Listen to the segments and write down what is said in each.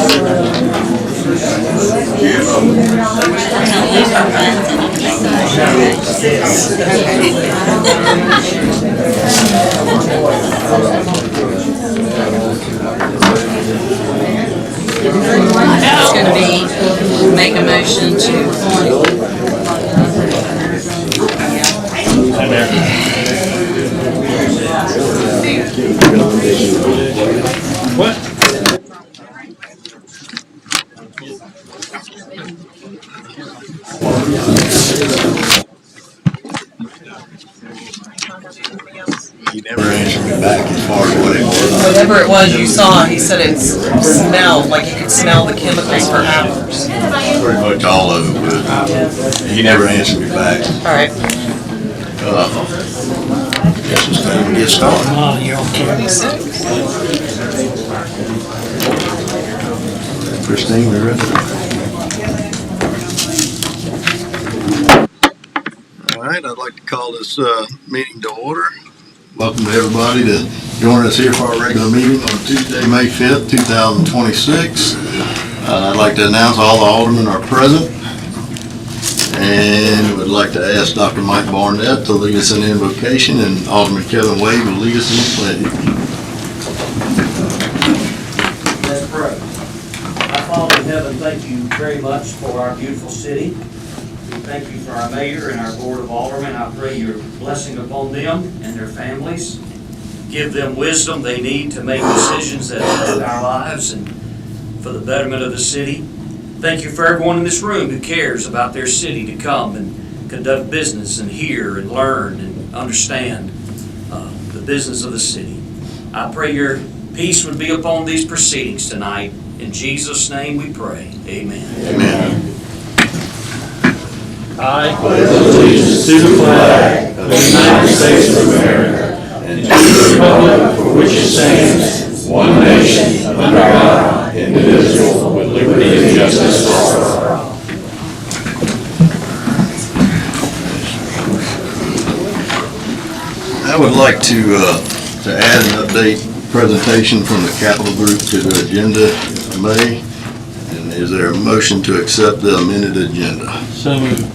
It's going to be make a motion to What? He never answered me back as far as what it was. Whatever it was you saw, he said it smelled, like you could smell the chemicals for hours. Pretty much all of it, but he never answered me back. All right. Guess it's time to get started. Oh, you're okay. Christine, we ready? All right, I'd like to call this meeting to order. Welcome to everybody to join us here for our regular meeting on Tuesday, May 5th, 2026. I'd like to announce all the aldermen are present. And would like to ask Dr. Mike Barnett to lead us in invocation, and Alderman Kevin Wade will lead us in the pledge. Let's pray. Our Father in heaven, thank you very much for our beautiful city. We thank you for our mayor and our board of aldermen. I pray your blessing upon them and their families. Give them wisdom they need to make decisions that affect our lives and for the betterment of the city. Thank you for everyone in this room who cares about their city to come and conduct business and hear and learn and understand the business of the city. I pray your peace would be upon these proceedings tonight. In Jesus' name we pray. Amen. Amen. I pledge allegiance to the flag of the United States of America and to the republic for which it stands, one nation, under God, indivisible, with liberty and justice for all. I would like to add an update presentation from the Capital Group to the agenda, if I may. And is there a motion to accept the amended agenda? So moved.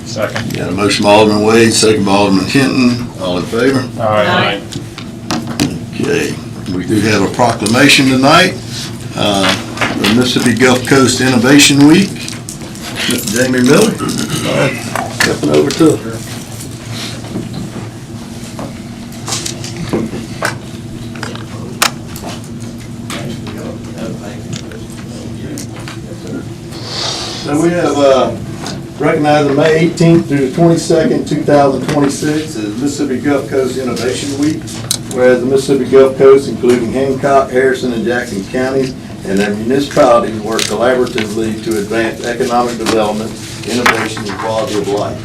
Second. Got a motion by Alderman Wade, second by Alderman Hinton. All in favor? Aye. Okay. We do have a proclamation tonight. The Mississippi Gulf Coast Innovation Week. Jamie Miller. All right. Stepping over to her. So we have recognized May 18th through the 22nd, 2026 as Mississippi Gulf Coast Innovation Week, whereas the Mississippi Gulf Coast, including Hancock, Harrison, and Jackson counties, and their municipalities work collaboratively to advance economic development, innovation, and quality of life.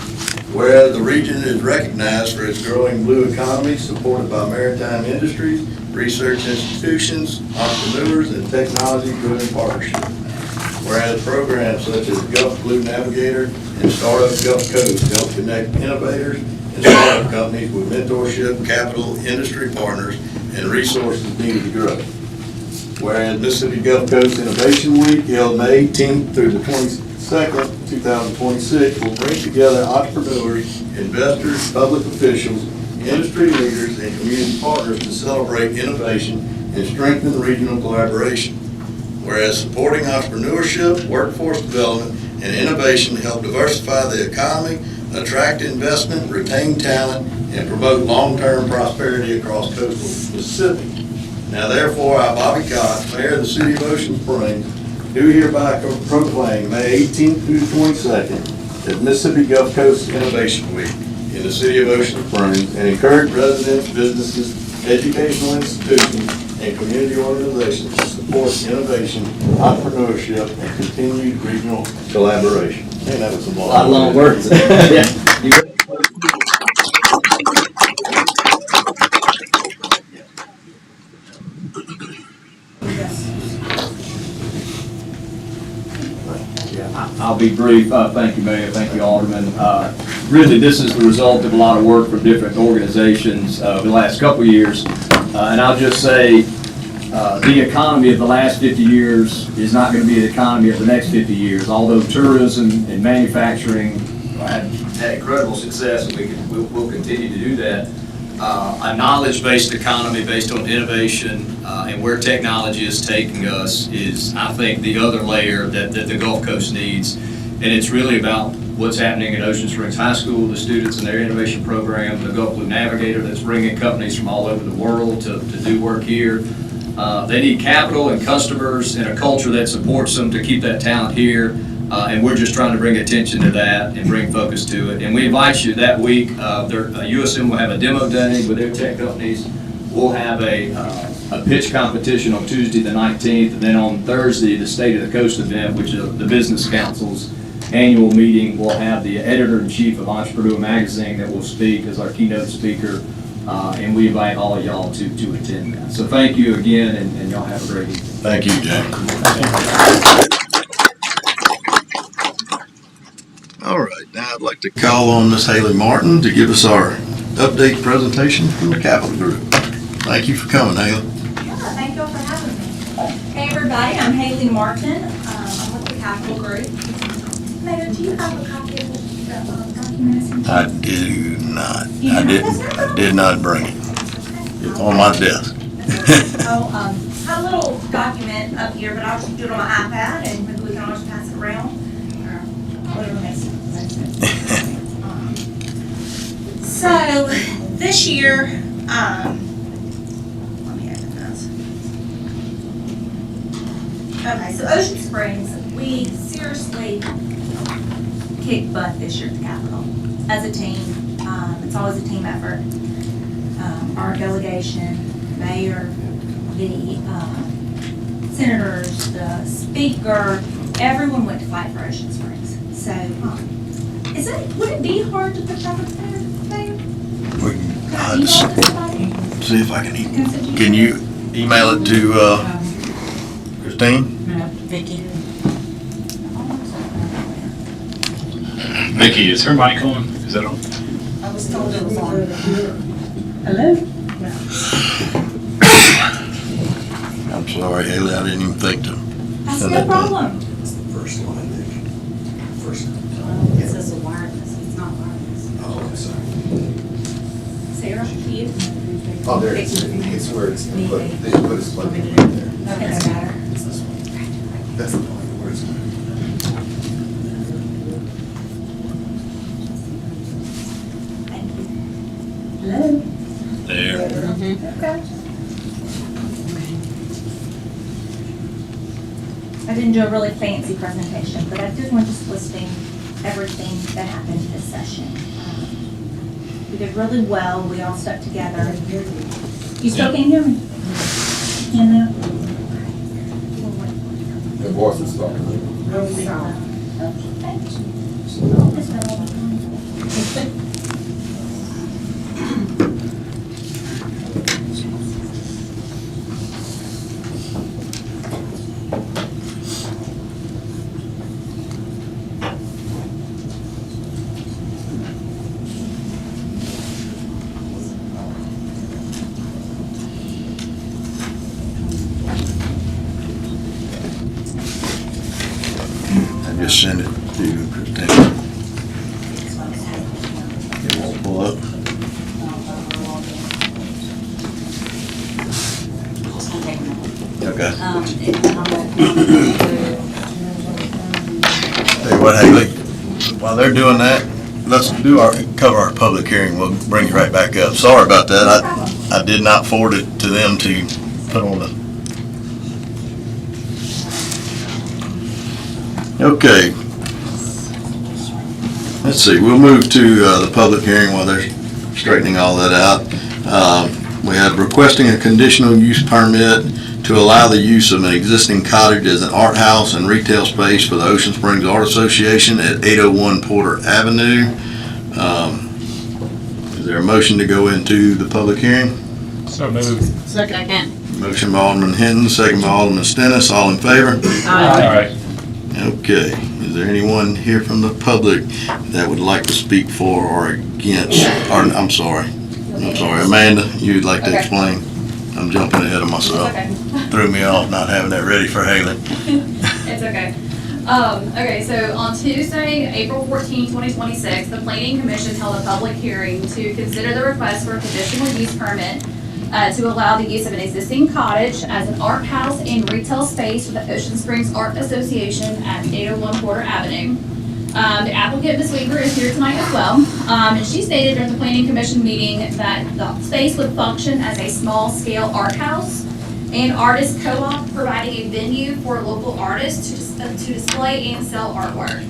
Whereas the region is recognized for its growing blue economy supported by maritime industries, research institutions, entrepreneurs, and technology-driven partnerships. Whereas programs such as Gulf Blue Navigator and Startup Gulf Coast help connect innovators and startup companies with mentorship, capital, industry partners, and resources needed to grow. Whereas Mississippi Gulf Coast Innovation Week, held May 18th through the 22nd, 2026, will bring together entrepreneurs, investors, public officials, industry leaders, and community partners to celebrate innovation and strengthen regional collaboration. Whereas supporting entrepreneurship, workforce development, and innovation help diversify the economy, attract investment, retain talent, and promote long-term prosperity across coastal Mississippi. Now therefore, I, Bobby Cox, Mayor of the City of Ocean Springs, do hereby proclaim May 18th through the 22nd as Mississippi Gulf Coast Innovation Week in the City of Ocean Springs, and encourage residents, businesses, educational institutions, and community organizations to support innovation, entrepreneurship, and continued regional collaboration. Man, that was a lot of long words. I'll be brief. Thank you, Mayor. Thank you, Alderman. Really, this is the result of a lot of work from different organizations over the last couple of years. And I'll just say, the economy of the last 50 years is not going to be the economy of the next 50 years. Although tourism and manufacturing had incredible success, and we'll continue to do that. A knowledge-based economy based on innovation and where technology is taking us is, I think, the other layer that the Gulf Coast needs. And it's really about what's happening at Ocean Springs High School, the students and their innovation program, the Gulf Blue Navigator that's bringing companies from all over the world to do work here. They need capital and customers and a culture that supports them to keep that talent here. And we're just trying to bring attention to that and bring focus to it. And we invite you that week. USM will have a demo day with their tech companies. We'll have a pitch competition on Tuesday the 19th, and then on Thursday, the State of the Coast event, which is the Business Council's annual meeting. We'll have the editor-in-chief of Entrepreneur Magazine that will speak as our keynote speaker, and we invite all of y'all to attend that. So thank you again, and y'all have a great evening. Thank you, Jack. All right, now I'd like to call on Ms. Haley Martin to give us our update presentation from the Capitol Group. Thank you for coming, Haley. Yeah, thank you all for having me. Hey everybody, I'm Haley Martin. I'm with the Capitol Group. Mayor, do you have a copy of the document? I do not. You I do did. not? I did not bring it. It's on my desk. Oh, a little document up here, but I'll just do it on my iPad and maybe we can always pass it around or whatever makes sense. So this year, let me open this. Okay, so Ocean Springs, we seriously kicked butt this year at the Capitol as a team. It's always a team effort. Our delegation, mayor, the senators, the speaker, everyone went to fight for Ocean Springs. So, would it be hard to put that up there, Mayor? We can, see if I can. Can Can you email it to Christine? Vicky. Vicky, is her mic on? Is that on? I was told it was on. Hello? I'm sorry, Haley, I didn't even think to. That's no problem. First line, It says a wireless, it's not wireless. Oh, sorry. Sarah, to you? Oh, there it is. It's where it's, they put his plug in right there. Okay, doesn't matter. It's this one. That's the one where it's. Thank you. Hello? There. Okay. I didn't do a really fancy presentation, but I did one just listing everything that happened this session. We did really well. We all stuck together. You still can't hear me? Can now? The voice is starting. Just send it to Christine. It won't pull up. Okay. Tell you what, Haley, while they're doing that, let's cover our public hearing. We'll bring you right back up. Sorry about that. I did not forward it to them to put on the. Okay. Let's see, we'll move to the public hearing while they're straightening all that out. We have requesting a conditional use permit to allow the use of an existing cottage as an art house and retail space for the Ocean Springs Art Association at 801 Porter Avenue. Is there a motion to go into the public hearing? So moved. Second. Motion by Alderman Hinton, second by Alderman Stennis. All in favor? All right. Okay, is there anyone here from the public that would like to speak for or against, or, I'm sorry, Amanda, you'd like to explain? I'm jumping ahead of myself. Okay. Threw me off not having that ready for Haley. It's okay. Okay, so on Tuesday, April 14, 2026, the Planning Commission held a public hearing to consider the request for a conditional use permit to allow the use of an existing cottage as an art house and retail space for the Ocean Springs Art Association at 801 Porter Avenue. The applicant, Ms. Weaver, is here tonight as well, and she stated during the Planning Commission meeting that the space would function as a small-scale art house and artist co-op, providing a venue for local artists to display and sell artwork.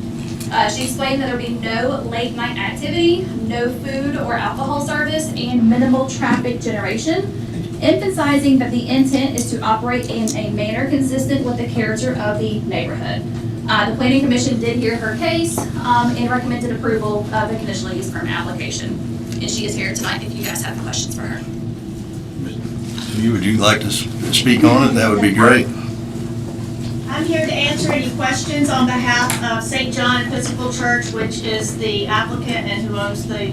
She explained that there would be no late-night activity, no food or alcohol service, and minimal traffic generation, emphasizing that the intent is to operate in a manner consistent with the character of the neighborhood. The Planning Commission did hear her case and recommended approval of the conditional use permit application. And she is here tonight if you guys have questions for her. Would you like to speak on it? That would be great. I'm here to answer any questions on behalf of St. John Episcopal Church, which is the applicant and who owns the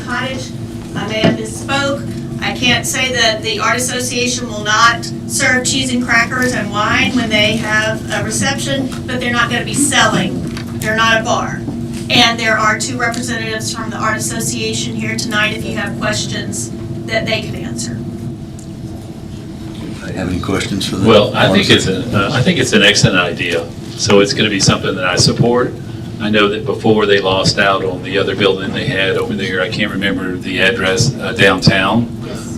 cottage. I may have misspoke. I can't say that the Art Association will not serve cheese and crackers and wine when they have a reception, but they're not going to be selling. They're not a bar. And there are two representatives from the Art Association here tonight if you have questions that they can answer. Have any questions for them? Well, I think it's an excellent idea. So it's going to be something that I support. I know that before they lost out on the other building they had over there. I can't remember the address downtown,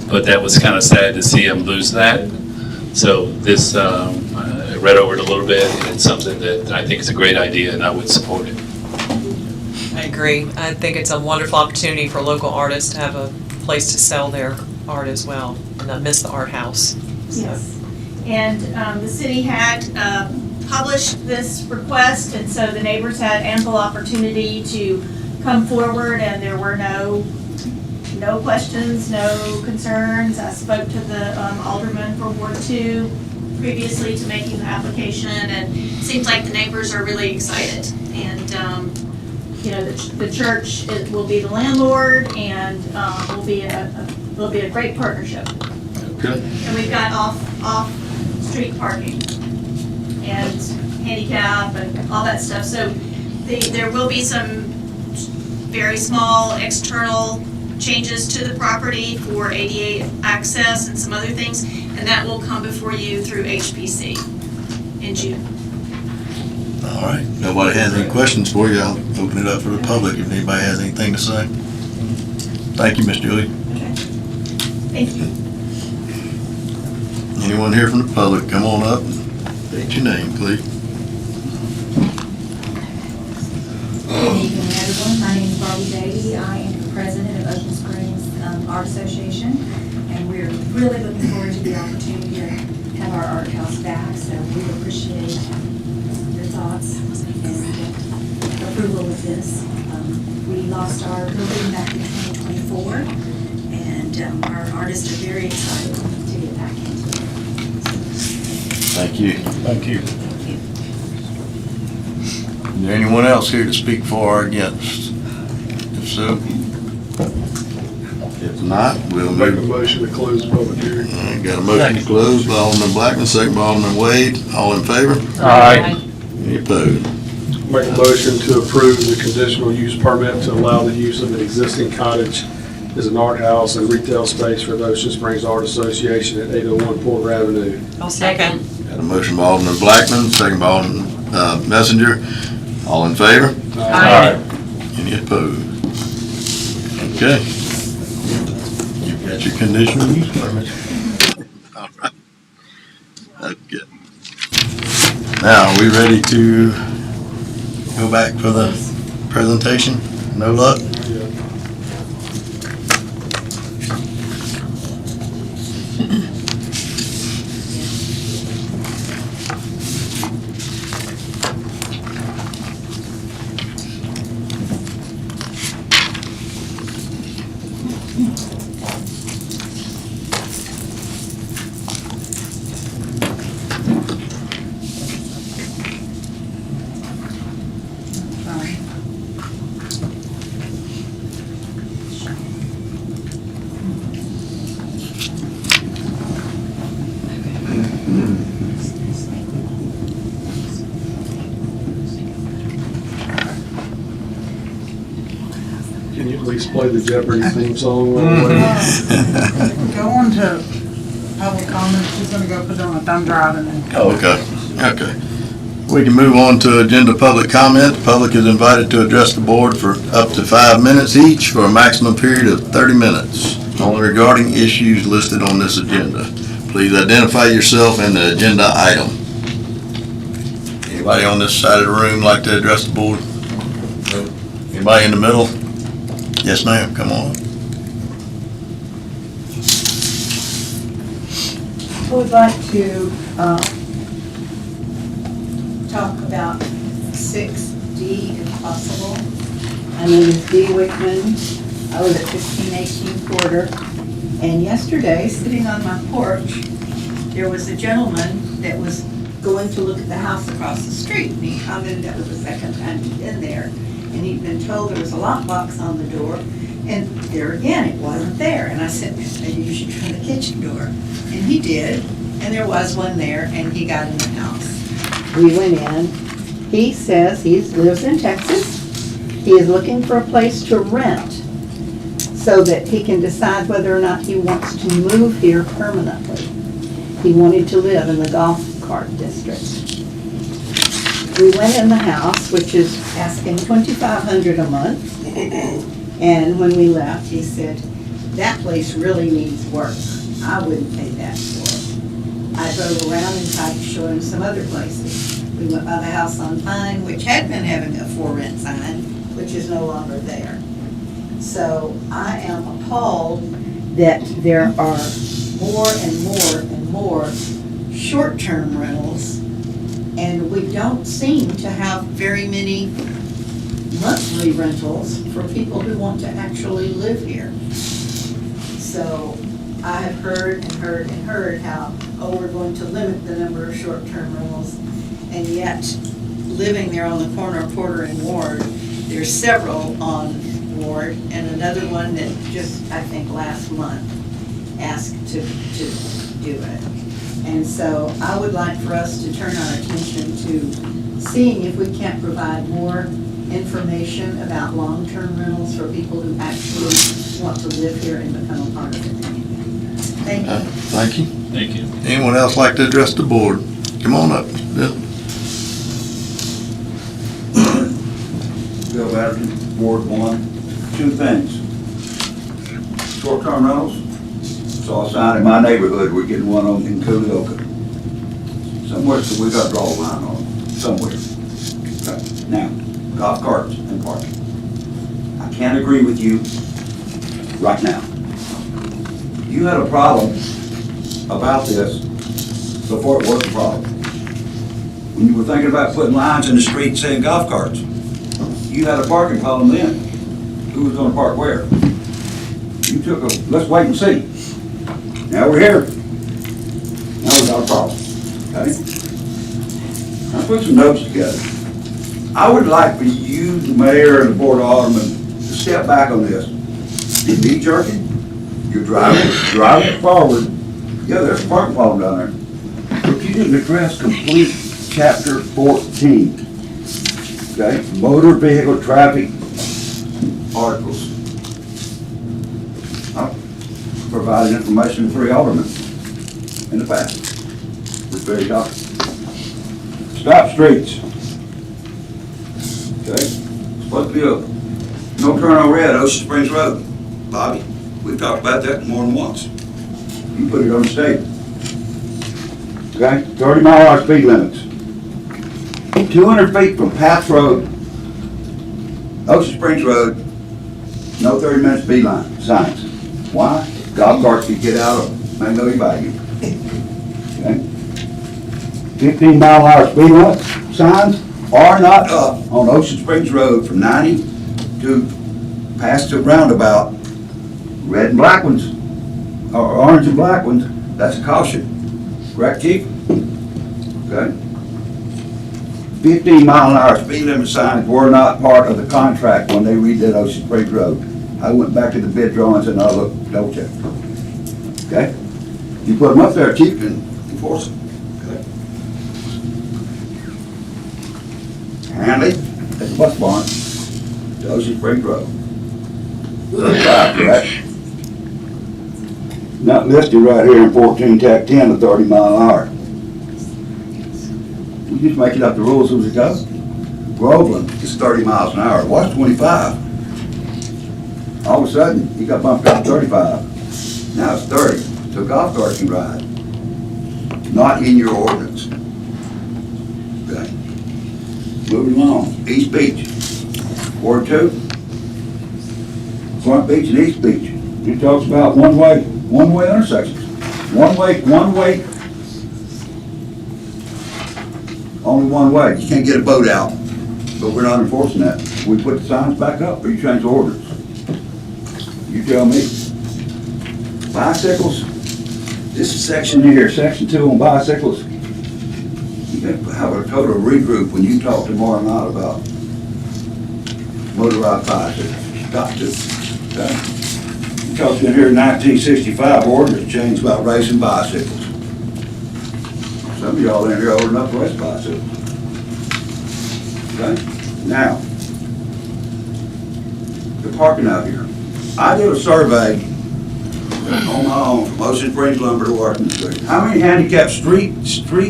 but that was kind of sad to see them lose that. So this, I read over it a little bit, and it's something that I think is a great idea, and I would support it. I agree. I think it's a wonderful opportunity for local artists to have a place to sell their art as well, and not miss the art house. Yes. And the city had published this request, and so the neighbors had ample opportunity to come forward, and there were no questions, no concerns. I spoke to the alderman for Ward 2 previously to making the application, and it seems like the neighbors are really excited. And you know, the church will be the landlord, and will be a great partnership. Okay. And we've got off-street parking and handicap and all that stuff. So there will be some very small external changes to the property for ADA access and some other things, and that will come before you through HPC in June. All right. Nobody has any questions for you. I'll open it up for the public if anybody has anything to say. Thank you, Ms. Julie. Okay. Thank you. Anyone here from the public, come on up and state your name, please. Good evening, everyone. My name is Barbie Davey. I am the president of Ocean Springs Art Association, and we're really looking forward to the opportunity to have our art house back. So we appreciate your thoughts and approval of this. We lost our building back in 2024, and our artists are very excited to get back into it. Thank you. Thank you. Is there anyone else here to speak for or against? If so, if not, we'll Make a move. motion to close the public hearing. All right, got a motion to close by Alderman Blackman, second by Alderman Wade. All in favor? Aye. Any opposed? Make a motion to approve the conditional use permit to allow the use of an existing cottage as an art house and retail space for the Ocean Springs Art Association at 801 Porter Avenue. I'll second. Got a motion by Alderman Blackman, second by Alderman Messenger. All in favor? Aye. Any opposed? Okay. You've got your conditional use permit. All right. Okay. Now, are we ready to go back for the presentation? No luck? Can you at least play the Jeopardy theme song while we're waiting? Go on to public comment, she's gonna go put on a thumb drive and then. Oh, okay. We can move on to agenda public comment. The public is invited to address the board for up to 5 minutes each for a maximum period of 30 minutes, only regarding issues listed on this agenda. Please identify yourself and the agenda item. Anybody on this side of the room like to address the board? Anybody in the middle? Yes, ma'am, come on. I would like to talk about 6D if possible. My name is Dee Wickman. I live at 1518 Porter. And yesterday, sitting on my porch, there was a gentleman that was going to look at the house across the street. And he commented that was the second time he'd been there. And he'd been told there was a lockbox on the door. And there again, it wasn't there. And I said, maybe you should try the kitchen door. And he did, and there was one there, and he got in the house. We went in. He says he lives in Texas. He is looking for a place to rent so that he can decide whether or not he wants to move here permanently. He wanted to live in the golf cart district. We went in the house, which is asking $2,500 a month. And when we left, he said, that place really needs work. I wouldn't pay that for it. I drove around and tried to show him some other places. We went by the house on Pine, which had been having a for rent sign, which is no longer there. So I am appalled that there are more and more and more short-term rentals, and we don't seem to have very many monthly rentals for people who want to actually live here. So I have heard and heard and heard how, we're going to limit the number of short-term rentals, and yet living there on the corner of Porter and Ward, there's several on Ward, and another one that just, I think, last month asked to do it. And so I would like for us to turn our attention to seeing if we can't provide more information about long-term rentals for people who actually want to live here and become a part of it. Thank you. Thank you. Thank you. Anyone else like to address the board? Come on up, Bill. Bill Batterton, Ward 1. Two things. Short-term rentals. Saw a sign in my neighborhood, we're getting one on in Culioca. Somewhere, so we got to draw a line on it, somewhere. Okay. Now, golf carts and parking. I can't agree with you right now. You had a problem about this before it was a problem. When you were thinking about putting lines in the street saying golf carts, you had a parking problem then. Who was gonna park where? You took a, let's wait and see. Now we're here. Now we got a problem, okay? Let's put some notes together. I would like for you, the mayor, and the board of aldermen to step back on this. You're knee jerking. You're driving forward. Yeah, there's a parking problem down there. But you didn't address complete chapter 14. Okay, motor vehicle traffic articles. I've provided information to 3 aldermen in the past. This very topic. Stop streets. Okay, supposed to be a no turn on red, Ocean Springs Road. Bobby, we've talked about that more than once. You put it on the state. Okay, 30-mile-an-hour speed limits. 200 feet from Path Road, Ocean Springs Road, no 30-minute speed line signs. Why? Golf carts can get out of Magnolia Bayou. Okay? 15-mile-an-hour speed limit signs are not up on Ocean Springs Road from 90 to past the roundabout. Red and black ones, or orange and black ones, that's a caution. Correct, Chief? Okay. 15-mile-an-hour speed limit signs were not part of the contract when they redid Ocean Springs Road. I went back to the bid drawings and I looked, double checked. Okay? You put them up there, Chief, and enforce them. Okay? Hanley, at the bus barn, to Ocean Springs Road. 35, correct? Not listed right here in 14 Tac 10 to 30 mile an hour. We just make it up the rules as it goes. Groveland is 30 miles an hour. It was 25. All of a sudden, he got bumped up to 35. Now it's 30. So golf carts can ride. Not in your ordinance. Okay. Moving along. East Beach. Ward 2. Front Beach and East Beach. It talks about one-way intersections. One-way, only one way. You can't get a boat out, but we're not enforcing that. We put the signs back up, or you change the orders. You tell me. Bicycles, this is section here, section 2 on bicycles. You got to have a total regroup when you talk tomorrow night about motorized bicycles. Got to. Okay? Because in here 1965 ordinance changed about racing bicycles. Some of y'all in here are old enough to race bicycles. Okay? Now, the parking out here. I did a survey on my own from Ocean Springs Lumber to Washington Street. How many handicapped street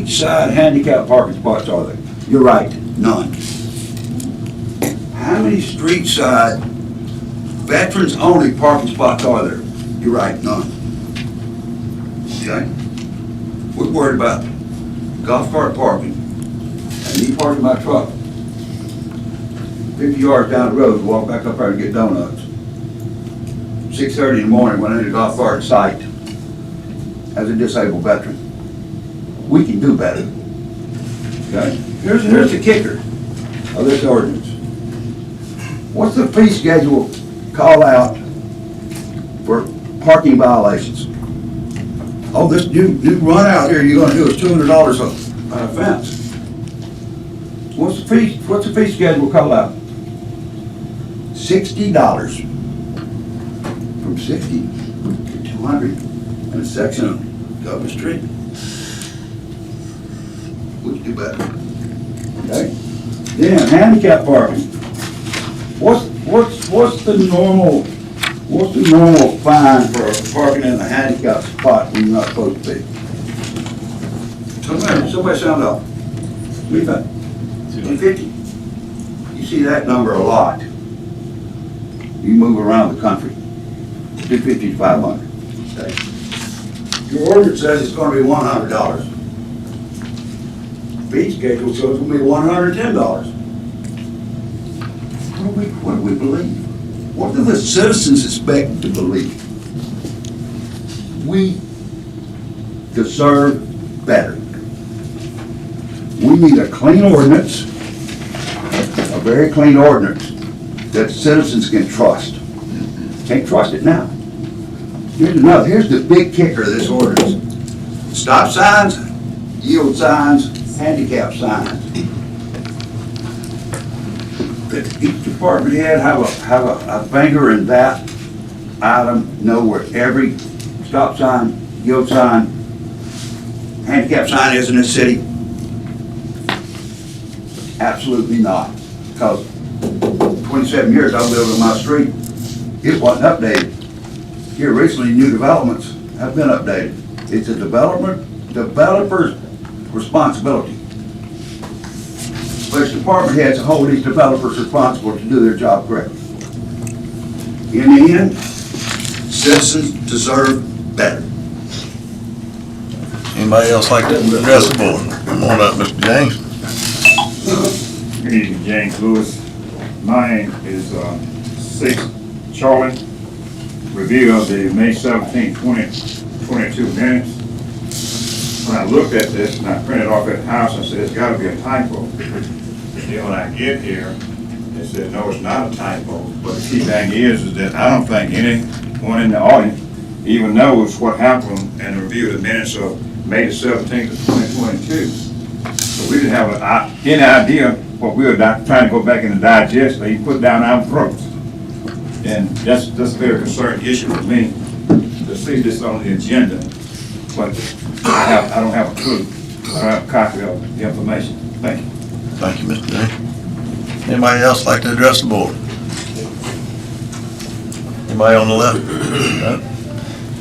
side handicapped parking spots are there? You're right, none. How many street side veterans only parking spots are there? You're right, none. Okay? We're worried about golf cart parking and me parking my truck 50 yards down the road to walk back up there and get donuts. 6:30 in the morning when I need a golf cart site as a disabled veteran. We can do better. Okay? Here's the kicker of this ordinance. What's the fee schedule call out for parking violations? Oh, this new run out here you're gonna do is $200 an offense. What's the fee schedule call out? $60. From 60 to 200 in a section of Government Street. We can do better. Okay? Then handicap parking. What's the normal fine for parking in a handicap spot when you're not supposed to be? Somebody sound off. What do you think? 250. You see that number a lot. You move around the country. 250 to 500. Okay. Your ordinance says it's going to be $100. Fee schedule shows it's going to be $110. What do we believe? What do the citizens expect to believe? We deserve better. We need a clean ordinance, a very clean ordinance that citizens can trust. Can't trust it now. Here's the big kicker of this ordinance. Stop signs, yield signs, handicap signs. That each department head have a finger in that item, know where every stop sign, yield sign, handicap sign is in this city. Absolutely not. Because 27 years I've lived on my street, it wasn't updated. Here recently, new developments have been updated. It's a developer's responsibility. But department heads hold these developers responsible to do their job correctly. In the end, citizens deserve better. Anybody else like to address the board? Come on up, Mr. James. Good evening, James Lewis. Mine is 6 Charlotte. Review of the May 17, 2022 minutes. When I looked at this and I printed off at the house, I said, it's got to be a typo. Then when I get here, they said, no, it's not a typo. But the key thing is that I don't think anyone in the audience even knows what happened in the review of the minutes of May the 17th of 2022. So we didn't have any idea what we were trying to go back in the digest, but he put down our throats. And that's a very concerning issue for me to see this on the agenda. But I don't have a clue. I don't have a copy of the information. Thank you. Thank you, Mr. James. Anybody else like to address the board? Anybody on the left? No?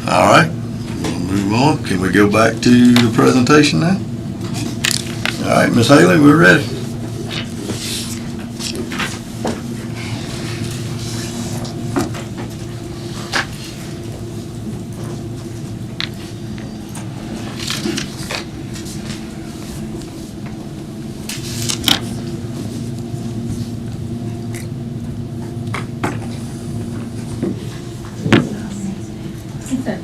All right, we'll move on. Can we go back to the presentation now? All right, Ms. Haley, we're ready. It's okay.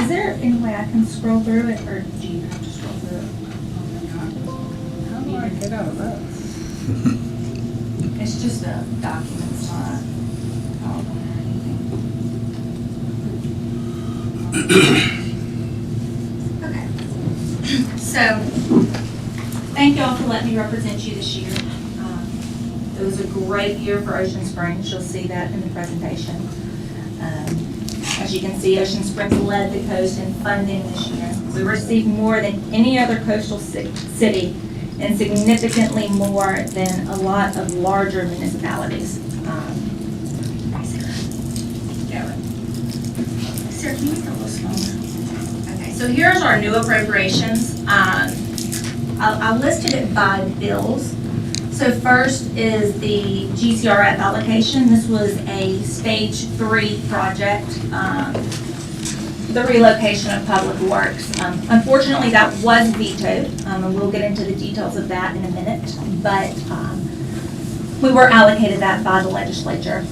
Is there any way I can scroll through it, or do you have to scroll through it? How do I get out of that? It's just a document, it's not PowerPoint or anything. Okay. So, thank y'all for letting me represent you this year. It was a great year for Ocean Springs. You'll see that in the presentation. As you can see, Ocean Springs led the coast in funding this year. We received more than any other coastal city and significantly more than a lot of larger municipalities. Sarah, can you make it a little smaller? Okay, so here's our new appropriations. I listed it by bills. So first is the GCRF allocation. This was a stage 3 project, the relocation of public works. Unfortunately, that was vetoed, and we'll get into the details of that in a minute, but we were allocated that by the legislature.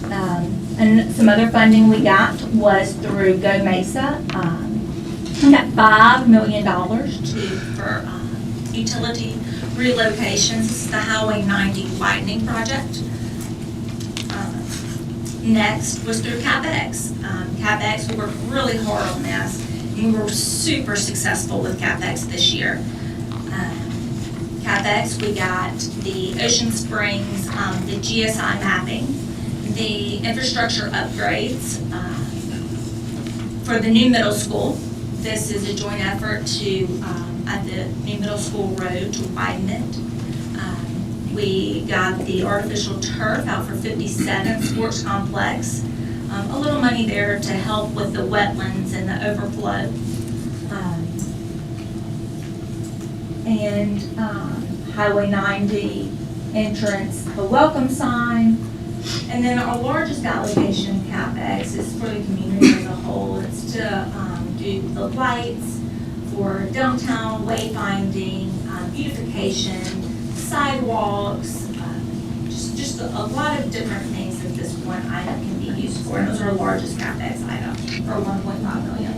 And some other funding we got was through Go Mesa. We got $5 million for utility relocations. This is the Highway 90 widening project. Next was through CapEx. CapEx, we worked really hard on this, and we were super successful with CapEx this year. CapEx, we got the Ocean Springs, the GSI mapping, the infrastructure upgrades for the new middle school. This is a joint effort to, at the new middle school road, to widen it. We got the artificial turf out for 57th Sports Complex. A little money there to help with the wetlands and the overflow. Highway 90 entrance, a welcome sign. And then our largest allocation CapEx is for the community as a whole. It's to do the lights for downtown wayfinding, beautification, sidewalks, just a lot of different things that this one item can be used for. And those are our largest CapEx item for $1.5 million.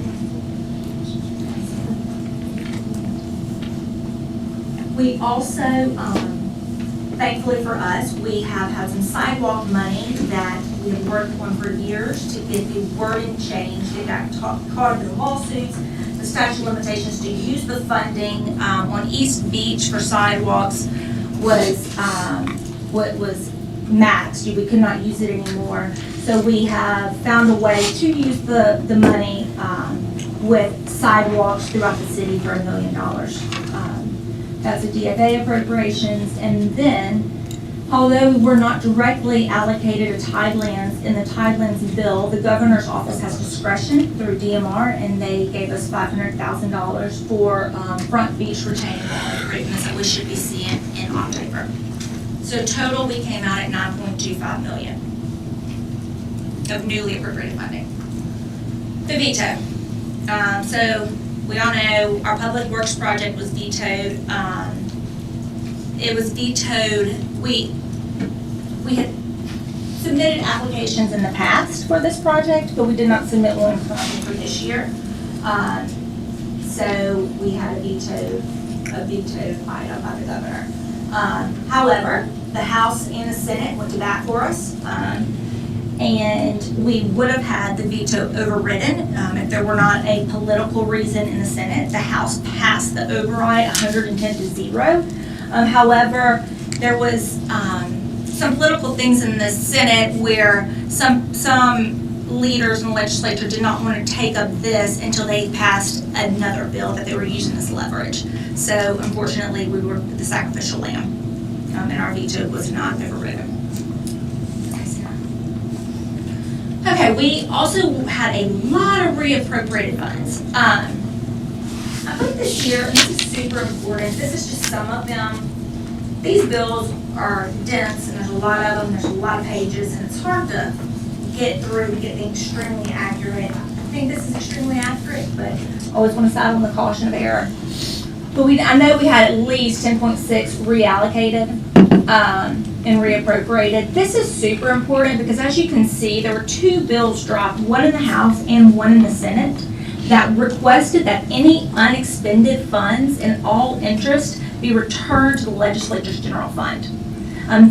We also, thankfully for us, we have had some sidewalk money that we have worked on for years to get the wording changed. It got caught in lawsuits, the statute of limitations to use the funding on East Beach for sidewalks was maxed. We could not use it anymore. So we have found a way to use the money with sidewalks throughout the city for $1 million. That's a DFA appropriations. And then, although we're not directly allocated to Tidelands in the Tidelands bill, the governor's office has discretion through DMR, and they gave us $500,000 for Front Beach retaining wall improvements that we should be seeing in October. So total, we came out at $9.25 million of newly appropriated funding. The veto. So we all know our public works project was vetoed. It was vetoed. We had submitted applications in the past for this project, but we did not submit one currently for this year. So we had a vetoed item by the governor. However, the House and the Senate went to bat for us. And we would have had the veto overridden if there were not a political reason in the Senate. The House passed the override 110-0. However, there was some political things in the Senate where some leaders in the legislature did not want to take up this until they passed another bill that they were using as leverage. So unfortunately, we were the sacrificial lamb, and our veto was not overridden. Okay, we also had a lot of reappropriated funds. I put this here, and this is super important, this is just some of them. These bills are dense, and there's a lot of them, there's a lot of pages, and it's hard to get through to get things extremely accurate. I think this is extremely accurate, but always want to side on the caution of error. But I know we had at least 10.6 reallocated and reappropriated. This is super important because as you can see, there were 2 bills dropped, one in the House and one in the Senate, that requested that any unexpended funds and all interest be returned to the legislature's general fund.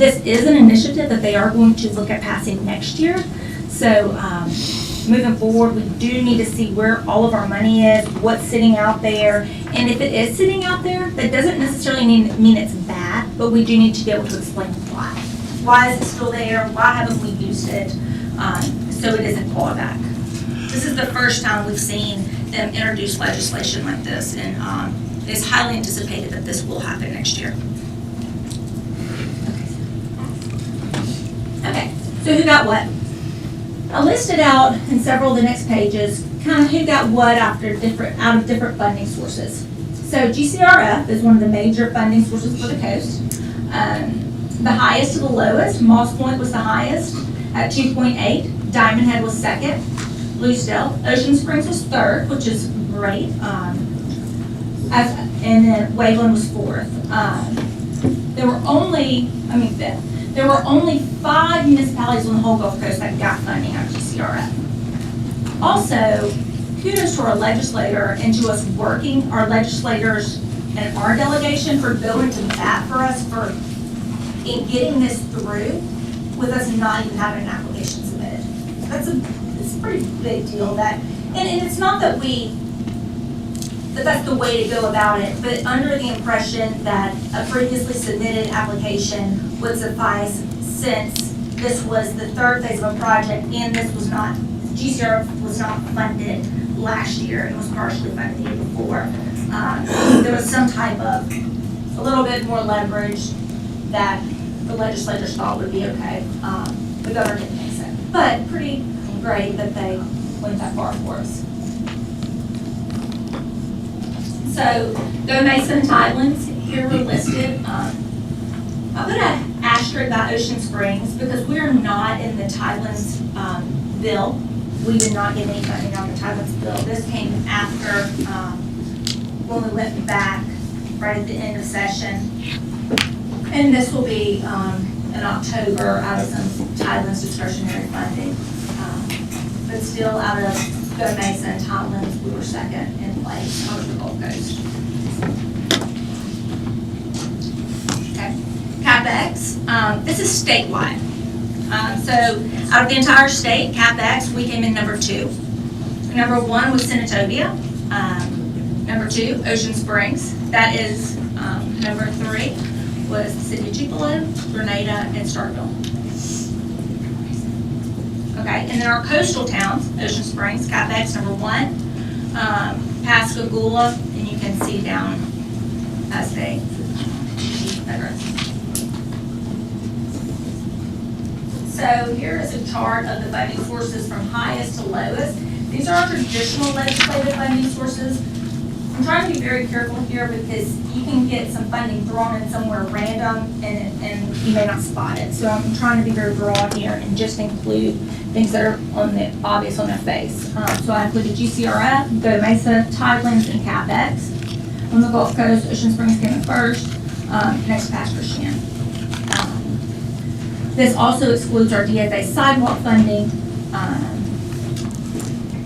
This is an initiative that they are going to look at passing next year. So moving forward, we do need to see where all of our money is, what's sitting out there. And if it is sitting out there, that doesn't necessarily mean it's bad, but we do need to be able to explain why. Why is it still there? Why haven't we used it? So it isn't clawed back. This is the first time we've seen them introduce legislation like this, and it's highly anticipated that this will happen next year. Okay, so who got what? I listed out in several of the next pages kind of who got what out of different funding sources. So GCRF is one of the major funding sources for the coast. The highest to the lowest, Moss Point was the highest at 2.8. Diamond Head was second. Bluesdale. Ocean Springs was third, which is great. And then Waveland was fourth. There were only, fifth. There were only 5 municipalities on the whole Gulf Coast that got funding out of GCRF. Also, kudos to our legislator and to us working, our legislators and our delegation for going to bat for us in getting this through with us not even having an application submitted. It's a pretty big deal and it's not that that's the way to go about it, but under the impression that a previously submitted application would suffice since this was the third phase of a project and this was not, GCRF was not funded last year and was partially funded the year before. There was some type of, a little bit more leverage that the legislators thought would be okay. The governor didn't think so. But pretty great that they went that far for us. So, Go Mesa and Tidelands, here we're listed. I put an asterisk about Ocean Springs because we are not in the Tidelands bill. We did not get any funding on the Tidelands bill. This came after when we went back right at the end of session. And this will be in October out of some Tidelands discretionary funding. But still out of Go Mesa and Tidelands, we were second in place out of the Gulf Coast. Okay, CapEx, this is statewide. So out of the entire state, CapEx, we came in number 2. Number 1 was Senatobia. Number 2, Ocean Springs. That is number 3 was the city of Tupelo, Grenada, and Starkville. Okay, and then our coastal towns, Ocean Springs, CapEx number 1, Pascagoula, and you can see down as they address. So here is a chart of the funding sources from highest to lowest. These are our traditional legislative funding sources. I'm trying to be very careful here because you can get some funding thrown in somewhere random and you may not spot it. So I'm trying to be very broad here and just include things that are obvious on their face. So I included GCRF, Go Mesa, Tidelands, and CapEx. On the Gulf Coast, Ocean Springs came in first, next Pastor Shan. This also excludes our DFA sidewalk funding,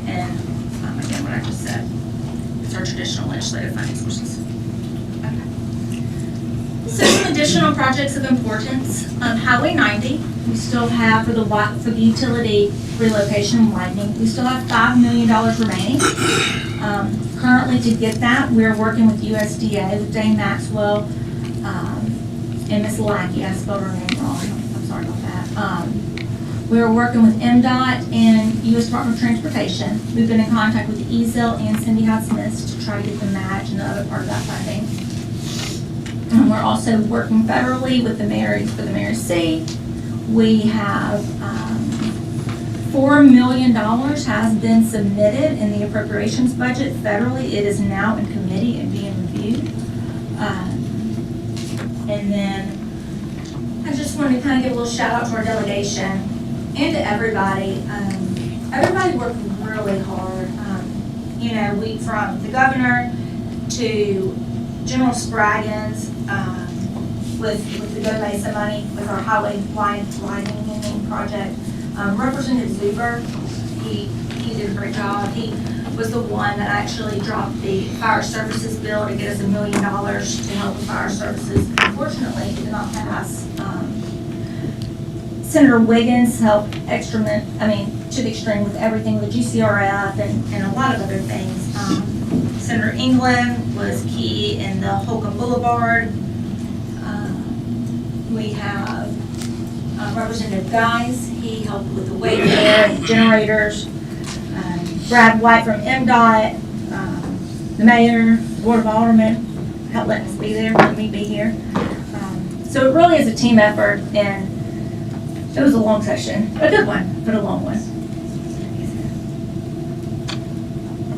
and again, what I just said. Our traditional legislative funding sources. Okay. So some additional projects of importance. Highway 90, we still have for the utility relocation and widening, we still have $5 million remaining. Currently to get that, we're working with USDA, with Dane Maxwell, and Ms. Lackey. I spelled her name wrong. I'm sorry about that. We're working with MDOT and U.S. Department of Transportation. We've been in contact with EZIL and Cindy Hod-Smith to try to get the match and the other part of that funding. And we're also working federally with the Mary C. We have $4 million has been submitted in the appropriations budget federally. It is now in committee and being reviewed. And then I just wanted to kind of give a little shout out to our delegation and to everybody. Everybody worked really hard. You know, from the governor to General Spraggins, with the Go Mesa money, with our highway widening project. Representative Zuber, he did a great job. He was the one that actually dropped the fire services bill to get us $1 million to help with fire services. Unfortunately, it did not pass. Senator Wiggins helped to the extreme with everything with GCRF and a lot of other things. Senator England was key in the Holcomb Boulevard. We have Representative Guys, he helped with the Wayfair and generators. Brad White from MDOT, the mayor, Board of Aldermen, helped letting us be there, let me be here. So it really is a team effort, and it was a long session, a good one, but a long one.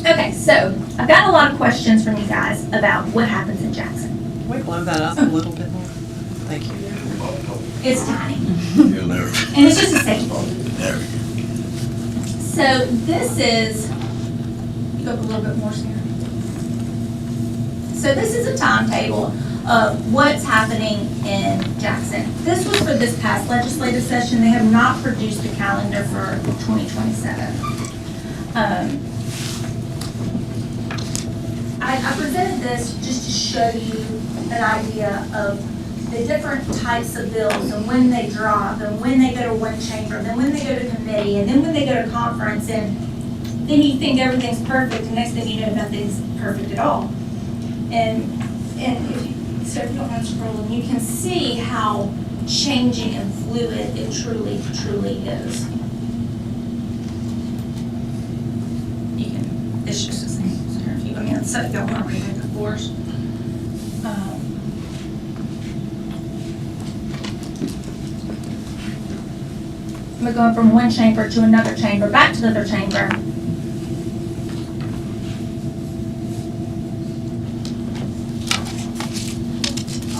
Okay, so I've got a lot of questions from you guys about what happens in Jackson. Can we blow that up a little bit more? Thank you. It's tiny. You'll never. And it's just a staple. There we go. So this is, go up a little bit more, Sarah. So this is a timetable of what's happening in Jackson. This was for this past legislative session. They have not produced the calendar for 2027. I presented this just to show you an idea of the different types of bills and when they drop and when they go to one chamber, then when they go to committee, and then when they go to conference, and then you think everything's perfect, and next thing you know, nothing's perfect at all. And if you don't mind scrolling, you can see how changing and fluid it truly is. It's just the same. So if y'all want to read it, of course. We're going from one chamber to another chamber, back to the other chamber.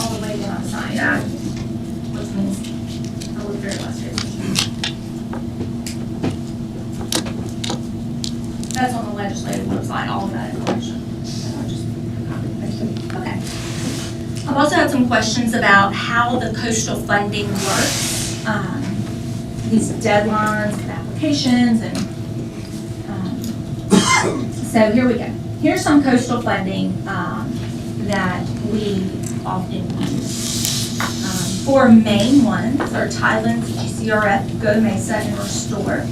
All the way down the side, yeah. Which means I look very frustrated. That's on the legislative website, all of that information. Okay. I've also had some questions about how the coastal funding works. These deadlines and applications, and so here we go. Here's some coastal funding that we often use. For main ones are Tylen's, GCRF, Go Mesa, and Restore.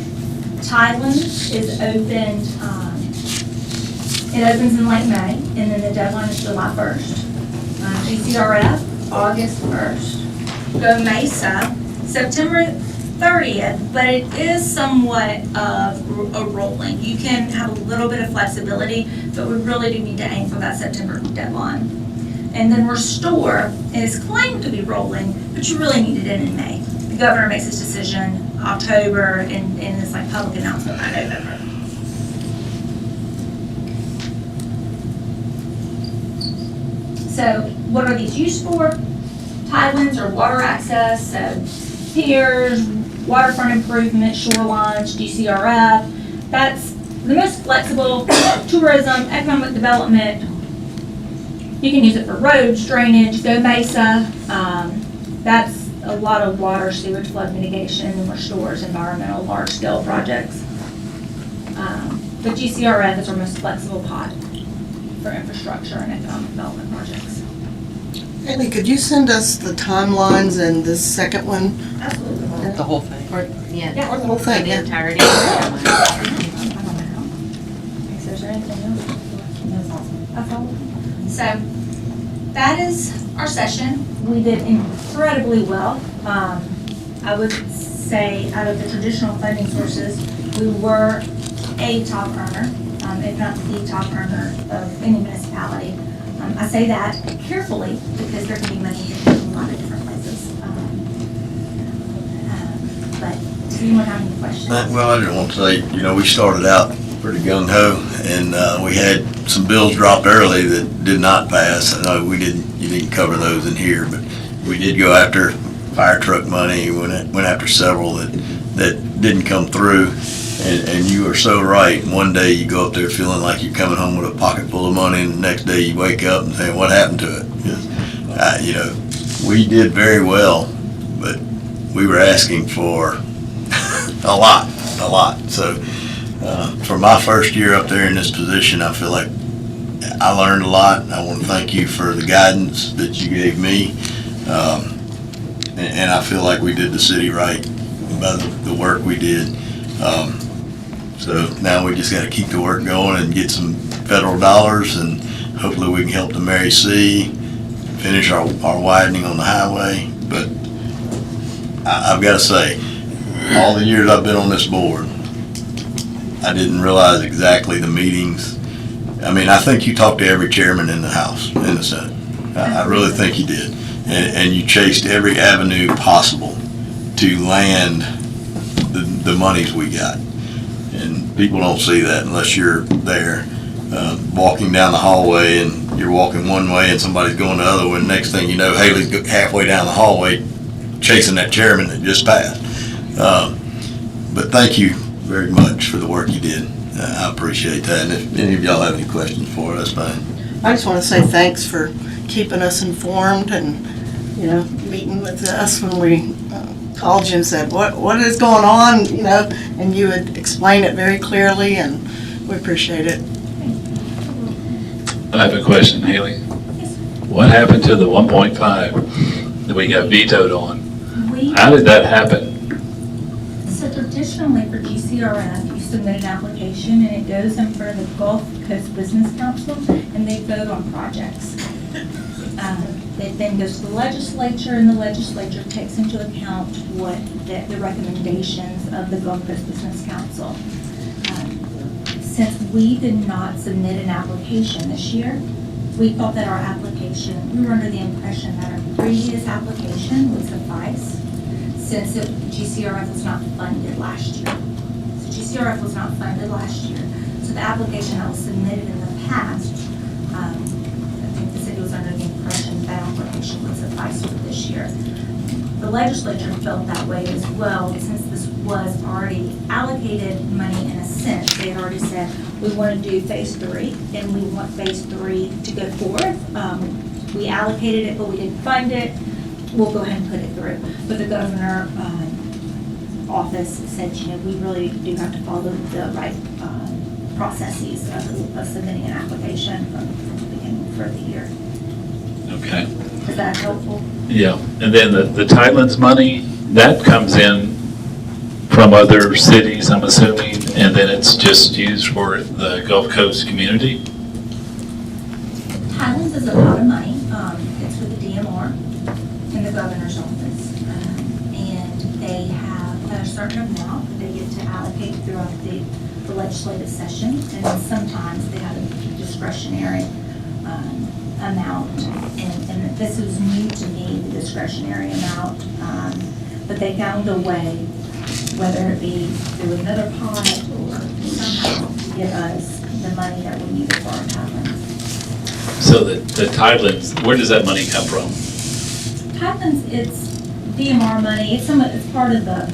Tylen's is opened, it opens in late May, and then the deadline is July 1st. GCRF, August 1st. Go Mesa, September 30th, but it is somewhat of a rolling. You can have a little bit of flexibility, but we really do need to aim for that September deadline. And then Restore is claimed to be rolling, but you really need it in May. The governor makes his decision October, and it's like public announcement by November. So what are these used for? Tidelands or water access, so piers, waterfront improvement, shorelines, GCRF. That's the most flexible. Tourism, economic development. You can use it for roads, drainage, Go Mesa. That's a lot of water, sewage, flood mitigation, and restores environmental, large-scale projects. But GCRF is our most flexible pod for infrastructure and economic development projects. Haley, could you send us the timelines and this second one? Absolutely. The whole thing. Or Yeah. or the whole thing, The yeah. entirety. Is there anything else? That's all. So that is our session. We did incredibly well. I would say out of the traditional funding sources, we were a top earner, if not the top earner of any municipality. I say that carefully because there can be money in a lot of different places. But to Does anyone have any questions? Well, I just want to say, you know, we started out pretty gung-ho, and we had some bills dropped early that did not pass. I know you didn't cover those in here, but we did go after fire truck money, went after several that didn't come through. And you are so right. One day you go up there feeling like you're coming home with a pocket full of money, and the next day you wake up and say, what happened to it? You know, we did very well, but we were asking for a lot. So for my first year up there in this position, I feel like I learned a lot. I want to thank you for the guidance that you gave me. And I feel like we did the city right by the work we did. So now we just got to keep the work going and get some federal dollars, and hopefully we can help the Mary C. finish our widening on the highway. But I've got to say, all the years I've been on this board, I didn't realize exactly the meetings. I mean, I think you talked to every chairman in the House, in the Senate. I really think you did. And you chased every avenue possible to land the monies we got. And people don't see that unless you're there, walking down the hallway, and you're walking one way and somebody's going the other way. Next thing you know, Haley's halfway down the hallway chasing that chairman that just passed. But thank you very much for the work you did. I appreciate that. And if any of y'all have any questions for us, that's fine. I just want to say thanks for keeping us informed and, you know, meeting with us when we called you and said, what is going on, you know, and you would explain it very clearly, and we appreciate it. I have a question, Haley. What happened to the 1.5 that we got vetoed on? How did that happen? So traditionally for GCRF, you submit an application and it goes in front of the Gulf Coast Business Council and they vote on projects. It then goes to the legislature, and the legislature takes into account what the recommendations of the Gulf Coast Business Council. Since we did not submit an application this year, we thought that our application, we were under the impression that our previous application would suffice, since GCRF was not funded last year. So GCRF was not funded last year. So the application that was submitted in the past, I think the city was under the impression that application would suffice for this year. The legislature felt that way as well, since this was already allocated money in a sense. They had already said, we want to do phase 3, and we want phase 3 to go forth. We allocated it, but we didn't fund it. We'll go ahead and put it through. But the governor office said, you know, we really do have to follow the right processes of submitting an application from the beginning for the year. Okay. Is that helpful? Yeah, and then the Tidelands money, that comes in from other cities, I'm assuming, and then it's just used for the Gulf Coast community? Highlands is a lot of money. It's with the DMR in the governor's office. And they have a certain amount that they get to allocate throughout the legislative session. And then sometimes they have a discretionary amount. And this was new to me, the discretionary amount. But they found a way, whether it be through another pot or somehow, to give us the money that we needed for our Tidelands. So the Tidelands, where does that money come from? Tidelands, it's DMR money. It's part of the.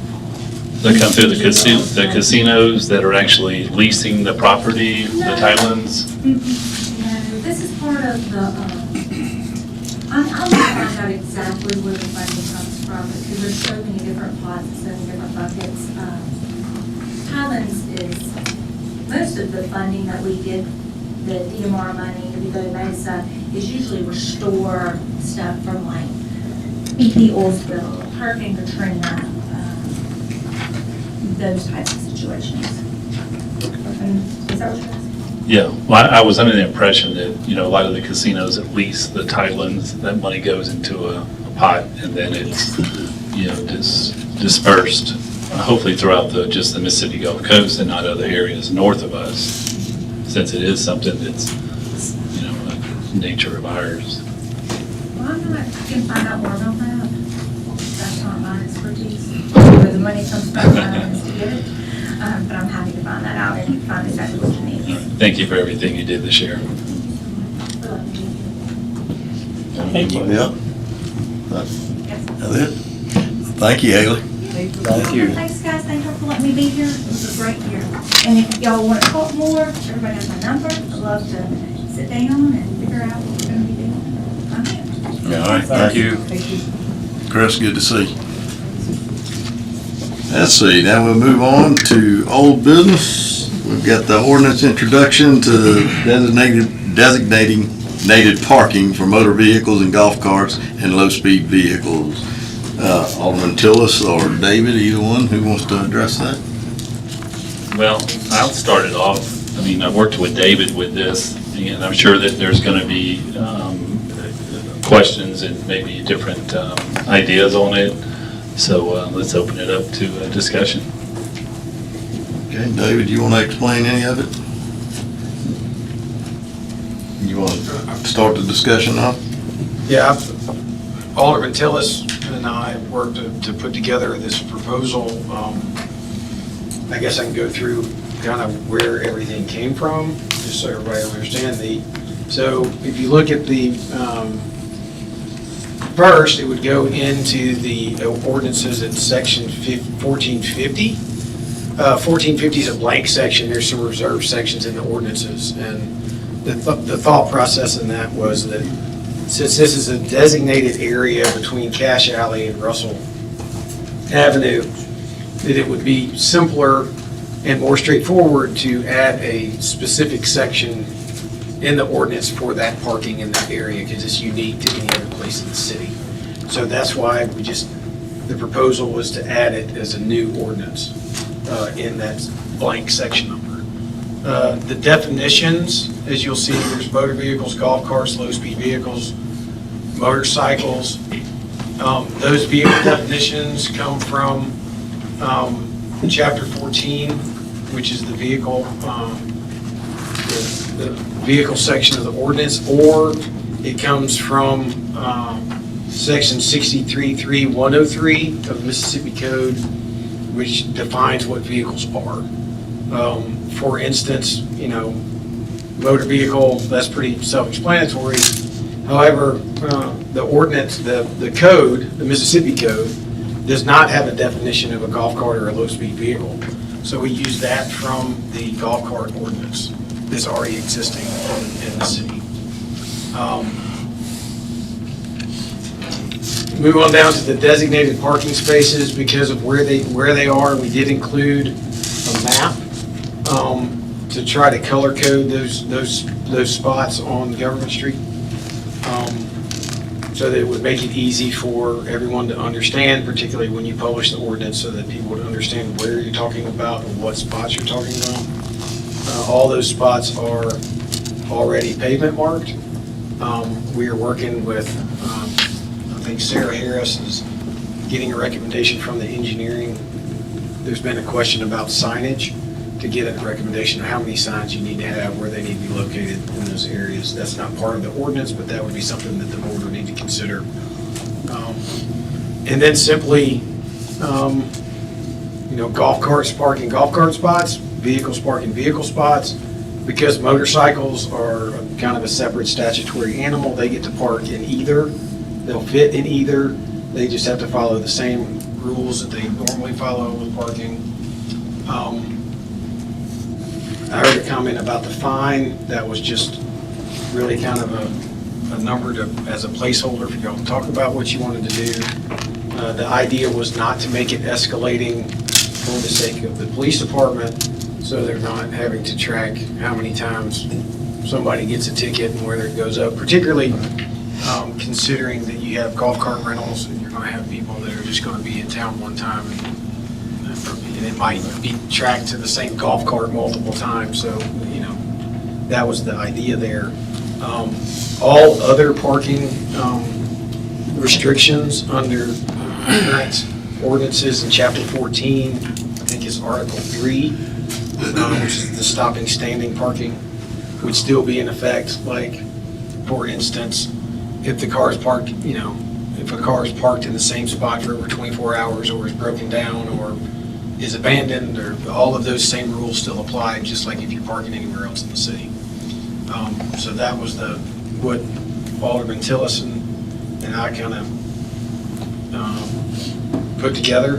That come through the casinos that are actually leasing the property, the Tidelands? No, this is part of the. I'm going to find out exactly where the funding comes from, because there's so many different pots and so many different buckets. Tidelands is most of the funding that we get. The DMR money, the Vigo Mesa, is usually restore stuff from like BP oil spill, Hurricane Katrina, those types of situations. Is that what you're asking? Yeah, well, I was under the impression that, you know, a lot of the casinos at least the Tidelands, that money goes into a pot and then it's, you know, dispersed, hopefully throughout just the Mississippi Gulf Coast and not other areas north of us, since it is something that's, you know, a nature of ours. Well, I can find out more about that. That's not my expertise. But the money comes from, is to get it. But I'm happy to find that out and find exactly what you need. Thank you for everything you did this year. Thank you. Yep. That's it. Thank you, Haley. Thank you. Thanks, guys. Thank you for letting me be here. It was a great year. And if y'all want to talk more, everybody has my number. I'd love to sit down and figure out what we're going to be doing. I'm here. All right, thank you. Chris, good to see you. Let's see, now we'll move on to old business. We've got the ordinance introduction to designated parking for motor vehicles and golf carts and low-speed vehicles. Alderman Tillis or David, either one, who wants to address that? Well, I'll start it off. I mean, I worked with David with this, and I'm sure that there's going to be questions and maybe different ideas on it. So let's open it up to discussion. Okay, David, you want to explain any of it? You want to start the discussion off? Yeah, Alderman Tillis and I worked to put together this proposal. I guess I can go through kind of where everything came from, just so everybody understands. So if you look at the, first, it would go into the ordinances in section 1450. 1450 is a blank section. There's some reserved sections in the ordinances. And the thought process in that was that since this is a designated area between Cash Alley and Russell Avenue, that it would be simpler and more straightforward to add a specific section in the ordinance for that parking in that area, because it's unique to any other place in the city. So that's why the proposal was to add it as a new ordinance in that blank section number. The definitions, as you'll see, there's motor vehicles, golf carts, low-speed vehicles, motorcycles. Those vehicle definitions come from Chapter 14, which is the vehicle, the vehicle section of the ordinance, or it comes from Section 63.3.103 of the Mississippi Code, which defines what vehicles are. For instance, motor vehicle, that's pretty self-explanatory. However, the ordinance, the code, the Mississippi Code, does not have a definition of a golf cart or a low-speed vehicle. So we use that from the golf cart ordinance that's already existing in the city. Move on down to the designated parking spaces. Because of where they are, we did include a map to try to color code those spots on Government Street, so that it would make it easy for everyone to understand, particularly when you publish the ordinance, so that people would understand where you're talking about and what spots you're talking about. All those spots are already pavement marked. We are working with, I think Sarah Harris is getting a recommendation from the engineering. There's been a question about signage, to get a recommendation of how many signs you need to have, where they need to be located in those areas. That's not part of the ordinance, but that would be something that the board would need to consider. And then simply, golf carts parking golf cart spots, vehicles parking vehicle spots. Because motorcycles are kind of a separate statutory animal, they get to park in either. They'll fit in either. They just have to follow the same rules that they normally follow with parking. I heard a comment about the fine. That was just really kind of a number as a placeholder for y'all to talk about what you wanted to do. The idea was not to make it escalating for the sake of the police department, so they're not having to track how many times somebody gets a ticket and whether it goes up, particularly considering that you have golf cart rentals and you're going to have people that are just going to be in town one time, and it might be tracked to the same golf cart multiple times. So, that was the idea there. All other parking restrictions under current ordinances in Chapter 14, I think is Article 3, which is the stopping standing parking, would still be in effect. Like, for instance, if the car is parked, if a car is parked in the same spot for over 24 hours or is broken down or is abandoned, or all of those same rules still apply, just like if you're parking anywhere else in the city. So that was what Alderman Tillison and I kind of put together,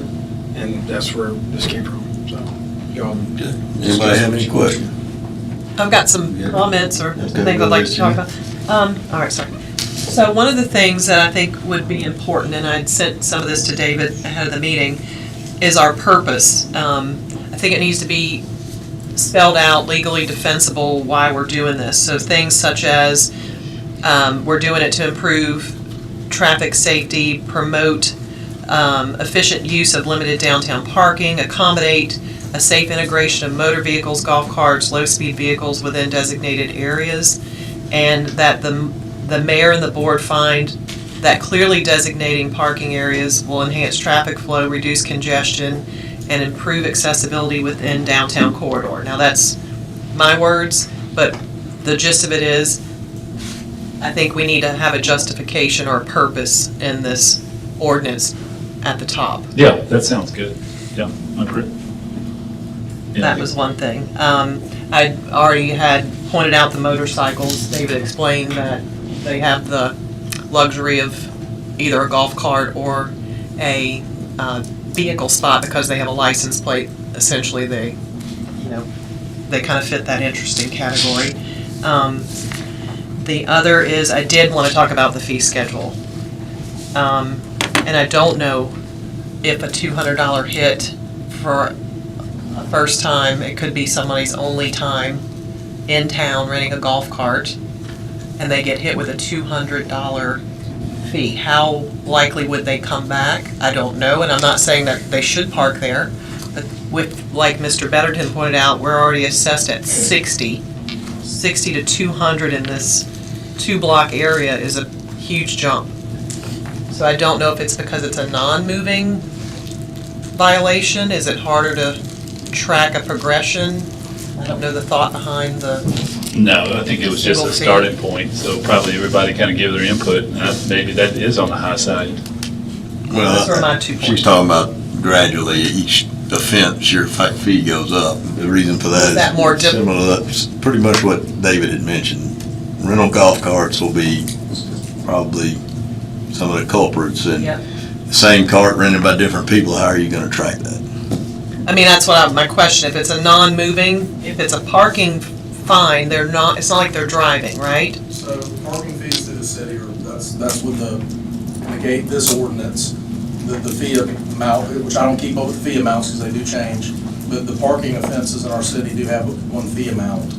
and that's where this came from. So, y'all. Anybody have any questions? I've got some comments or Okay, things go I'd like ahead, to talk about. All right, sorry. So one of the things that I think would be important, and I'd sent some of this to David ahead of the meeting, is our purpose. I think it needs to be spelled out, legally defensible, why we're doing this. So things such as we're doing it to improve traffic safety, promote efficient use of limited downtown parking, accommodate a safe integration of motor vehicles, golf carts, low-speed vehicles within designated areas, and that the mayor and the board find that clearly designating parking areas will enhance traffic flow, reduce congestion, and improve accessibility within downtown corridor. Now that's my words, but the gist of it is, I think we need to have a justification or a purpose in this ordinance at the top. Yeah, that sounds good. Yeah, I agree. That was one thing. I already had pointed out the motorcycles. David explained that they have the luxury of either a golf cart or a vehicle spot because they have a license plate. Essentially, they kind of fit that interesting category. The other is I did want to talk about the fee schedule. And I don't know if a $200 hit for a first time, it could be somebody's only time in town renting a golf cart, and they get hit with a $200 fee. How likely would they come back? I don't know, and I'm not saying that they should park there, but like Mr. Betterton pointed out, we're already assessed at 60 to 200 in this 2-block area is a huge jump. So I don't know if it's because it's a non-moving violation. Is it harder to track a progression? I don't know the thought behind the... No, I think it was just a starting point, so probably everybody kind of give their input. Maybe that is on the high side. Well, Those are my 2 points. she's talking about gradually each offense, your fee goes up. The reason for that Is that more similar, that's pretty much what David had mentioned. Rental golf carts will be probably some of the culprits, and Yep. the same cart rented by different people, how are you gonna track that? I mean, that's my question. If it's a non-moving, if it's a parking fine, it's not like they're driving, right? So parking fees through the city that's with this ordinance, the fee amount, which I don't keep up with the fee amounts because they do change, but the parking offenses in our city do have one fee amount.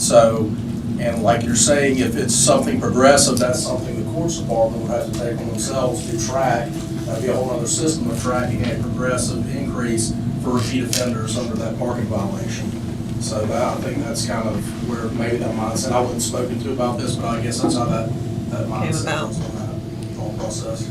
So, and like you're saying, if it's something progressive, that's something the courts department would have to take on themselves to track. That'd be a whole other system of tracking a progressive increase for repeat offenders under that parking violation. So I think that's kind of where maybe that mindset, I wasn't spoken to about this, but I guess that's how that mindset was on that whole process.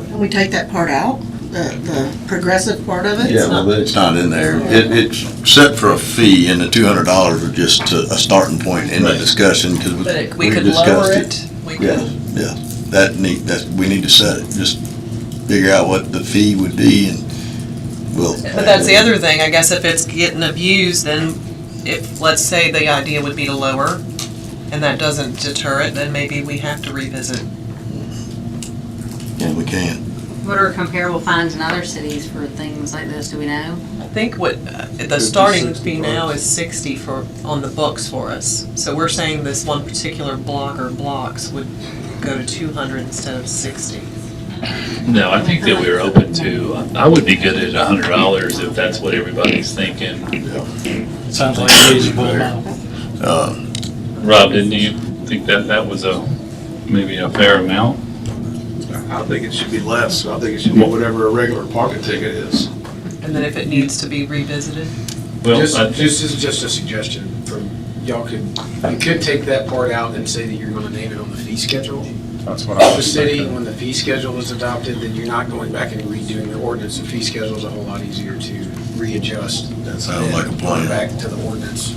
Can we take that part out, the progressive part of it? Yeah, well, it's not in there. It's set for a fee, and the $200 are just a starting point in the discussion, because But we we could discussed lower it. it. We Yeah, could, yeah, we need to set it, just figure out what the fee would be, and we'll. but that's the other thing. I guess if it's getting abused, then if, let's say the idea would be to lower, and that doesn't deter it, then maybe we have to revisit. Yeah, we can. What are comparable fines in other cities for things like this, do we know? I think what, the starting fee now is 60 on the books for us. So we're saying this one particular block or blocks would go to 200 instead of 60. No, I think that we're open to, I would be good at $100 if that's what everybody's thinking. Sounds like a reasonable amount. Rob, didn't you think that was maybe a fair amount? I think it should be less. I think it should be whatever a regular parking ticket is. And then if it needs to be revisited? Well, This is just a suggestion from, you could take that part out and say that you're gonna name it on the fee schedule. That's what I The was city, thinking. when the fee schedule is adopted, then you're not going back and redoing the ordinance. The fee schedule is a whole lot easier to readjust. That sounds like a and plan. go back to the ordinance.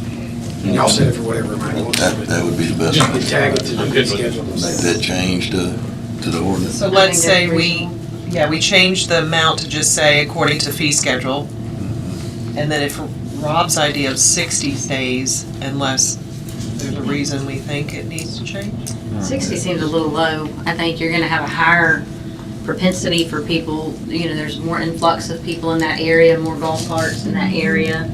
And y'all set it for whatever amount you want. That would be the best. You can tag it to the fee schedule. Make that change to to the ordinance. So let's say we change the amount to just say according to fee schedule. And then if Rob's idea of 60 stays unless there's a reason we think it needs to change. 60 seems a little low. I think you're gonna have a higher propensity for people, you know, there's more influx of people in that area, more golf carts in that area.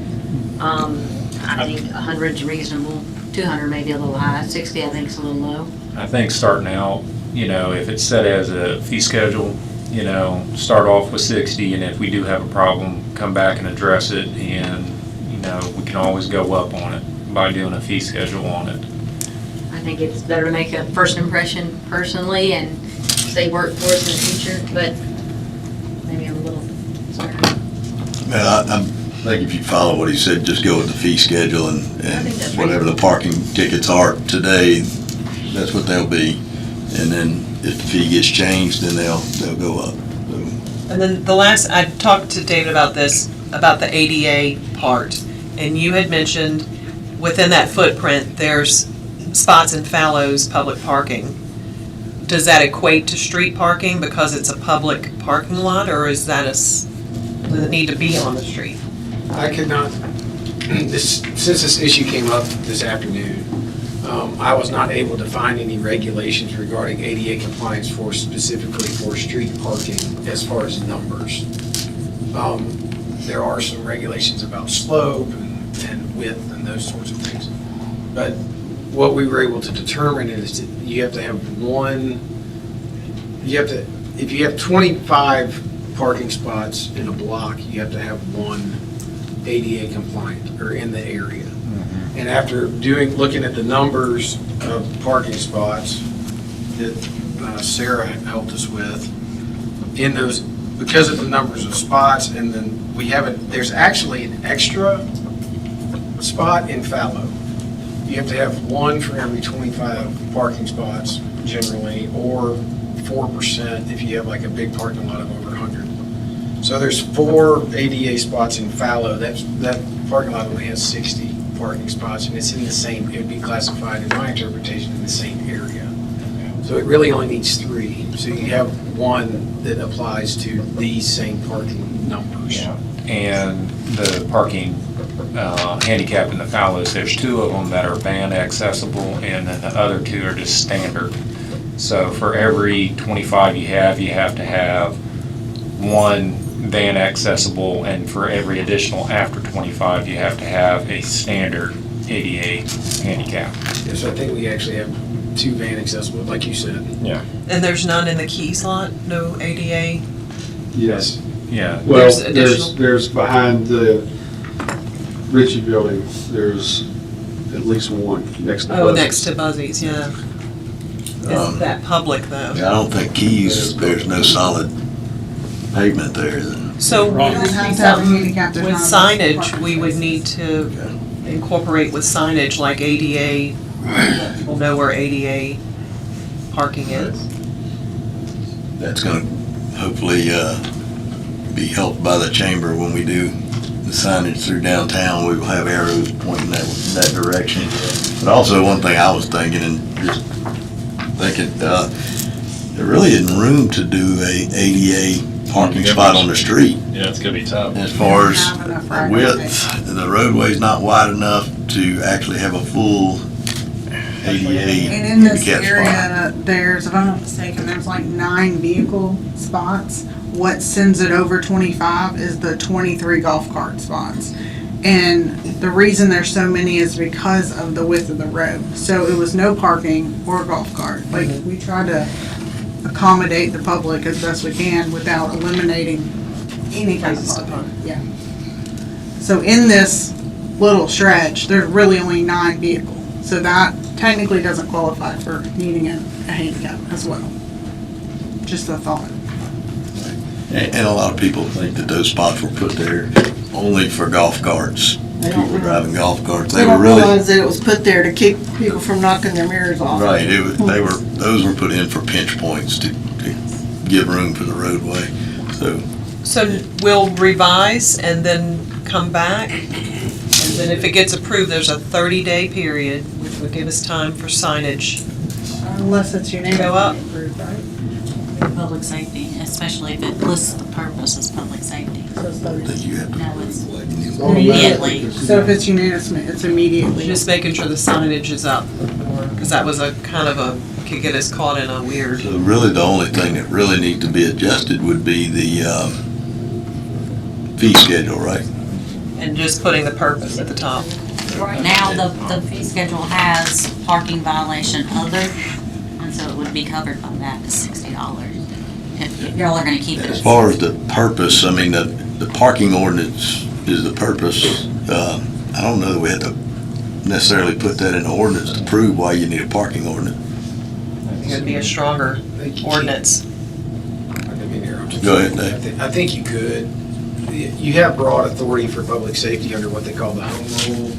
I think 100's reasonable, 200 maybe a little high, 60 I think is a little low. I think starting out, you know, if it's set as a fee schedule, you know, start off with 60, and if we do have a problem, come back and address it, and, you know, we can always go up on it by doing a fee schedule on it. I think it's better to make a first impression personally and say work for us in the future, but maybe I'm a little, sorry. Well, I think if you follow what he said, just go with the fee schedule and whatever the parking tickets are today, that's what they'll be. And then if the fee gets changed, then they'll go up. And then I talked to David about this, about the ADA part. And you had mentioned within that footprint, there's spots in fallows, public parking. Does that equate to street parking because it's a public parking lot, or is that does it need to be on the street? I could not, since this issue came up this afternoon, I was not able to find any regulations regarding ADA compliance specifically for street parking as far as numbers. There are some regulations about slope and width and those sorts of things. But what we were able to determine is that you have to have if you have 25 parking spots in a block, you have to have one ADA compliant or in the area. And after looking at the numbers of parking spots that Sarah helped us with, in those, because of the numbers of spots, and then there's actually an extra spot in fallow. You have to have one for every 25 parking spots generally, or 4% if you have like a big parking lot of over 100. So there's 4 ADA spots in fallow. That parking lot only has 60 parking spots, and it's in the same, it would be classified in my interpretation in the same area. So it really only needs 3. So you have one that applies to these same parking numbers. Yeah. And the parking handicap in the fallows, there's 2 of them that are van accessible, and then the other 2 are just standard. So for every 25 you have to have 1 van accessible, and for every additional after 25 you have to have a standard ADA handicap. Yes, I think we actually have 2 van accessible, like you said. Yeah. And there's none in the Keys lot, no ADA? Yes. Yeah. Well, there's behind the Ritchie building, there's at least one next to Buzzy's. Next to Buzzy's, yeah. Is that public though? Yeah, I don't think Keys, there's no solid pavement there. So would don't this have be to have a something handicap, there's with not a signage, parking we would space. need to incorporate with signage like ADA, let people know where ADA parking is? That's gonna hopefully be helped by the chamber when we do the signage through downtown. We will have arrows pointing that direction. But also one thing I was thinking, and just thinking, there really isn't room to do a ADA parking spot on the street. Yeah, it's gonna be tough. As far as the width, the roadway's not wide enough to actually have a full ADA And in this handicap spot. area, there's, if I'm not mistaken, there's like 9 vehicle spots. What sends it over 25 is the 23 golf cart spots. And the reason there's so many is because of the width of the road. So it was no parking or golf cart. Like, we try to accommodate the public as best we can without eliminating any kind of parking. Yeah. So in this little stretch, there's really only 9 vehicles. So that technically doesn't qualify for needing a handicap as well. Just a thought. And a lot of people think that those spots were put there only for golf carts. People driving golf carts. They don't realize that it was put there to keep people from knocking their mirrors off. Right, those were put in for pinch points to give room for the roadway, So we'll revise and then come back, and then if it gets approved, there's a 30-day period, which would give us time for signage. Unless it's unanimously Go up. approved, right? public safety, especially if it lists the purpose as public safety. No, it's immediately. So if it's unanimous, it's immediately. Just making sure the signage is up, because that was a kind of a, could get us caught in a weird. So really, the only thing that really needs to be adjusted would be the fee schedule, right? And just putting the purpose at the top. Right now, the fee schedule has parking violation other, and so it would be covered by that to $60. If y'all are gonna keep it. As far as the purpose, I mean, the parking ordinance is the purpose. I don't know that we have to necessarily put that in the ordinance to prove why you need a parking ordinance. It would be a stronger ordinance. Go ahead, Dave. I think you could. You have broad authority for public safety under what they call the home rule,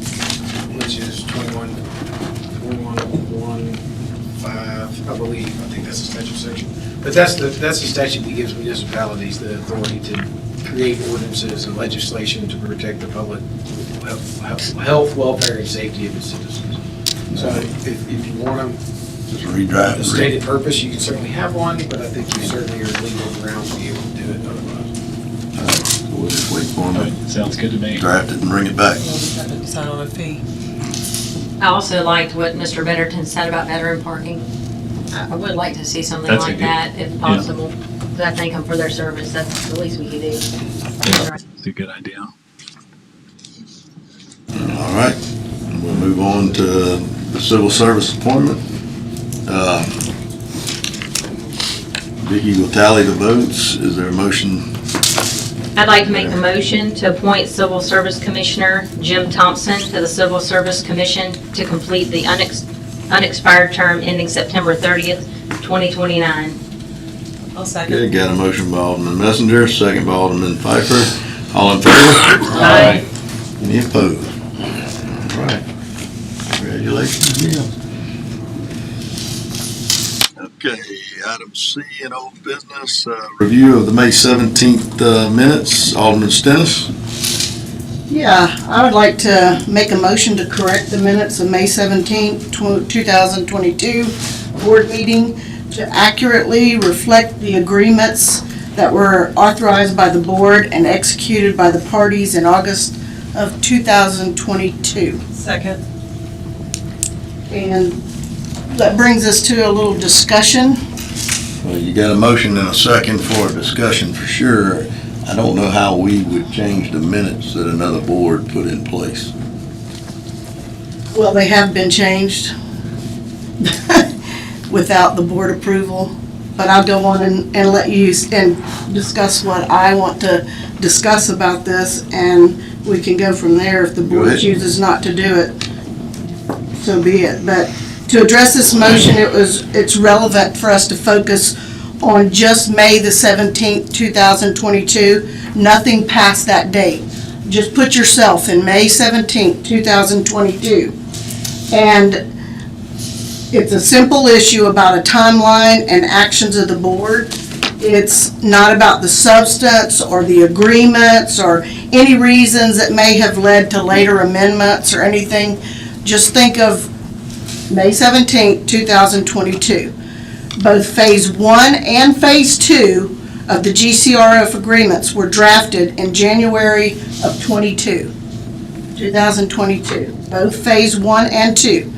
which is 21.15, I believe. I think that's the statute section. But that's the statute that gives municipalities the authority to create ordinances and legislation to protect the public health, welfare, and safety of its citizens. So if you want them, just redraft the stated purpose, you can certainly have one, but I think you certainly are legal grounds to be able to do it otherwise. We'll just wait for them to Sounds good to me. draft it and bring it back. Have to decide on a fee. I also liked what Mr. Betterton said about veteran parking. I would like to see something That's a like good- that if possible. Because I thank them for their service. That's the least we can do. Yeah, it's a good idea. All right, we'll move on to the civil service appointment. Vicki will tally the votes. Is there a motion? I'd like to make a motion to appoint Civil Service Commissioner Jim Thompson to the Civil Service Commission to complete the unexpired term ending September 30th, 2029. I'll second. Okay, got a motion by Alderman Messenger, second by Alderman Pfeiffer. All in favor? Aye. Any opposed? All right. Congratulations, Jim. Okay, item C in old business, review of the May 17th minutes. Alderman Stennis. Yeah, I would like to make a motion to correct the minutes of May 17th, 2022 board meeting to accurately reflect the agreements that were authorized by the board and executed by the parties in August of 2022. Second. And that brings us to a little discussion. Well, you got a motion and a second for a discussion for sure. I don't know how we would change the minutes that another board put in place. Well, they have been changed without the board approval, but I'll go on and let you and discuss what I want to discuss about this, and we can go from there. If the board chooses not to do it, so be it. But to address this motion, it's relevant for us to focus on just May the 17th, 2022, nothing past that date. Just put yourself in May 17th, 2022. And it's a simple issue about a timeline and actions of the board. It's not about the substance or the agreements or any reasons that may have led to later amendments or anything. Just think of May 17th, 2022. Both Phase 1 and Phase 2 of the GCRF agreements were drafted in January of 2022. Both Phase 1 and 2.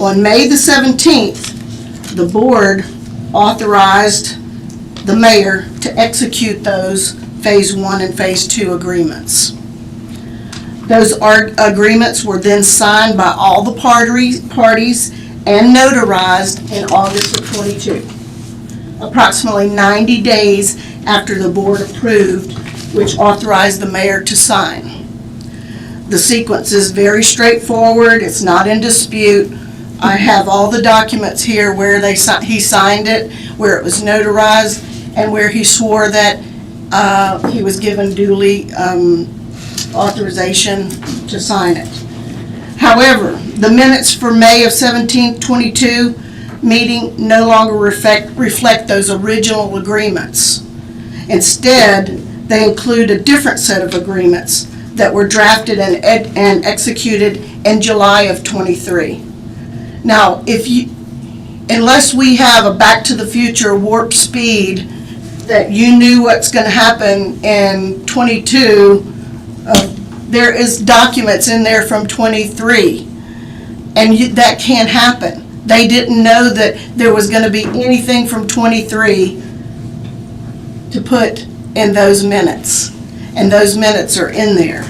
On May the 17th, the board authorized the mayor to execute those Phase 1 and Phase 2 agreements. Those agreements were then signed by all the parties and notarized in August of 22, approximately 90 days after the board approved, which authorized the mayor to sign. The sequence is very straightforward. It's not in dispute. I have all the documents here where he signed it, where it was notarized, and where he swore that he was given duly authorization to sign it. However, the minutes for May of 1722 meeting no longer reflect those original agreements. Instead, they include a different set of agreements that were drafted and executed in July of 23. Now, if unless we have a Back to the Future warp speed that you knew what's going to happen in 22, there is documents in there from 23, and that can't happen. They didn't know that there was going to be anything from 23 to put in those minutes, and those minutes are in there.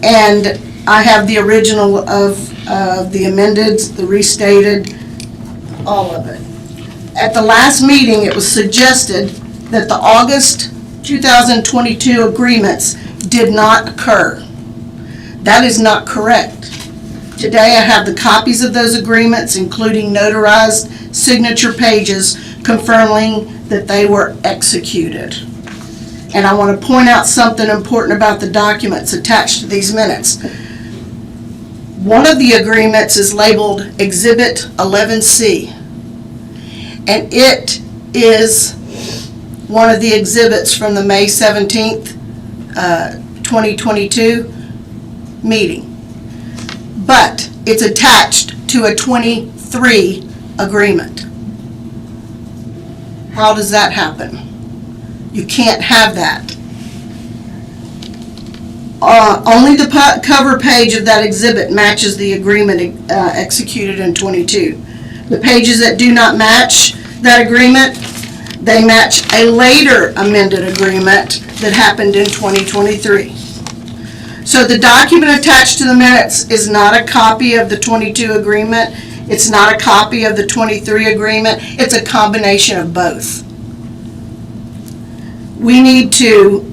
And I have the original of the amended, the restated, all of it. At the last meeting, it was suggested that the August 2022 agreements did not occur. That is not correct. Today I have the copies of those agreements, including notarized signature pages confirming that they were executed. And I want to point out something important about the documents attached to these minutes. One of the agreements is labeled Exhibit 11C, and it is one of the exhibits from the May 17th, 2022 meeting. But it's attached to a 23 agreement. How does that happen? You can't have that. Only the cover page of that exhibit matches the agreement executed in 22. The pages that do not match that agreement, they match a later amended agreement that happened in 2023. So the document attached to the minutes is not a copy of the 22 agreement. It's not a copy of the 23 agreement. It's a combination of both. We need to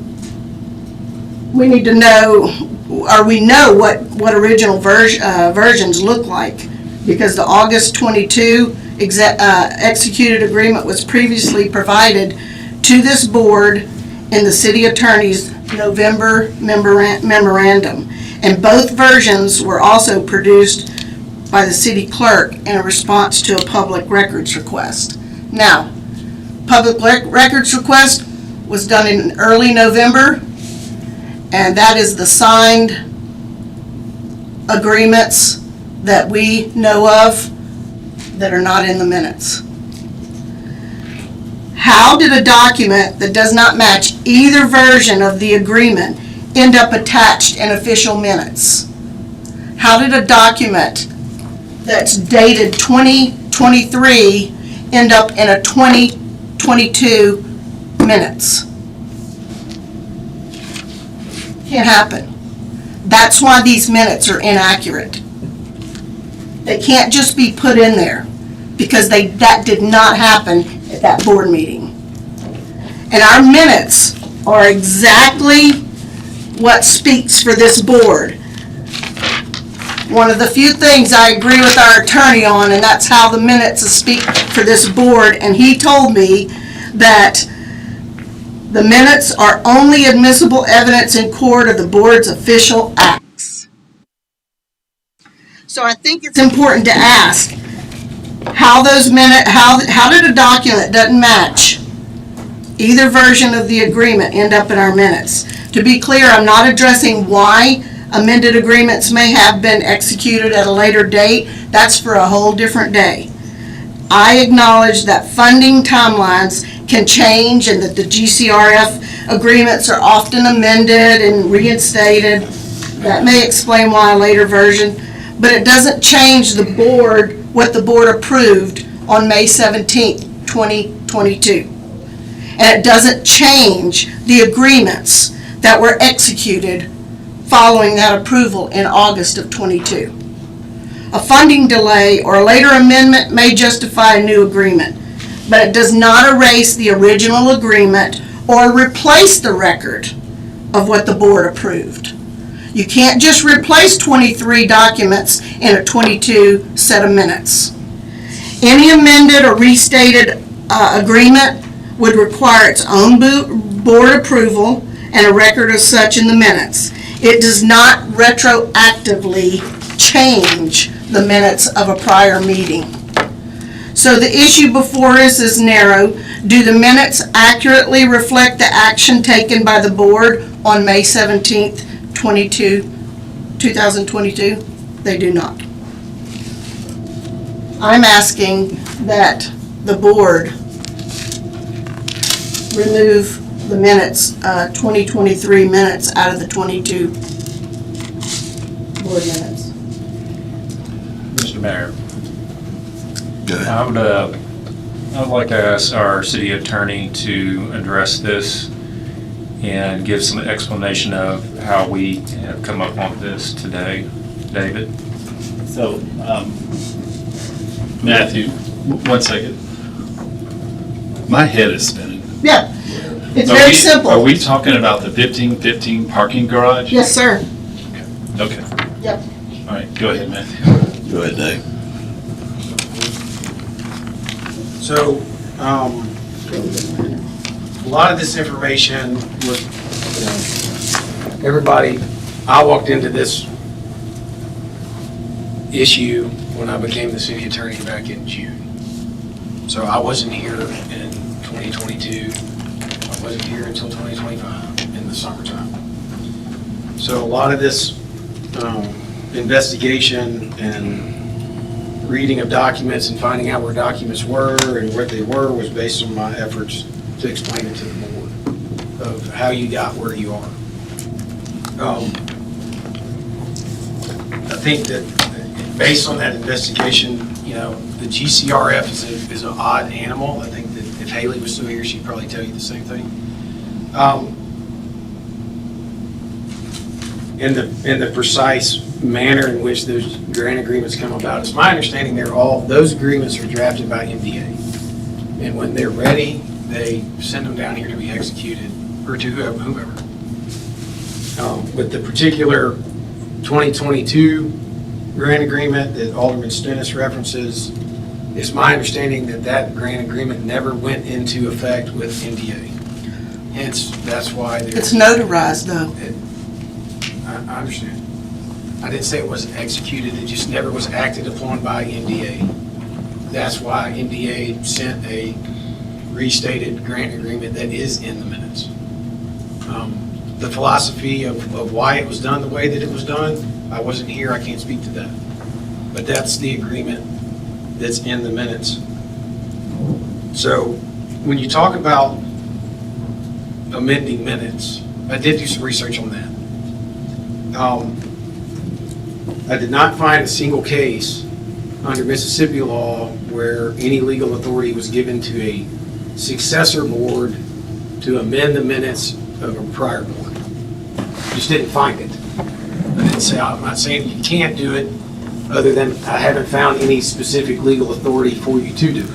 know, or we know what original versions look like, because the August 22 executed agreement was previously provided to this board in the city attorney's November memorandum. And both versions were also produced by the city clerk in a response to a public records request. Now, public records request was done in early November, and that is the signed agreements that we know of that are not in the minutes. How did a document that does not match either version of the agreement end up attached in official minutes? How did a document that's dated 2023 end up in a 2022 minutes? Can't happen. That's why these minutes are inaccurate. They can't just be put in there, because that did not happen at that board meeting. And our minutes are exactly what speaks for this board. One of the few things I agree with our attorney on, and that's how the minutes speak for this board, and he told me that the minutes are only admissible evidence in court of the board's official acts. So I think it's important to ask how those minutes, how did a document that doesn't match either version of the agreement end up in our minutes? To be clear, I'm not addressing why amended agreements may have been executed at a later date. That's for a whole different day. I acknowledge that funding timelines can change and that the GCRF agreements are often amended and reinstated. That may explain why a later version, but it doesn't change the board, what the board approved on May 17th, 2022. And it doesn't change the agreements that were executed following that approval in August of 22. A funding delay or a later amendment may justify a new agreement, but it does not erase the original agreement or replace the record of what the board approved. You can't just replace 23 documents in a 22 set of minutes. Any amended or restated agreement would require its own board approval and a record of such in the minutes. It does not retroactively change the minutes of a prior meeting. So the issue before us is narrow. Do the minutes accurately reflect the action taken by the board on May 17th, 2022? They do not. I'm asking that the board remove the minutes, 2023 minutes out of the 22 board minutes. Mr. Mayor. I would like to ask our city attorney to address this and give some explanation of how we have come up on this today. David? So, Matthew, one second. My head is spinning. Yeah, it's very simple. Are we talking about the 1515 parking garage? Yes, sir. Okay. Yep. All right, go ahead, Matthew. Go ahead, Dave. So, a lot of this information was, everybody, I walked into this issue when I became the city attorney back in June. So I wasn't here in 2022. I wasn't here until 2025 in the summertime. So a lot of this investigation and reading of documents and finding out where documents were and what they were was based on my efforts to explain it to the board of how you got where you are. I think that based on that investigation, the GCRF is an odd animal. I think that if Haley was still here, she'd probably tell you the same thing. In the precise manner in which those grant agreements come about, it's my understanding those agreements are drafted by MDA. And when they're ready, they send them down here to be executed, or to whoever. With the particular 2022 grant agreement that Alderman Stennis references, it's my understanding that grant agreement never went into effect with MDA. Hence, that's why it's notarized, though. I understand. I didn't say it wasn't executed, it just never was acted upon by MDA. That's why MDA sent a restated grant agreement that is in the minutes. The philosophy of why it was done the way that it was done, I wasn't here, I can't speak to that. But that's the agreement that's in the minutes. So when you talk about amending minutes, I did do some research on that. I did not find a single case under Mississippi law where any legal authority was given to a successor board to amend the minutes of a prior board. Just didn't find it. I'm not saying you can't do it, other than I haven't found any specific legal authority for you to do it.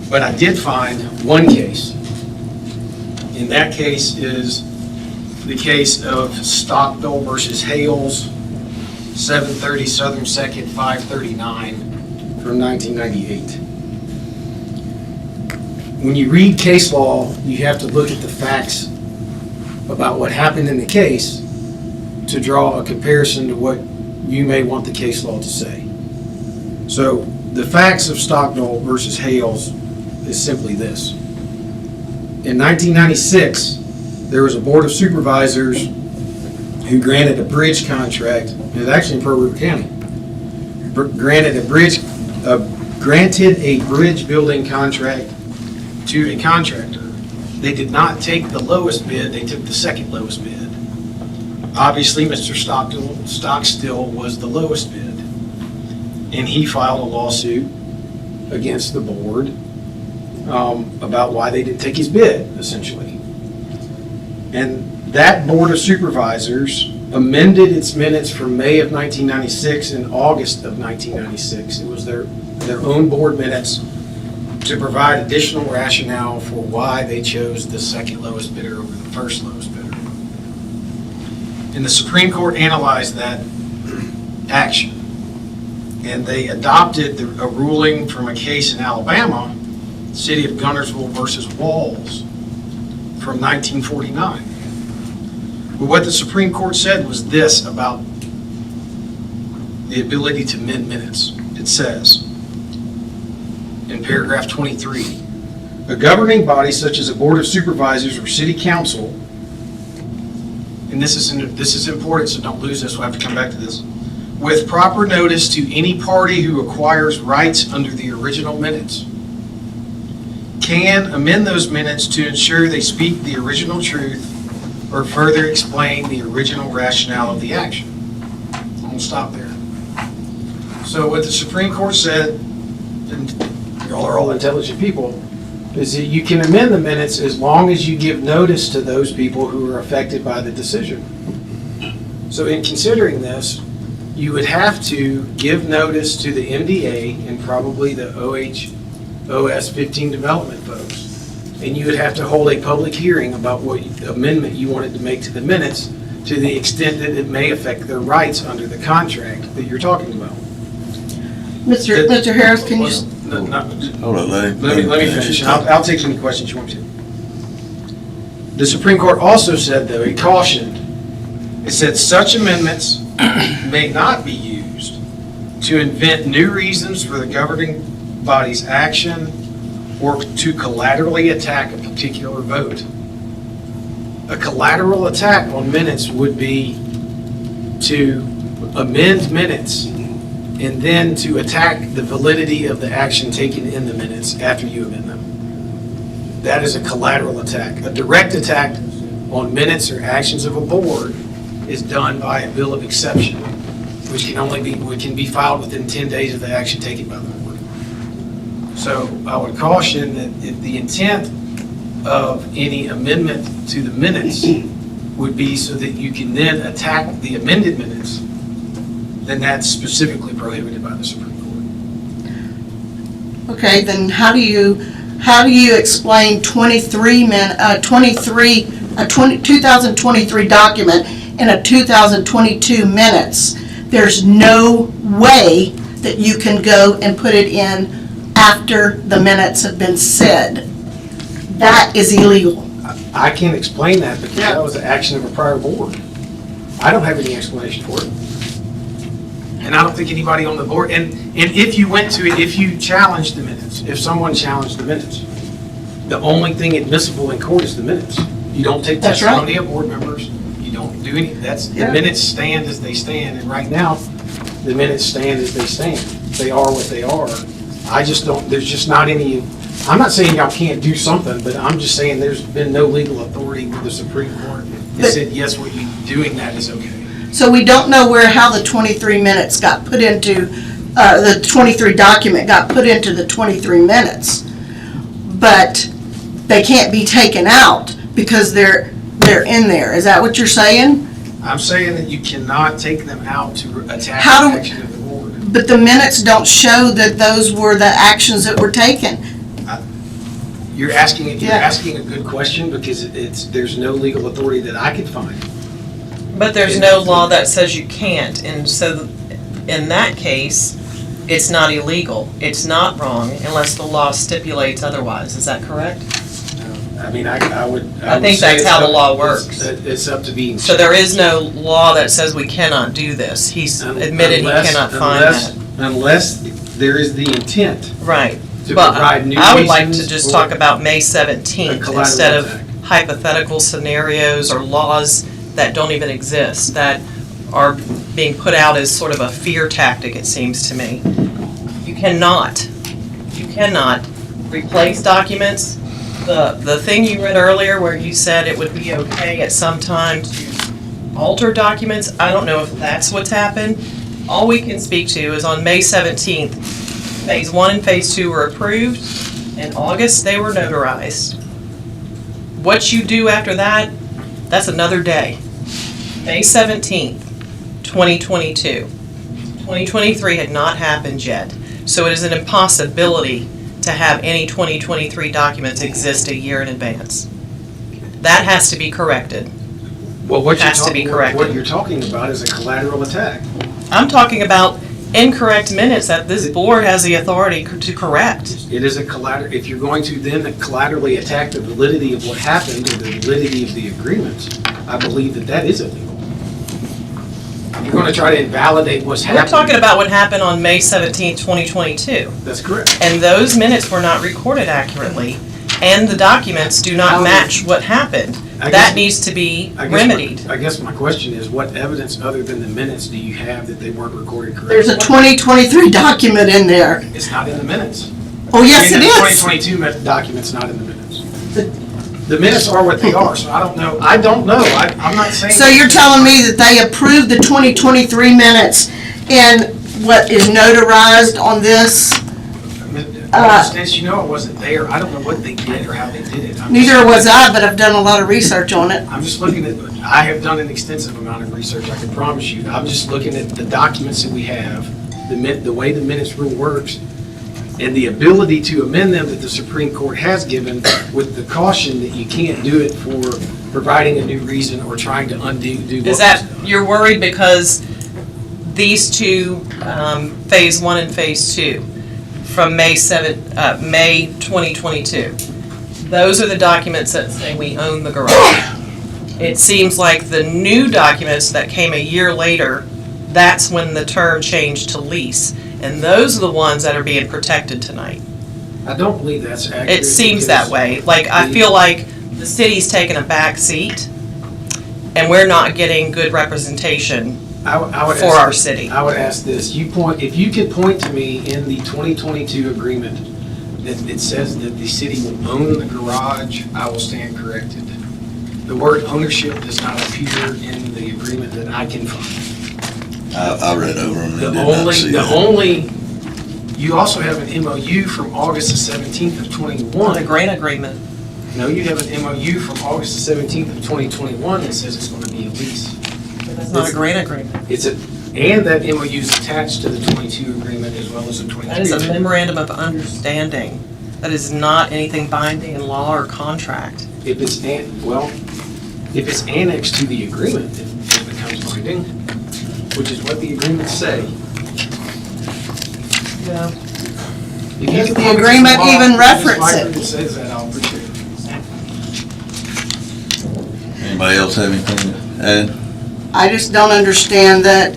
But I did find one case. And that case is the case of Stockdale versus Hales, 730 Southern 2nd, 539 from 1998. When you read case law, you have to look at the facts about what happened in the case to draw a comparison to what you may want the case law to say. So the facts of Stockdale versus Hales is simply this. In 1996, there was a board of supervisors who granted a bridge contract. It was actually in Pearl River County. Granted a bridge building contract to a contractor. They did not take the lowest bid, they took the second lowest bid. Obviously, Mr. Stockstill was the lowest bid. And he filed a lawsuit against the board about why they didn't take his bid, essentially. And that board of supervisors amended its minutes from May of 1996 and August of 1996. It was their own board minutes to provide additional rationale for why they chose the second lowest bidder over the first lowest bidder. And the Supreme Court analyzed that action. And they adopted a ruling from a case in Alabama, City of Guntersville versus Walls, from 1949. But what the Supreme Court said was this about the ability to amend minutes. It says, in paragraph 23, a governing body such as a board of supervisors or city council, and this is important, so don't lose this, we'll have to come back to this, with proper notice to any party who acquires rights under the original minutes, can amend those minutes to ensure they speak the original truth or further explain the original rationale of the action. I'm going to stop there. So what the Supreme Court said, and y'all are all intelligent people, is that you can amend the minutes as long as you give notice to those people who are affected by the decision. So in considering this, you would have to give notice to the MDA and probably the OS 15 development folks. And you would have to hold a public hearing about what amendment you wanted to make to the minutes to the extent that it may affect their rights under the contract that you're talking about. Mr. Harris, can you? Hold on, let me finish. I'll take any questions you want to. The Supreme Court also said, though, it cautioned, it said such amendments may not be used to invent new reasons for the governing body's action or to collaterally attack a particular vote. A collateral attack on minutes would be to amend minutes and then to attack the validity of the action taken in the minutes after you amend them. That is a collateral attack. A direct attack on minutes or actions of a board is done by a bill of exception, which can be filed within 10 days of the action taken by the board. So I would caution that if the intent of any amendment to the minutes would be so that you can then attack the amended minutes, then that's specifically prohibited by the Supreme Court. Okay, then how do you explain 2023 document in a 2022 minutes? There's no way that you can go and put it in after the minutes have been said. That is illegal. I can't explain that because that was the action of a prior board. I don't have any explanation for it. And I don't think anybody on the board, and if you went to it, if you challenged the minutes, if someone challenged the minutes, the only thing admissible in court is the minutes. You don't take testimony of board members. You don't do any, the minutes stand as they stand, and right now, the minutes stand as they stand. They are what they are. I just don't, there's just not any, I'm not saying y'all can't do something, but I'm just saying there's been no legal authority with the Supreme Court that said, yes, what you're doing that is okay. So we don't know how the 23 minutes got put into, the 23 document got put into the 23 minutes. But they can't be taken out because they're in there. Is that what you're saying? I'm saying that you cannot take them out to attack the action of the board. But the minutes don't show that those were the actions that were taken. You're asking a good question because there's no legal authority that I could find. But there's no law that says you can't, and so in that case, it's not illegal. It's not wrong unless the law stipulates otherwise. Is that correct? I mean, I think that's how the law works. It's up to being. So there is no law that says we cannot do this. He's admitted he cannot find that. Unless there is the intent. Right. To but provide new I would like to reasons just talk about May 17th instead of attack. hypothetical scenarios or laws that don't even exist, that are being put out as sort of a fear tactic, it seems to me. You cannot replace documents. The thing you read earlier where you said it would be okay at some time to alter documents, I don't know if that's what's happened. All we can speak to is on May 17th, Phase 1 and Phase 2 were approved. In August, they were notarized. What you do after that, that's another day. May 17th, 2022. 2023 had not happened yet. So it is an impossibility to have any 2023 documents exist a year in advance. That has to be corrected. Well, what you're talking about is a collateral attack. I'm talking about incorrect minutes that this board has the authority to correct. It is a collateral. If you're going to then collaterally attack the validity of what happened or the validity of the agreements, I believe that is illegal. You're going to try to invalidate what's happened. We're talking about what happened on May 17th, 2022. That's correct. And those minutes were not recorded accurately, and the documents do not match what happened. that needs to be remedied. I guess my question is, what evidence other than the minutes do you have that they weren't recorded correctly? There's a 2023 document in there. It's not in the minutes. Oh, yes, it is. The 2022 document's not in the minutes. The minutes are what they are, so I don't know. I'm not saying. So you're telling me that they approved the 2023 minutes and what is notarized on this? Since you know I wasn't there, I don't know what they did or how they did it. Neither was I, but I've done a lot of research on it. I'm just looking at, I have done an extensive amount of research, I can promise you. I'm just looking at the documents that we have, the way the minutes rule works, and the ability to amend them that the Supreme Court has given, with the caution that you can't do it for providing a new reason or trying to undo what Is that, you're worried because these two, Phase 1 and Phase 2, from May 2022, those are the documents that say we own the garage. It seems like the new documents that came a year later, that's when the term changed to lease. And those are the ones that are being protected tonight. I don't believe that's accurate. It seems that way. Like, I feel like the city's taking a back seat and we're not getting good representation for our city. I would ask this, if you could point to me in the 2022 agreement that it says that the city will own the garage, I will stand corrected. The word ownership does not appear in the agreement that I can find. I read over them and did not see that. You also have an MOU from August the 17th of 21. The grant agreement. No, you have an MOU from August the 17th of 2021 that says it's going to be a lease. But that's not a grant agreement. And that MOU is attached to the 22 agreement as well as the 23. That is a memorandum of understanding. That is not anything binding in law or contract. If it's annexed to the agreement, it becomes binding, which is what the agreements say. Yeah. If the agreement even reference it. It says that, I'll appreciate it. Anybody else have anything to add? I just don't understand that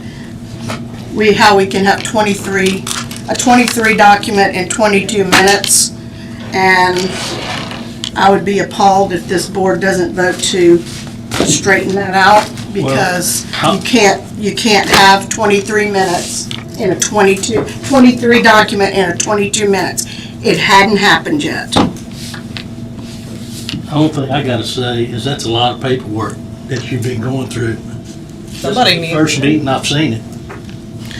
how we can have a 23 document in 22 minutes. And I would be appalled if this board doesn't vote to straighten that out, because you can't have 23 minutes in a 23 document in a 22 minutes. It hadn't happened yet. The only thing I gotta say is that's a lot of paperwork that you've been going through. Somebody needs. First meeting I've seen it.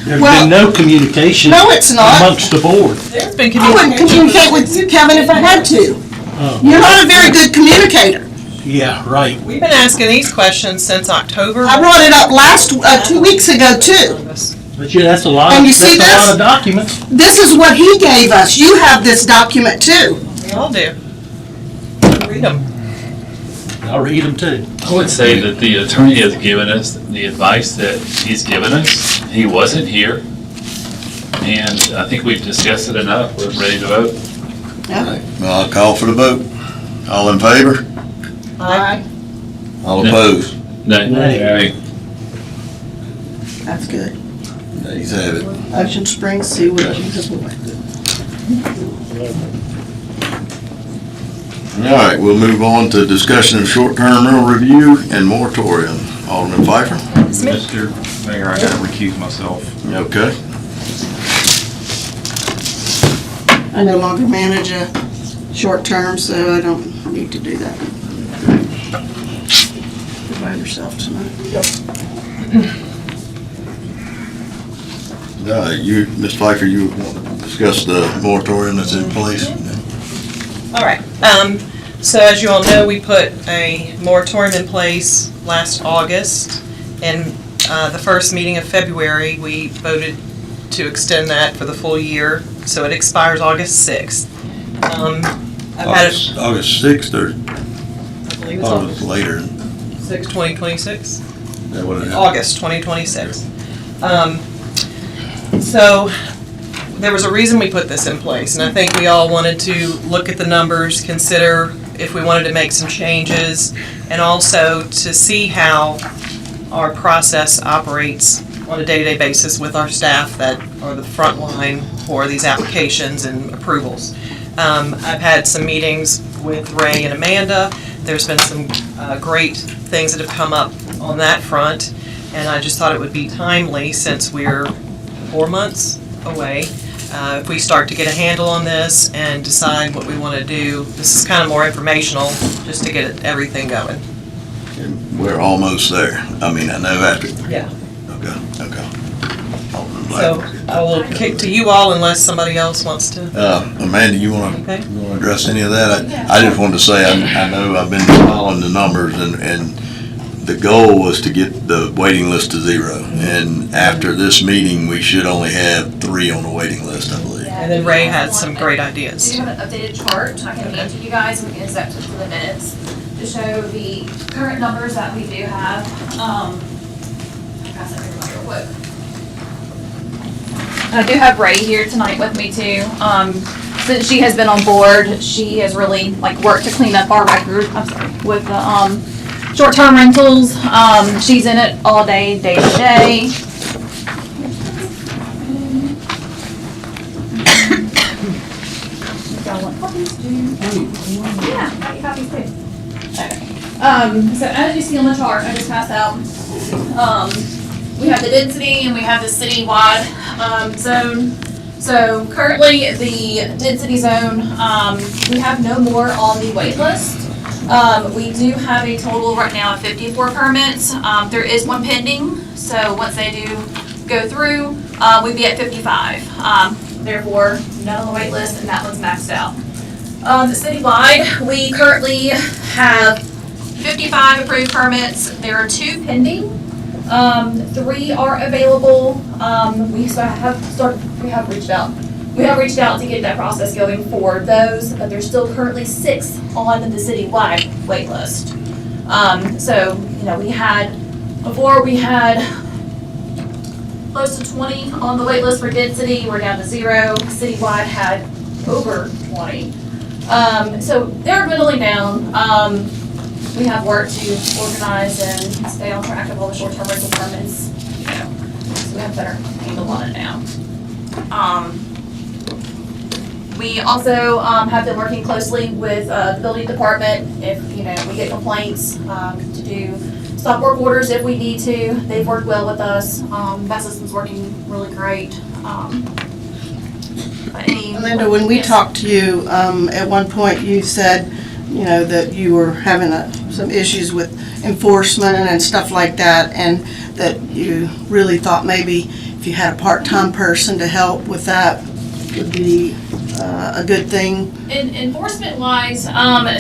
There's Well, been no communication no, it's not. amongst the board. There's been I wouldn't communicate with you, Kevin, if I had to. You're not a very good communicator. Yeah, right. We've been asking these questions since October. I brought it up 2 weeks ago too. But yeah, that's a lot, And you see that's a lot this? of documents. This is what he gave us. You have this document too. We all do. Read them. I'll read them too. I would say that the attorney has given us the advice that he's given us. He wasn't here. And I think we've discussed it enough. We're ready to vote. All right, well, I'll call for the vote. All in favor? Aye. All opposed? Nay. That's good. Nays have it. Ocean Springs, see what you just went. All right, we'll move on to discussion of short-term rental review and moratorium. Alderman Pfeiffer? Mr. Mayor, I gotta recuse myself. Okay. I no longer manage a short term, so I don't need to do that. You're by yourself tonight. Ms. Pfeiffer, you want to discuss the moratorium that's in place? All right. So as you all know, we put a moratorium in place last August. And the first meeting of February, we voted to extend that for the full year. So it expires August 6th. August 6th or? I believe it's August later. 6, 2026? That would have August 2026. So there was a reason we put this in place, and I think we all wanted to look at the numbers, consider if we wanted to make some changes, and also to see how our process operates on a day-to-day basis with our staff that are the front line for these applications and approvals. I've had some meetings with Ray and Amanda. There's been some great things that have come up on that front. And I just thought it would be timely, since we're 4 months away, if we start to get a handle on this and decide what we want to do. This is kind of more informational, just to get everything going. And we're almost there. I mean, I know after. Yeah. Okay. So I will kick to you all unless somebody else wants to. Amanda, you want Okay. to address any of that? I just wanted to say, I know I've been following the numbers, and the goal was to get the waiting list to 0. And after this meeting, we should only have 3 on the waiting list, I believe. And then Ray had some great I ideas. do have an updated chart I can hand to you guys, and we can accept it to the minutes to show the current numbers that we do have. I'll pass it over real quick. I do have Ray here tonight with me too. Since she has been on board, she has really worked to clean up our record, with the, short-term rentals. She's in it all day, day to day. Y'all want copies too? Yeah, got your copies too. Okay. So as you see on the chart, I just passed out, we have the density and we have the citywide zone. So currently, the density zone, we have no more on the wait list. We do have a total right now of 54 permits. There is one pending, so once they do go through, we'd be at 55. Therefore, none on the wait list, and that one's maxed out. Citywide, we currently have 55 approved permits. There are 2 pending. 3 are available. We have reached out. We have reached out to get that process going for those, but there's still currently 6 on the citywide wait list. So, we had close to 20 on the wait list for density. We're down to 0. Citywide had over 20. So they're dwindling down. We have work to organize and stay on track of all the short-term rental permits, so we have a better handle on it now. We also have been working closely with the building department. If we get complaints, to do stop work orders if we need to. They've worked well with us. That system's working really great. Amanda, when we talked to you, at one point you said, that you were having some issues with enforcement and stuff like that, and that you really thought maybe if you had a part-time person to help with that would be a good thing. Enforcement-wise,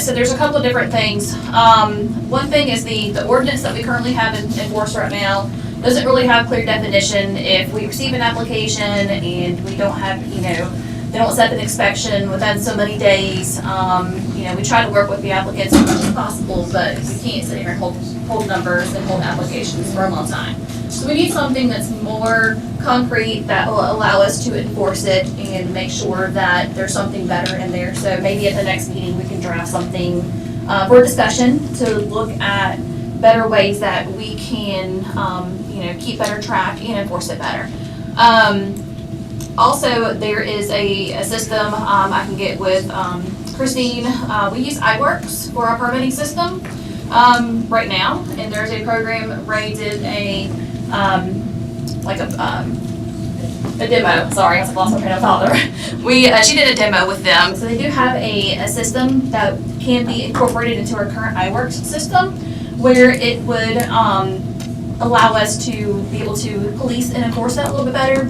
so there's a couple of different things. One thing is the ordinance that we currently have in force right now doesn't really have clear definition. If we receive an application and we don't have, they don't set an inspection within so many days, we try to work with the applicants as much as possible, but we can't sit here and hold numbers and hold applications for a long time. So we need something that's more concrete that will allow us to enforce it and make sure that there's something better in there. So maybe at the next meeting, we can draft something for discussion to look at better ways that we can, keep better track and enforce it better. Also, there is a system I can get with Christine. We use iWorks for our permitting system right now, and there's a program. Ray did a demo. Sorry, I lost my train of thought there. She did a demo with them, so they do have a system that can be incorporated into our current iWorks system, where it would allow us to be able to police and enforce that a little bit better.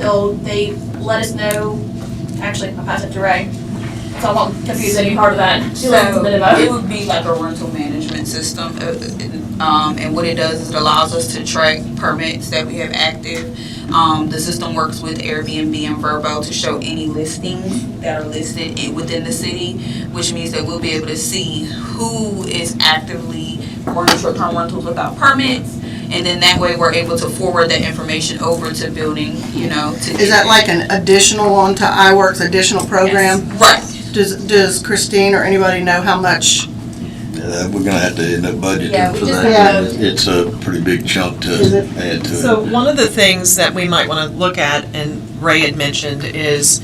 They let us know. Actually, I'll pass it to Ray, so I won't confuse any part of that. She lets us know. It would be like a rental management system, and what it does is it allows us to track permits that we have active. The system works with Airbnb and Vrbo to show any listings that are listed within the city, which means that we'll be able to see who is actively running short-term rentals without permits. And then that way we're able to forward that information over to building, Is that like an additional onto iWorks, additional program? Yes. Right. Does Christine or anybody know how much? We're gonna have to end up budgeting for just that. It's a pretty big chunk to add to it. So one of the things that we might want to look at, and Ray had mentioned, is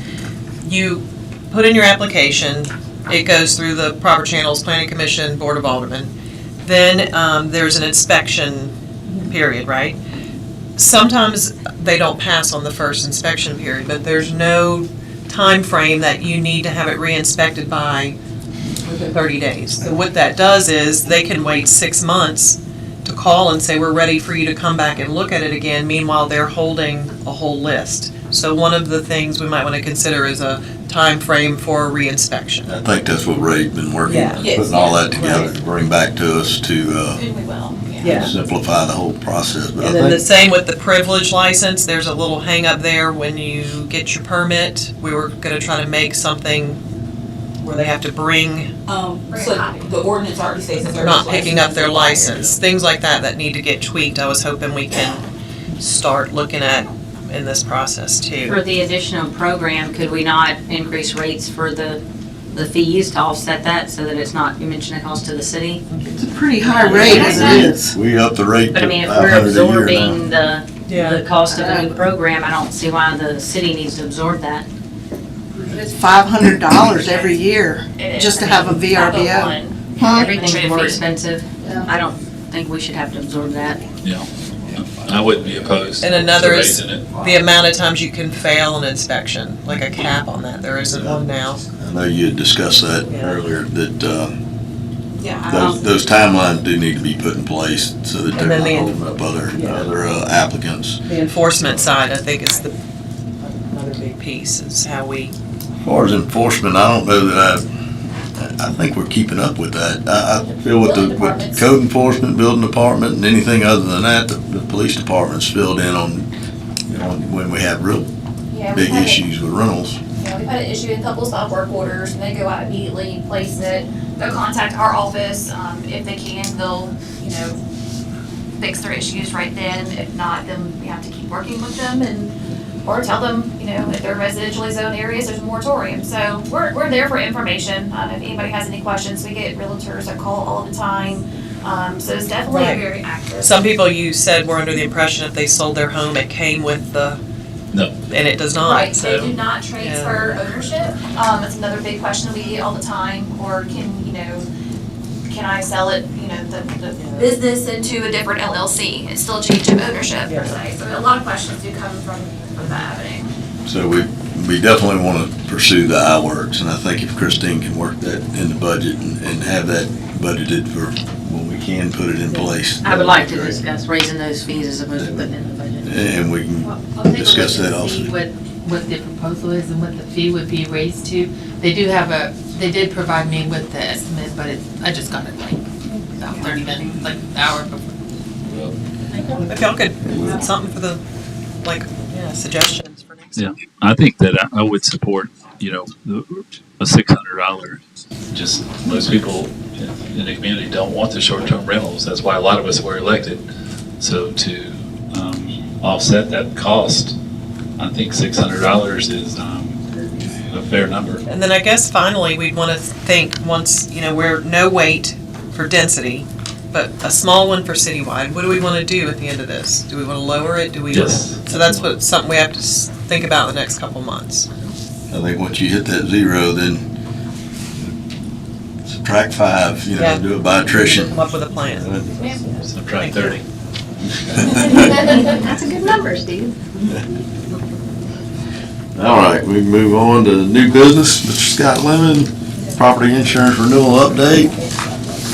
you put in your application, it goes through the proper channels, Planning Commission, Board of Aldermen. Then there's an inspection period, right? Sometimes they don't pass on the first inspection period, but there's no time frame that you need to have it re-inspected by within 30 days. So what that does is they can wait 6 months to call and say, we're ready for you to come back and look at it again. Meanwhile, they're holding a whole list. So one of the things we might want to consider is a time frame for reinspection. I think that's what Ray's been working, Yeah. putting all that together to bring back to us to And we will, Yeah. simplify the whole process. But I And then the think same with the privilege license, there's a little hang up there when you get your permit. We were gonna try to make something where they have to bring, So the ordinance already states that they're not picking up their license, things like that that need to get tweaked. I was hoping we can start looking at in this process For too. the additional program, could we not increase rates for the fees to offset that so that it's not, you mentioned a cost to the city? It's a pretty high rate as it is. we upped the rate But to I mean, if we're 500 a year absorbing now. the cost of a new program, I don't see why the city needs to absorb that. It's $500 every year just to have a VRBO. Huh? Everything's more expensive. I don't think we should have to absorb that. Yeah, I wouldn't be opposed And to another is raising it. the amount of times you can fail an inspection, like a cap on that. There isn't one now. I know you had discussed that Yeah. earlier, that Yeah. those timelines do need to be put in place so that they're And then not the- holding up other applicants. The enforcement side, I think, is another big piece, is how we, As far as enforcement, I don't know that I think we're keeping up with that. I feel with Building the departments. code enforcement, building department, and anything other than that, the police department's filled in on, when we have real Yeah, we've big had it. issues with rentals. Yeah, we've had an issue in a couple of stop work orders, and they go out immediately, place it, they'll contact our office, if they can, they'll, fix their issues right then. If not, then we have to keep working with them or tell them, if they're residentially zoned areas, there's a moratorium. So we're there for information. If anybody has any questions, we get realtors that call all the time. So it's definitely Right. very active. some people you said were under the impression if they sold their home, it came with the, No, and it does not, Right, so. they do not transfer ownership. That's another big question we get all the time, or can I sell it, the business into a different LLC? It's still a change of ownership per se. So a lot of questions do come from that avenue. So we definitely want to pursue the iWorks, and I think if Christine can work that in the budget and have that budgeted for when we can put it in place. I would like to discuss raising those fees as opposed to putting in the budget. And we can I'll take a discuss look that and also. see what the proposal is and what the fee would be raised to. They did provide me with the estimate, but I just got it like about 30 minutes, like an hour before. If y'all could, something for the, suggestions for next yeah, I think that I would support, a $600. Just most people in the community don't want the short-term rentals. That's why a lot of us were elected. So to offset that cost, I think $600 is a fair number. And then I guess finally, we'd want to think, once, we're no wait for density, but a small one for citywide. What do we want to do at the end of this? Do we want to lower it? Yes. So that's something we have to think about in the next couple months. I think once you hit that 0, then subtract 5, Yeah. do it by attrition. Come up with a plan. Subtract 30. That's a good number, Steve. All right, we can move on to new business. Mr. Scott Lemon, property insurance renewal update.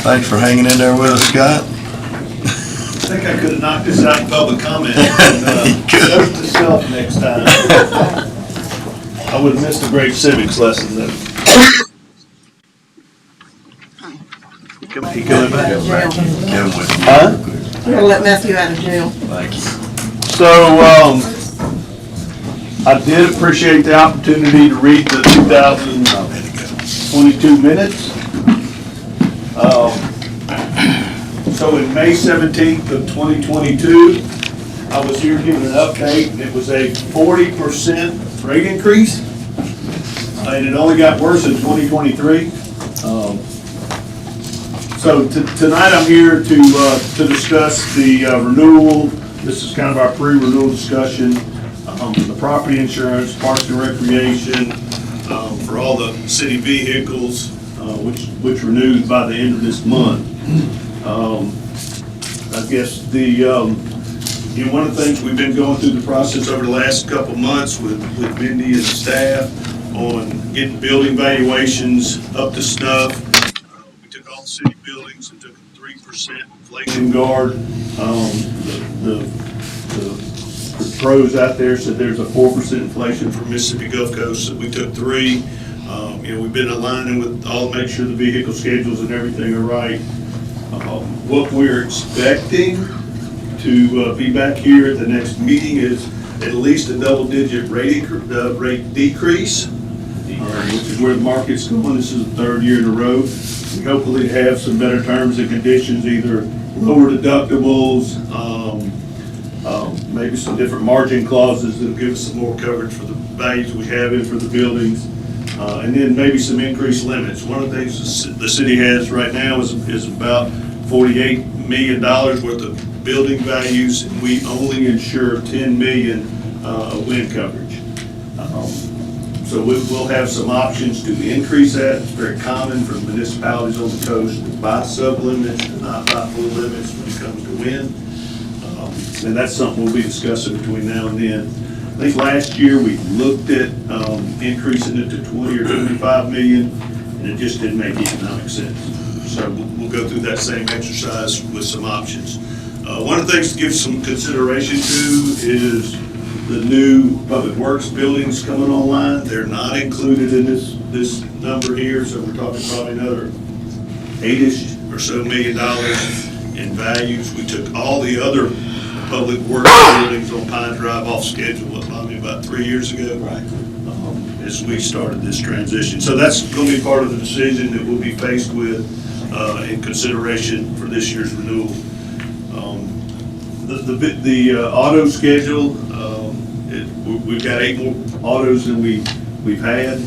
Thanks for hanging in there with us, Scott. I think I could have knocked this out in public comment. Note to self next time. I would have missed a great civics lesson then. He coming back? Kevin with you. Huh? We're gonna let Matthew out of jail. Thank you. So, I did appreciate the opportunity to read the 2022 minutes. So in May 17th of 2022, I was here giving an update, and it was a 40% rate increase. And it only got worse in 2023. So tonight I'm here to discuss the renewal. This is kind of our pre-renewal discussion. The property insurance, parks and recreation, for all the city vehicles, which renews by the end of this month. I guess one of the things we've been going through the process over the last couple of months with Mindy and the staff on getting building valuations up to snuff. We took all the city buildings and took a 3% inflation guard. The pros out there said there's a 4% inflation for Mississippi Gulf Coast, so we took 3. We've been aligning with make sure the vehicle schedules and everything are right. What we're expecting to be back here at the next meeting is at least a double-digit rate decrease, which is where the market's going. This is the 3rd year in a row. We hopefully have some better terms and conditions, either lower deductibles, maybe some different margin clauses that'll give us some more coverage for the values we have in for the buildings, and then maybe some increased limits. One of the things the city has right now is about $48 million worth of building values, and we only insure $10 million of wind coverage. So we'll have some options to increase that. It's very common for municipalities on the coast to buy sub-limits and not buy full limits when it comes to wind. And that's something we'll be discussing between now and then. I think last year we looked at increasing it to 20 or 25 million, and it just didn't make economic sense. So we'll go through that same exercise with some options. One of the things to give some consideration to is the new public works buildings coming online. They're not included in this number here, so we're talking probably another $8-ish or so million in values. We took all the other public works buildings on Pine Drive off schedule, probably about 3 years ago. Right. As we started this transition. So that's going to be part of the decision that we'll be faced with in consideration for this year's renewal. The auto schedule, we've got 8 more autos than we've had.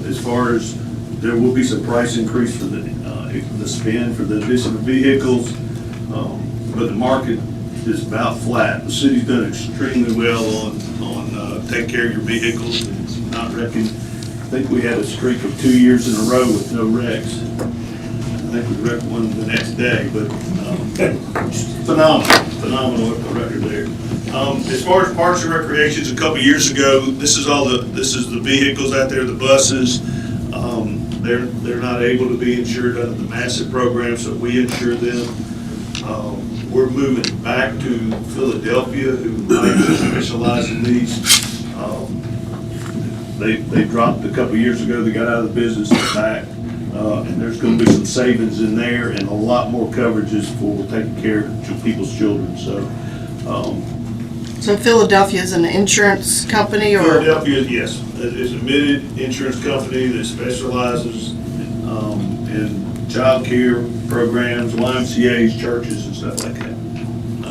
As far as there will be some price increase for the spend for the additional vehicles, but the market is about flat. The city's done extremely well on taking care of your vehicles and not wrecking. I think we had a streak of 2 years in a row with no wrecks. I think we wrecked one the next day, but phenomenal record there. As far as parks and recreations, a couple years ago, this is the vehicles out there, the buses. They're not able to be insured under the massive program, so we insure them. We're moving back to Philadelphia, who specialize in these. They dropped a couple years ago. They got out of the business. They're back, and there's going to be some savings in there, and a lot more coverages for taking care of people's children. So Philadelphia is an insurance company, or? Philadelphia, yes, is an admitted insurance company that specializes in child care programs, YMCA's, churches, and stuff like that.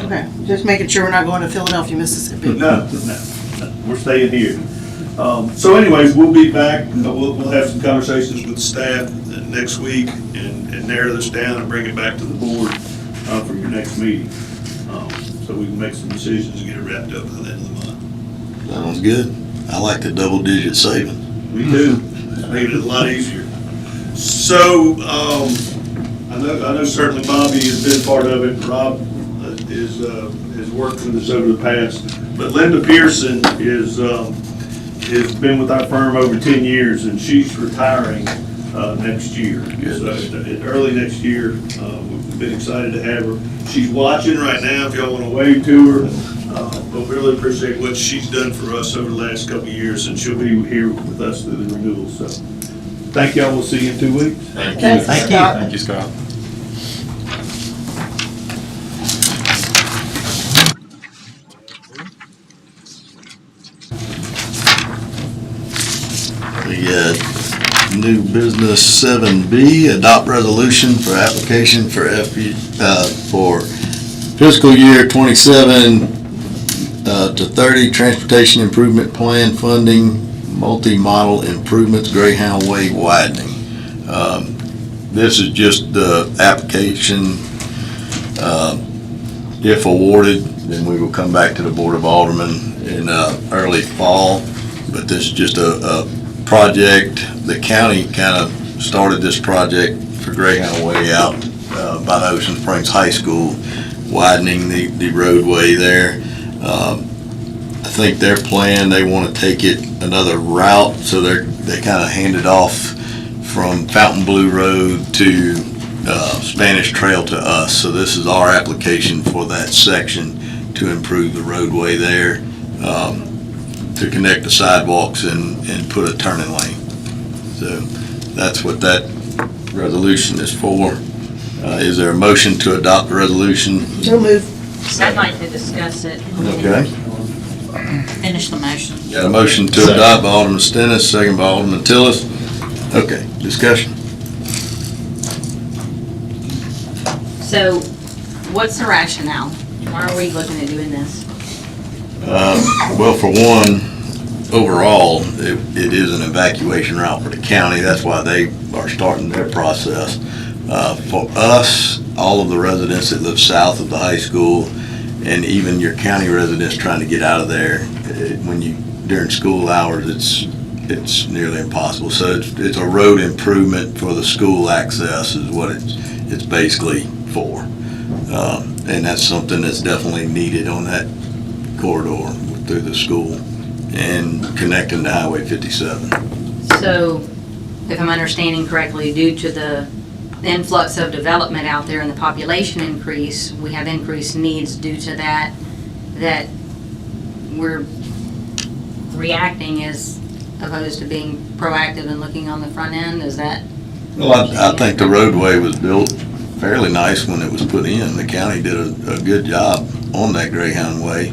Okay, just making sure we're not going to Philadelphia, Mississippi. No, we're staying here. So anyways, we'll be back. We'll have some conversations with the staff next week and narrow this down and bring it back to the board for your next meeting. So we can make some decisions and get it wrapped up by the end of the month. Sounds good. I like the double-digit savings. Me too. It's made it a lot easier. So I know certainly Bobby has been part of it. Rob has worked with us over the past. But Linda Pearson has been with our firm over 10 years, and she's retiring next year. So early next year, we've been excited to have her. She's watching right now if y'all want to wave to her. But we really appreciate what she's done for us over the last couple of years, and she'll be here with us through the renewal. So thank y'all. We'll see you in 2 weeks. Thank you. Thanks, Thank you. Scott. Thank you, Scott. We got new business 7B, adopt resolution for application for for fiscal year 27 to 30 transportation improvement plan funding, multi-model improvements, Greyhound Way widening. This is just the application. If awarded, then we will come back to the Board of Aldermen in early fall. But this is just a project. The county kind of started this project for Greyhound Way out by the Ocean Springs High School, widening the roadway there. I think their plan, they want to take it another route, so they kind of hand it off from Fountain Blue Road to Spanish Trail to us. So this is our application for that section to improve the roadway there, to connect the sidewalks and put a turning lane. So that's what that resolution is for. Is there a motion to adopt the resolution? So move. I'd like to discuss it. Okay. Finish the motion. Got a motion to adopt by Alderman Stennis, second by Alderman Tillis. Okay, discussion. So what's the rationale? Why are we looking at doing this? Well, for one, overall, it is an evacuation route for the county. That's why they are starting their process. For us, all of the residents that live south of the high school, and even your county residents trying to get out of there, during school hours, it's nearly impossible. So it's a road improvement for the school access is what it's basically for. And that's something that's definitely needed on that corridor through the school and connecting to Highway 57. So, if I'm understanding correctly, due to the influx of development out there and the population increase, we have increased needs due to that we're reacting as opposed to being proactive and looking on the front end? Is that? Well, I think the roadway was built fairly nice when it was put in. The county did a good job on that Greyhound Way.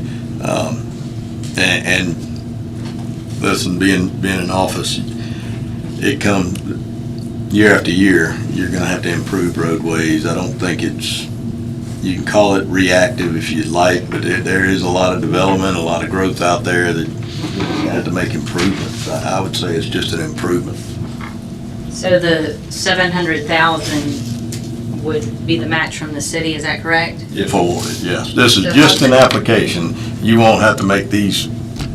And listen, being in office, it comes year after year, you're gonna have to improve roadways. I don't think you can call it reactive if you'd like, but there is a lot of development, a lot of growth out there that you have to make improvements. I would say it's just an improvement. So the 700,000 would be the match from the city, is that correct? If awarded, yes. This is just an application. You won't have to make these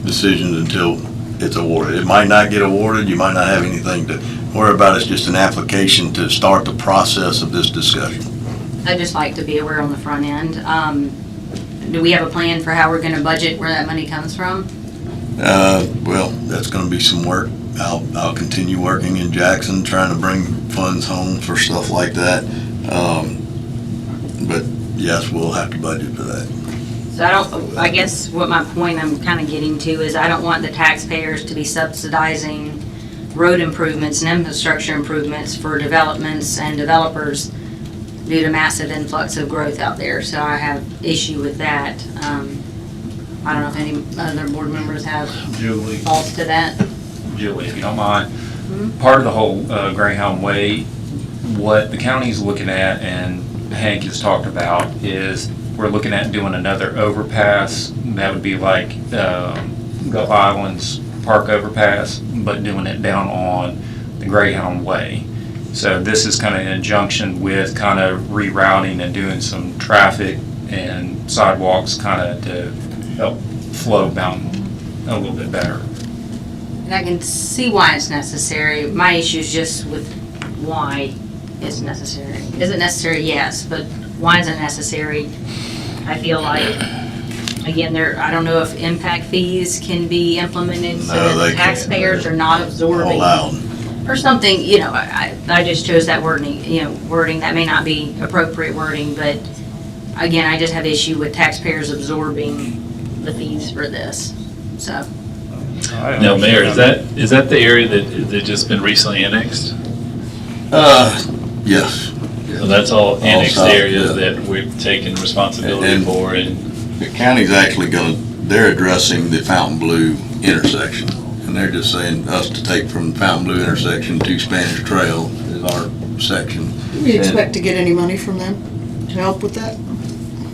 decisions until it's awarded. It might not get awarded, you might not have anything to worry about. It's just an application to start the process of this discussion. I'd just like to be aware on the front end. Do we have a plan for how we're gonna budget where that money comes from? Well, that's gonna be some work. I'll continue working in Jackson, trying to bring funds home for stuff like that. But yes, we'll have to budget for that. So I guess what my point I'm kind of getting to is I don't want the taxpayers to be subsidizing road improvements and infrastructure improvements for developments and developers due to massive influx of growth out there. So I have issue with that. I don't know if any other board members have Julie. thoughts to that. Julie, if you don't mind, part of the whole Greyhound Way, what the county's looking at and Hank has talked about is we're looking at doing another overpass. That would be like Gulf Island's Park overpass, but doing it down on the Greyhound Way. So this is kind of in conjunction with kind of rerouting and doing some traffic and sidewalks kind of to help flow down a little bit better. And I can see why it's necessary. My issue is just with why it's necessary. Is it necessary? Yes, but why is it necessary? I feel like, again, I don't know if impact fees can be implemented so that the taxpayers are not absorbing. Or something, I just chose that wording that may not be appropriate wording, but again, I just have issue with taxpayers absorbing the fees for this, so. Now, Mayor, is that the area that just been recently annexed? Yes. So that's all annexed south, area yeah. that we're taking responsibility for, and the county's actually they're addressing the Fountain Blue intersection. And they're just saying us to take from Fountain Blue intersection to Spanish Trail is our section. Do we expect to get any money from them to help with that?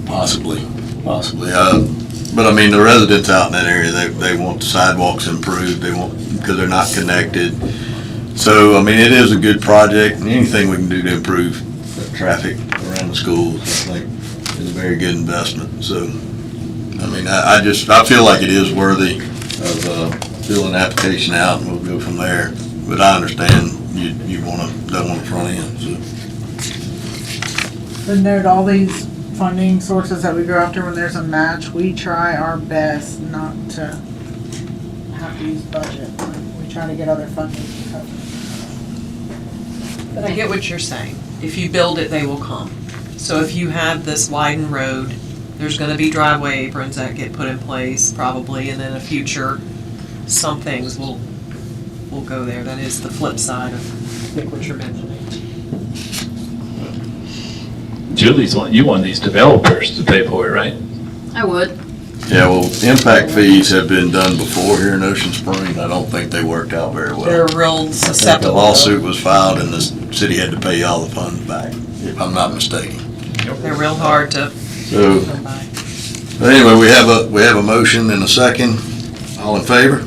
Possibly. But I mean, the residents out in that area, they want the sidewalks improved, because they're not connected. So, I mean, it is a good project, and anything we can do to improve traffic around the schools, I think is a very good investment. So, I mean, I feel like it is worthy of filling the application out, and we'll go from there. But I understand you don't want to front end, so. Then there's all these funding sources that we go after when there's a match. We try our best not to have to use budget. We try to get other funding to cover. But I get what you're saying. If you build it, they will come. So if you have this widened road, there's gonna be driveway aprons that get put in place probably, and then a future, some things will go there. That is the flip side of what you're mentioning. Julie's you want these developers to pay for it, right? I would. Yeah, well, impact fees have been done before here in Ocean Springs. I don't think they worked out very well. They're real The susceptible. lawsuit was filed and the city had to pay all the funds back, if I'm not mistaken. They're real hard to So, come by. but anyway, we have a motion and a second. All in favor?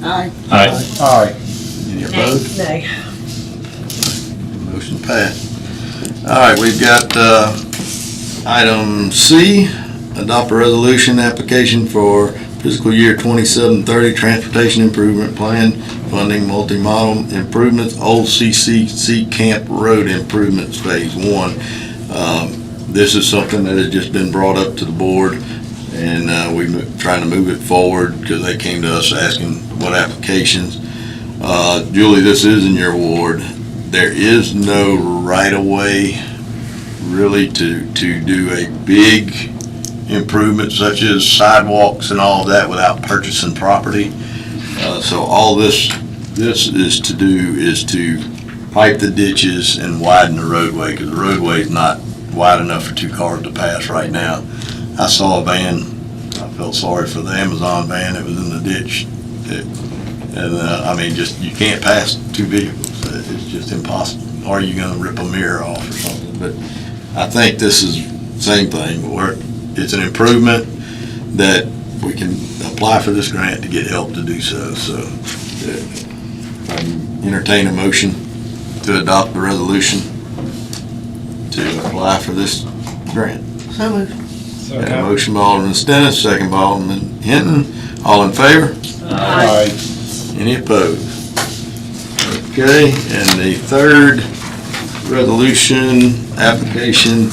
Aye. Aye. Aye. Any opposed? Nay. Motion passed. All right, we've got item C, adopt a resolution application for fiscal year 27-30 Transportation Improvement Plan, funding multi-model improvements, Old CCC Camp Road Improvements Phase 1. This is something that has just been brought up to the board, and we're trying to move it forward because they came to us asking what applications. Julie, this is in your ward. There is no right-of-way really to do a big improvement such as sidewalks and all of that without purchasing property. So all this is to do is to pipe the ditches and widen the roadway, because the roadway is not wide enough for two cars to pass right now. I saw a van, I felt sorry for the Amazon van that was in the ditch. I mean, just, you can't pass two vehicles. It's just impossible. Or you're gonna rip a mirror off or something. But I think this is the same thing, where it's an improvement that we can apply for this grant to get help to do so. So I entertain a motion to adopt the resolution to apply for this grant. So moved. Got a motion by Alderman Stennis, second by Alderman Hinton. All in favor? Aye. Any opposed? Okay, and the third resolution application,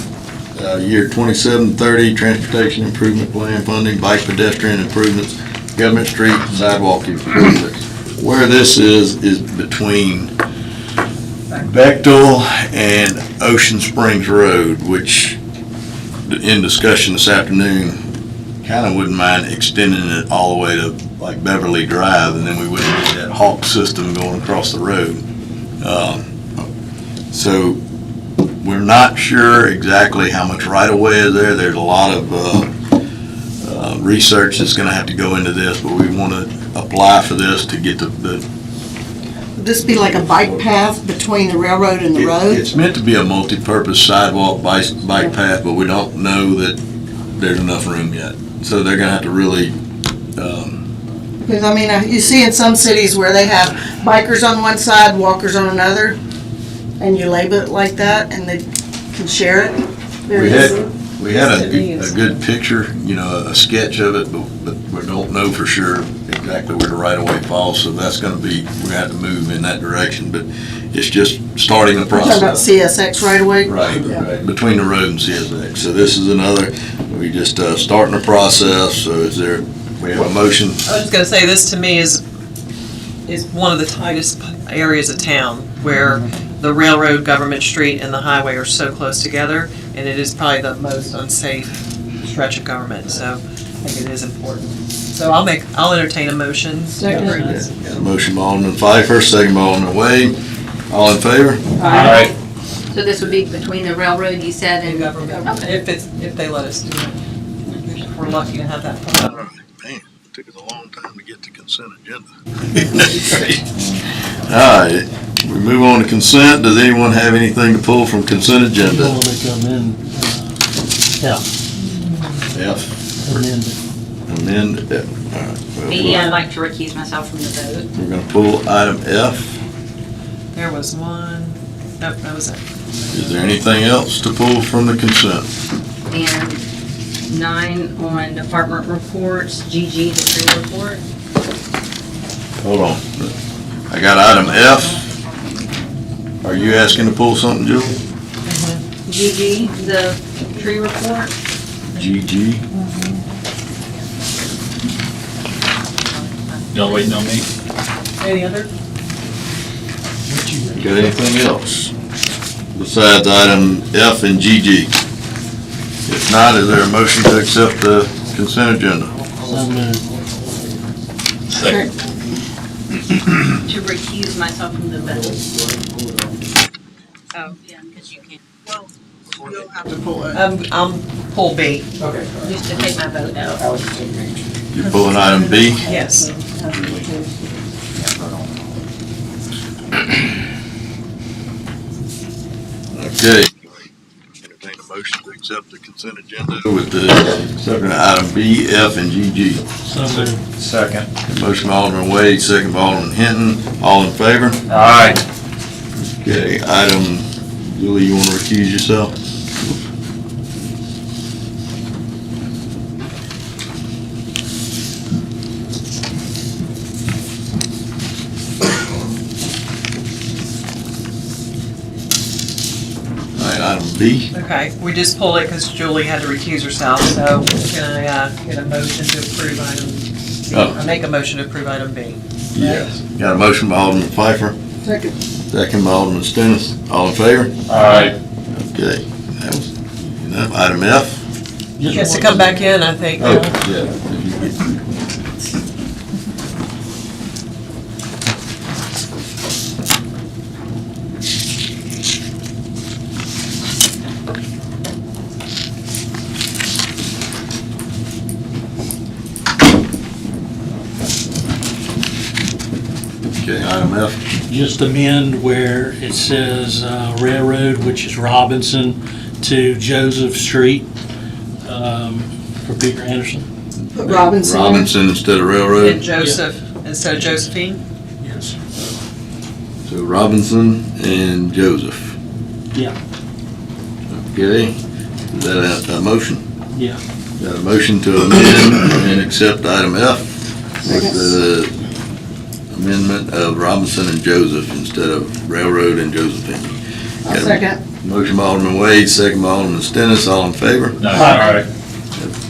year 27-30 Transportation Improvement Plan funding, bike pedestrian improvements, Government Street sidewalk improvements. Where this is between Bechtel and Ocean Springs Road, which in discussion this afternoon, kind of wouldn't mind extending it all the way to like Beverly Drive, and then we wouldn't get that Hawk system going across the road. So we're not sure exactly how much right-of-way is there. There's a lot of research that's gonna have to go into this, but we want to apply for this to get Would this be like a bike path between the railroad and the road? It's meant to be a multi-purpose sidewalk, bike path, but we don't know that there's enough room yet. So they're gonna have to really, Because, I mean, you see in some cities where they have bikers on one side, walkers on another, and you label it like that, and they can share it very easily. we had a good picture, you know, a sketch of it, but we don't know for sure exactly where the right-of-way falls, so that's gonna be, we're gonna have to move in that direction, but it's just starting the You're talking about process. CSX right away? Right, between the road and CSX. So this is another, we just starting the process, so we have a motion. I was just gonna say, this to me is one of the tightest areas of town, where the railroad, Government Street, and the highway are so close together, and it is probably the most unsafe stretch of government, so I think it is important. So I'll entertain a motion. Got a motion by Alderman Pfeiffer, second by Alderman Wade. All in favor? Aye. So this would be between the railroad, you said, and Government, if they let us do it. If we're lucky to have that. Man, it took us a long time to get to consent agenda. All right, we move on to consent. Does anyone have anything to pull from consent agenda? When they come in, F. Amend F. All right. me, I'd like to recuse myself from the vote. We're gonna pull item F. There was one, nope, that was it. Is there anything else to pull from the consent? And 9 on department reports, GG, the tree report. Hold on. I got item F. Are you asking to pull something, Julie? GG, the tree report. GG. Y'all waiting on me? Any other? Got anything else besides item F and GG? If not, is there a motion to accept the consent agenda? Second. To recuse myself from the vote. Oh, yeah, because you can't. Well, you'll have to pull it. I'm pull B. Okay. Just to take my vote out. You're pulling item B? Yes. Okay. Entertain a motion to accept the consent agenda with the second item B, F, and GG. Second. Motion by Alderman Wade, second by Alderman Hinton. All in favor? Aye. Okay, item, Julie, you want to recuse yourself? All right, item B. Okay, we just pulled it because Julie had to recuse herself, so can I get a motion to approve item B? Oh. I make a motion to approve item B. Yes. Got a motion by Alderman Pfeiffer, Second. second by Alderman Stennis. All in favor? Aye. Okay, that was, item F. She has to come back in, I think. Oh, yeah. Okay, item F. Just amend where it says Railroad, which is Robinson, to Joseph Street for Peter Anderson. Put Robinson. Robinson instead of Railroad. And Joseph, instead of Josephine? Yes. So Robinson and Joseph. Yeah. Okay, is that a motion? Yeah. Got a motion to amend and accept item F with the amendment of Robinson and Joseph instead of Railroad and Josephine. Got a Second. Motion by Alderman Wade, second by Alderman Stennis, all in favor? Aye.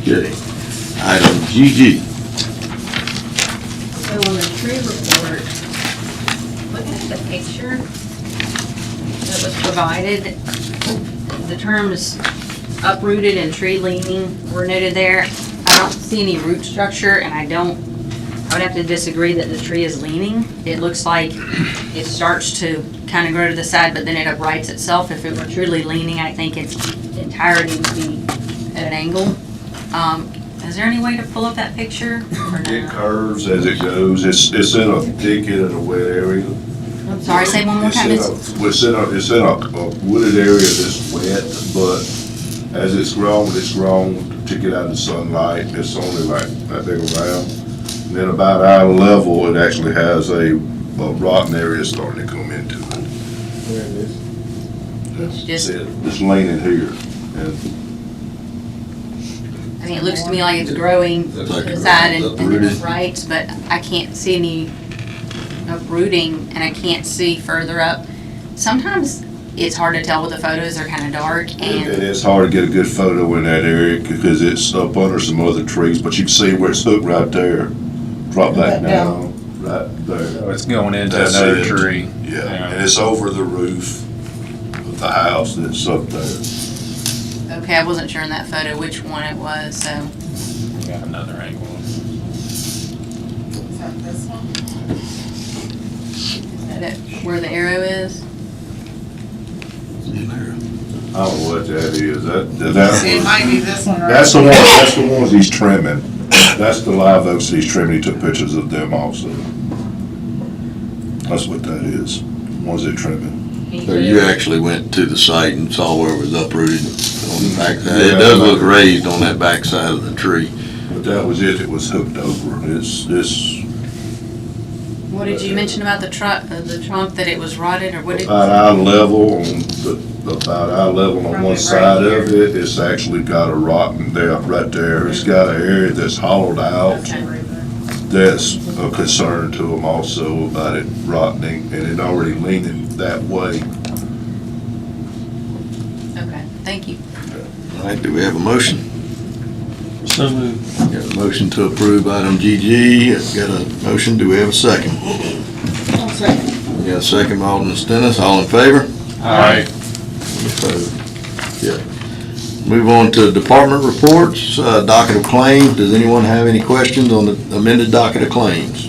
Okay. Item GG. So on the tree report, looking at the picture that was provided, the terms uprooted and tree leaning were noted there. I don't see any root structure, and I would have to disagree that the tree is leaning. It looks like it starts to kind of grow to the side, but then it uprights itself. If it were truly leaning, I think its entirety would be at an angle. Is there any way to pull up that picture? Or It no? curves as it goes. It's in a thicket in a wet area. I'm sorry, say one more time. It's in a wooded area that's wet, but as it's grown to get out of the sunlight. It's only like that big around. And then about eye level, it actually has a rotten area starting to come into it. There it is. It's just, It's leaning here. And I mean, it looks to me like it's growing to Looks like the it's side and then uprooted. upright, but I can't see any uprooting, and I can't see further up. Sometimes it's hard to tell with the photos, they're kind of dark, And and it's hard to get a good photo in that area because it's up under some other trees, but you can see where it's hooked right there. Drop that down, right there. It's going into That's another it. tree. Yeah, and it's over the roof of the house that's up there. okay, I wasn't sure in that photo which one it was, so. Got another angle. Is that this one? Is that it, where the arrow is? I don't know what that is. It might be this one, right? That's the ones he's trimming. That's the live oaks he's trimming. He took pictures of them also. That's what that is. Ones they're trimming. So you actually went to the site and saw where it was uprooted on the backside. It does look raised on that backside of the tree. But that was it. It was hooked over. It's What did you mention about the trunk, that it was rotted, or what did? about eye level on From one it side right of it. It's actually got a rotten there, right there. It's got an area that's hollowed out. That's a concern to them also about it rotting and it already leaning that way. Okay. thank you. All right, do we have a motion? So moved. Got a motion to approve item GG. Got a motion, do we have a second? Second. Got a second by Alderman Stennis, all in favor? Aye. Opposed? Yeah. Move on to department reports, docket of claims. Does anyone have any questions on the amended docket of claims?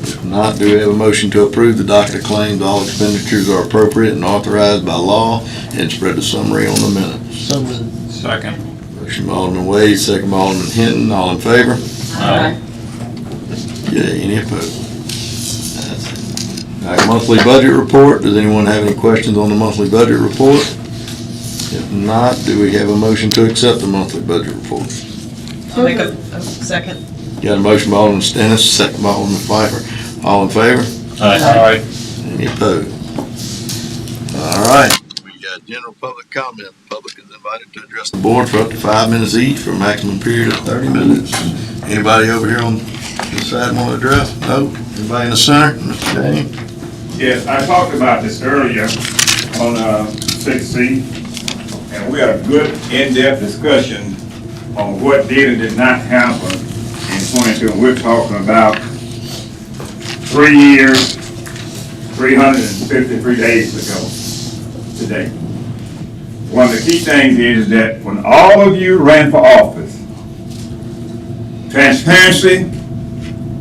If not, do we have a motion to approve the docket of claims? All expenditures are appropriate and authorized by law, and spread the summary on the minutes. So moved. Second. Motion by Alderman Wade, second by Alderman Hinton, all in favor? Aye. Yeah, any opposed? All right, monthly budget report. Does anyone have any questions on the monthly budget report? If not, do we have a motion to accept the monthly budget report? I'll make a second. Got a motion by Alderman Stennis, second by Alderman Pfeiffer. All in favor? Aye. Any opposed? All right, we got general public comment. The public is invited to address the board for up to 5 minutes each for a maximum period of 30 minutes. Anybody over here on this side want to address? No? Anybody in the center? Mr. Daniel? Yes, I talked about this earlier on 6C, and we had a good in-depth discussion on what did and did not happen in 22. And we're talking about 3 years, 353 days ago today. One of the key things is that when all of you ran for office, transparency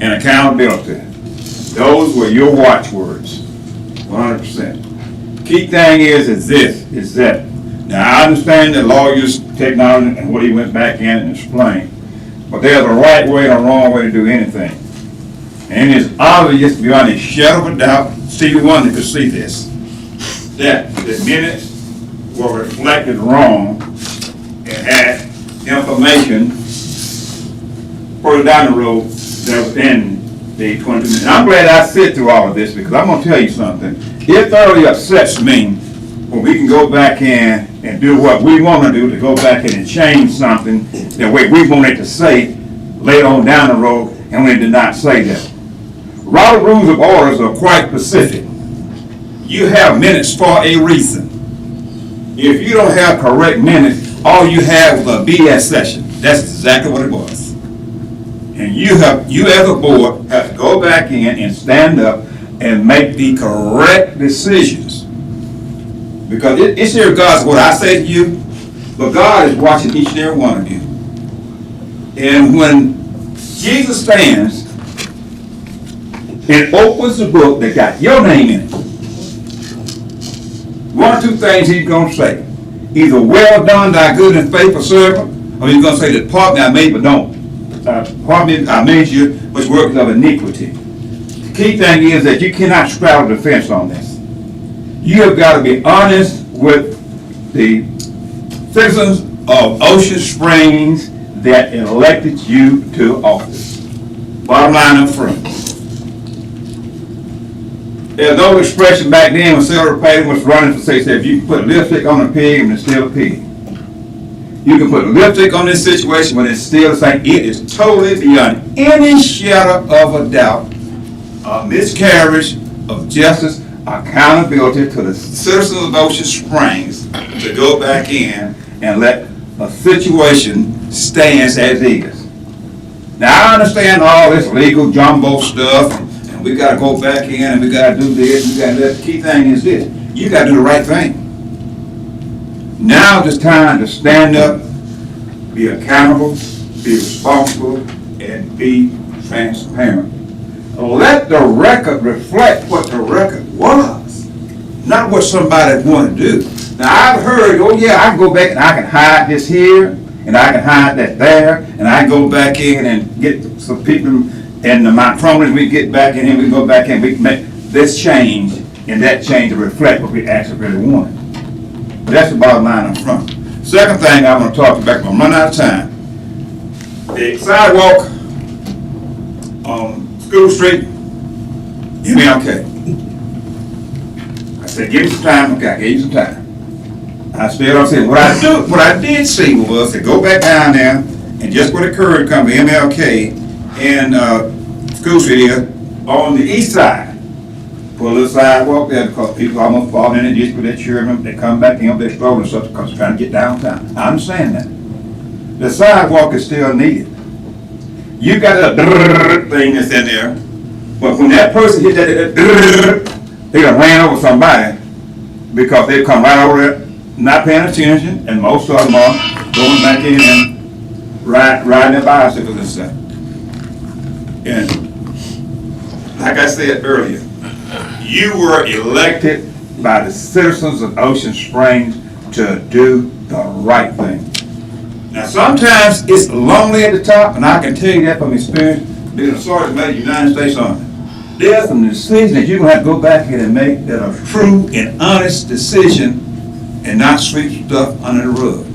and accountability, those were your watchwords, 100%. Key thing is that, now I understand that lawyers, technology, and what he went back in and explained, but there's a right way and a wrong way to do anything. And it's obvious beyond a shadow of a doubt, Stevie Wonder could see this, that the minutes were reflected wrong and had information further down the road that was in the 20 minutes. And I'm glad I sit through all of this because I'm going to tell you something. It thoroughly upsets me when we can go back in and do what we want to do, to go back in and change something the way we wanted to say later on down the road, and we did not say that. Robert Rules of Orders are quite specific. You have minutes for a reason. If you don't have correct minutes, all you have was a BS session. That's exactly what it was. And you as a board have to go back in and stand up and make the correct decisions. Because it's here, God's what I say to you, but God is watching each and every one of you. And when Jesus stands and opens the book that got your name in it, one or two things he's going to say. Either well done, thy good and faithful servant, or he's going to say, depart me, I made, but don't. Pardon me, I made you, which workers of iniquity. The key thing is that you cannot straddle the fence on this. You have got to be honest with the citizens of Ocean Springs that elected you to office. Bottom line up front. There's no expression back then when Senator Patton was running for say if you can put lipstick on a pig and it's still a pig. You can put lipstick on this situation, but it's still the same. It is totally beyond any shadow of a doubt a miscarriage of justice, accountability to the citizens of Ocean Springs to go back in and let a situation stand as is. Now I understand all this legal jumbo stuff, and we got to go back in and we got to do this. We got to. The key thing is this: you got to do the right thing. Now it's time to stand up, be accountable, be responsible, and be transparent. Let the record reflect what the record was, not what somebody wanted to do. Now I've heard, oh yeah, I can go back and I can hide this here, and I can hide that there, and I can go back in and get some people in the Mount Prominence, we get back in here, we can go back in, we can make this change, and that change to reflect what we actually really wanted. But that's the bottom line up front. Second thing I want to talk about, I'm running out of time. The sidewalk on School Street, MLK. I said, give me some time, okay, I gave you some time. I still saying what I did see was to go back down there and just where the curve comes to MLK and School Street here on the east side, pull the sidewalk there because people almost fall in and just with their children, they come back in, they're exploding stuff because they're trying to get downtown. I understand that. The sidewalk is still needed. You got a thing that's in there, but when that person hit that, they done ran over somebody because they come right over there, not paying attention, and most of them are going back in and riding their bicycles and stuff. And like I said earlier, you were elected by the citizens of Ocean Springs to do the right thing. Now, sometimes it's lonely at the top, and I can tell you that from experience, being a sergeant major in the United States Army. There's some decisions that you're going to have to go back in and make that are true and honest decision and not sweep stuff under the rug.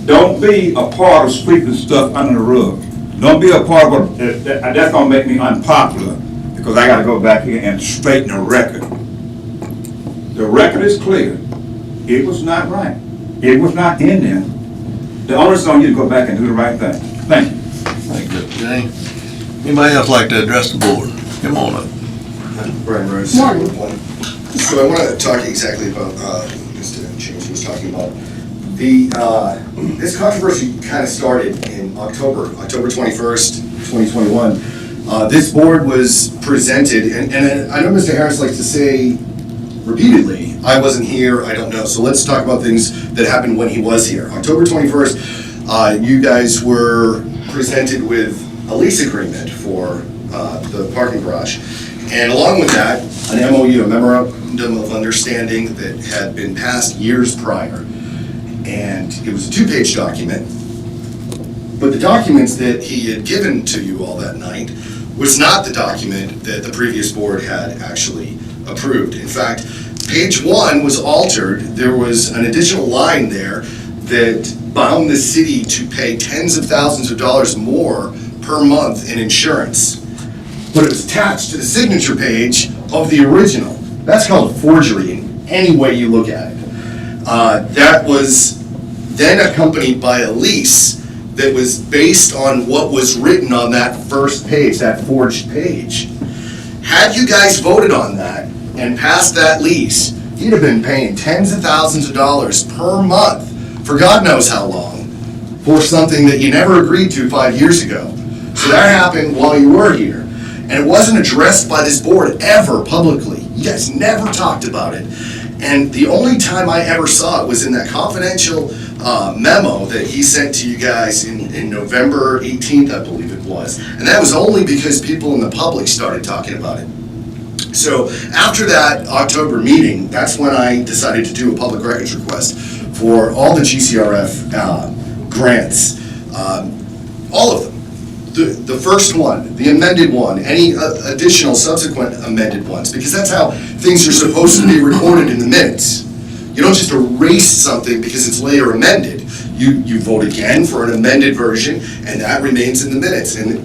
Don't be a part of sweeping stuff under the rug. Don't be a part of what, that's going to make me unpopular because I got to go back here and straighten the record. The record is clear. It was not right. It was not in there. The onus is on you to go back and do the right thing. Thank you. Thank you, Jay. Anybody else like to address the board? Come on up. Brian Rose. Morning. So I want to talk exactly about, Mr. James was talking about. The, this controversy kind of started in October 21st, 2021. This board was presented, and I know Mr. Harris likes to say repeatedly, I wasn't here, I don't know. So let's talk about things that happened when he was here. October 21st, you guys were presented with a lease agreement for the parking garage. And along with that, an MOU, a memorandum of understanding that had been passed years prior. And it was a 2-page document. But the documents that he had given to you all that night was not the document that the previous board had actually approved. In fact, page 1 was altered. There was an additional line there that bound the city to pay tens of thousands of dollars more per month in insurance. But it was attached to the signature page of the original. That's called forgery in any way you look at it. That was then accompanied by a lease that was based on what was written on that first page, that forged page. Had you guys voted on that and passed that lease, you'd have been paying tens of thousands of dollars per month for God knows how long for something that you never agreed to 5 years ago. So that happened while you were here. And it wasn't addressed by this board ever publicly. You guys never talked about it. And the only time I ever saw it was in that confidential memo that he sent to you guys in November 18th, I believe it was. And that was only because people in the public started talking about it. So after that October meeting, that's when I decided to do a public records request for all the GCRF grants, all of them. The first one, the amended one, any additional subsequent amended ones, because that's how things are supposed to be recorded in the minutes. You don't just erase something because it's later amended. You vote again for an amended version, and that remains in the minutes. And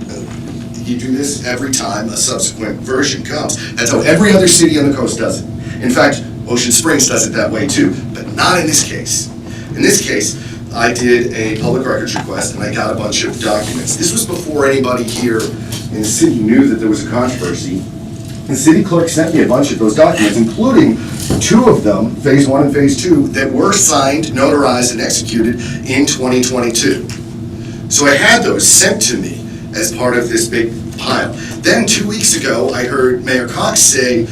you do this every time a subsequent version comes. That's how every other city on the coast does it. In fact, Ocean Springs does it that way too, but not in this case. In this case, I did a public records request and I got a bunch of documents. This was before anybody here in the city knew that there was a controversy. The city clerk sent me a bunch of those documents, including 2 of them, phase 1 and phase 2, that were signed, notarized, and executed in 2022. So I had those sent to me as part of this big pile. Then 2 weeks ago, I heard Mayor Cox say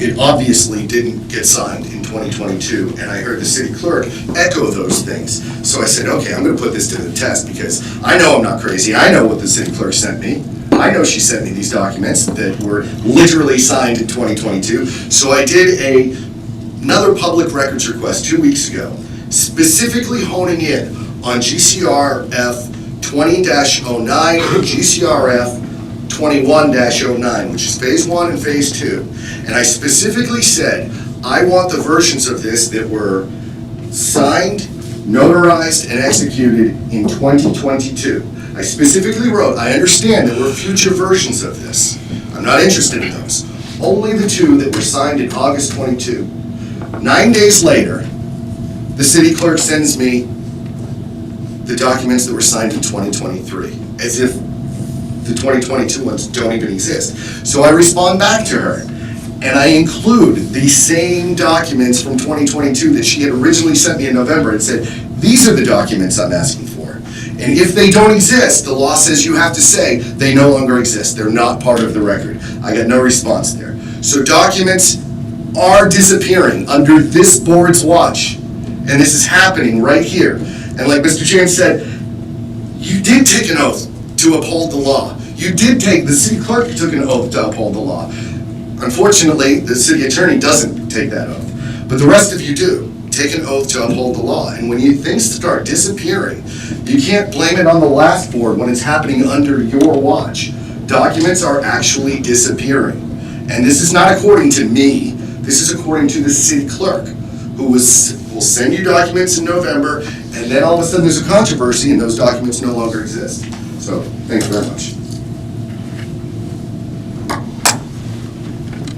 it obviously didn't get signed in 2022, and I heard the city clerk echo those things. So I said, okay, I'm gonna put this to the test because I know I'm not crazy. I know what the city clerk sent me. I know she sent me these documents that were literally signed in 2022. So I did another public records request 2 weeks ago, specifically honing in on GCRF 20-09 and GCRF 21-09, which is phase 1 and phase 2. And I specifically said, I want the versions of this that were signed, notarized, and executed in 2022. I specifically wrote, I understand there were future versions of this. I'm not interested in those. Only the 2 that were signed in August 22. 9 days later, the city clerk sends me the documents that were signed in 2023, as if the 2022 ones don't even exist. So I respond back to her, and I include the same documents from 2022 that she had originally sent me in November and said, these are the documents I'm asking for. And if they don't exist, the law says you have to say they no longer exist. They're not part of the record. I got no response there. So documents are disappearing under this board's watch. And this is happening right here. And like Mr. James said, you did take an oath to uphold the law. The city clerk took an oath to uphold the law. Unfortunately, the city attorney doesn't take that oath. But the rest of you do take an oath to uphold the law. And when things start disappearing, you can't blame it on the last board when it's happening under your watch. Documents are actually disappearing. And this is not according to me. This is according to the city clerk, who will send you documents in November, and then all of a sudden there's a controversy and those documents no longer exist. So, thanks very much.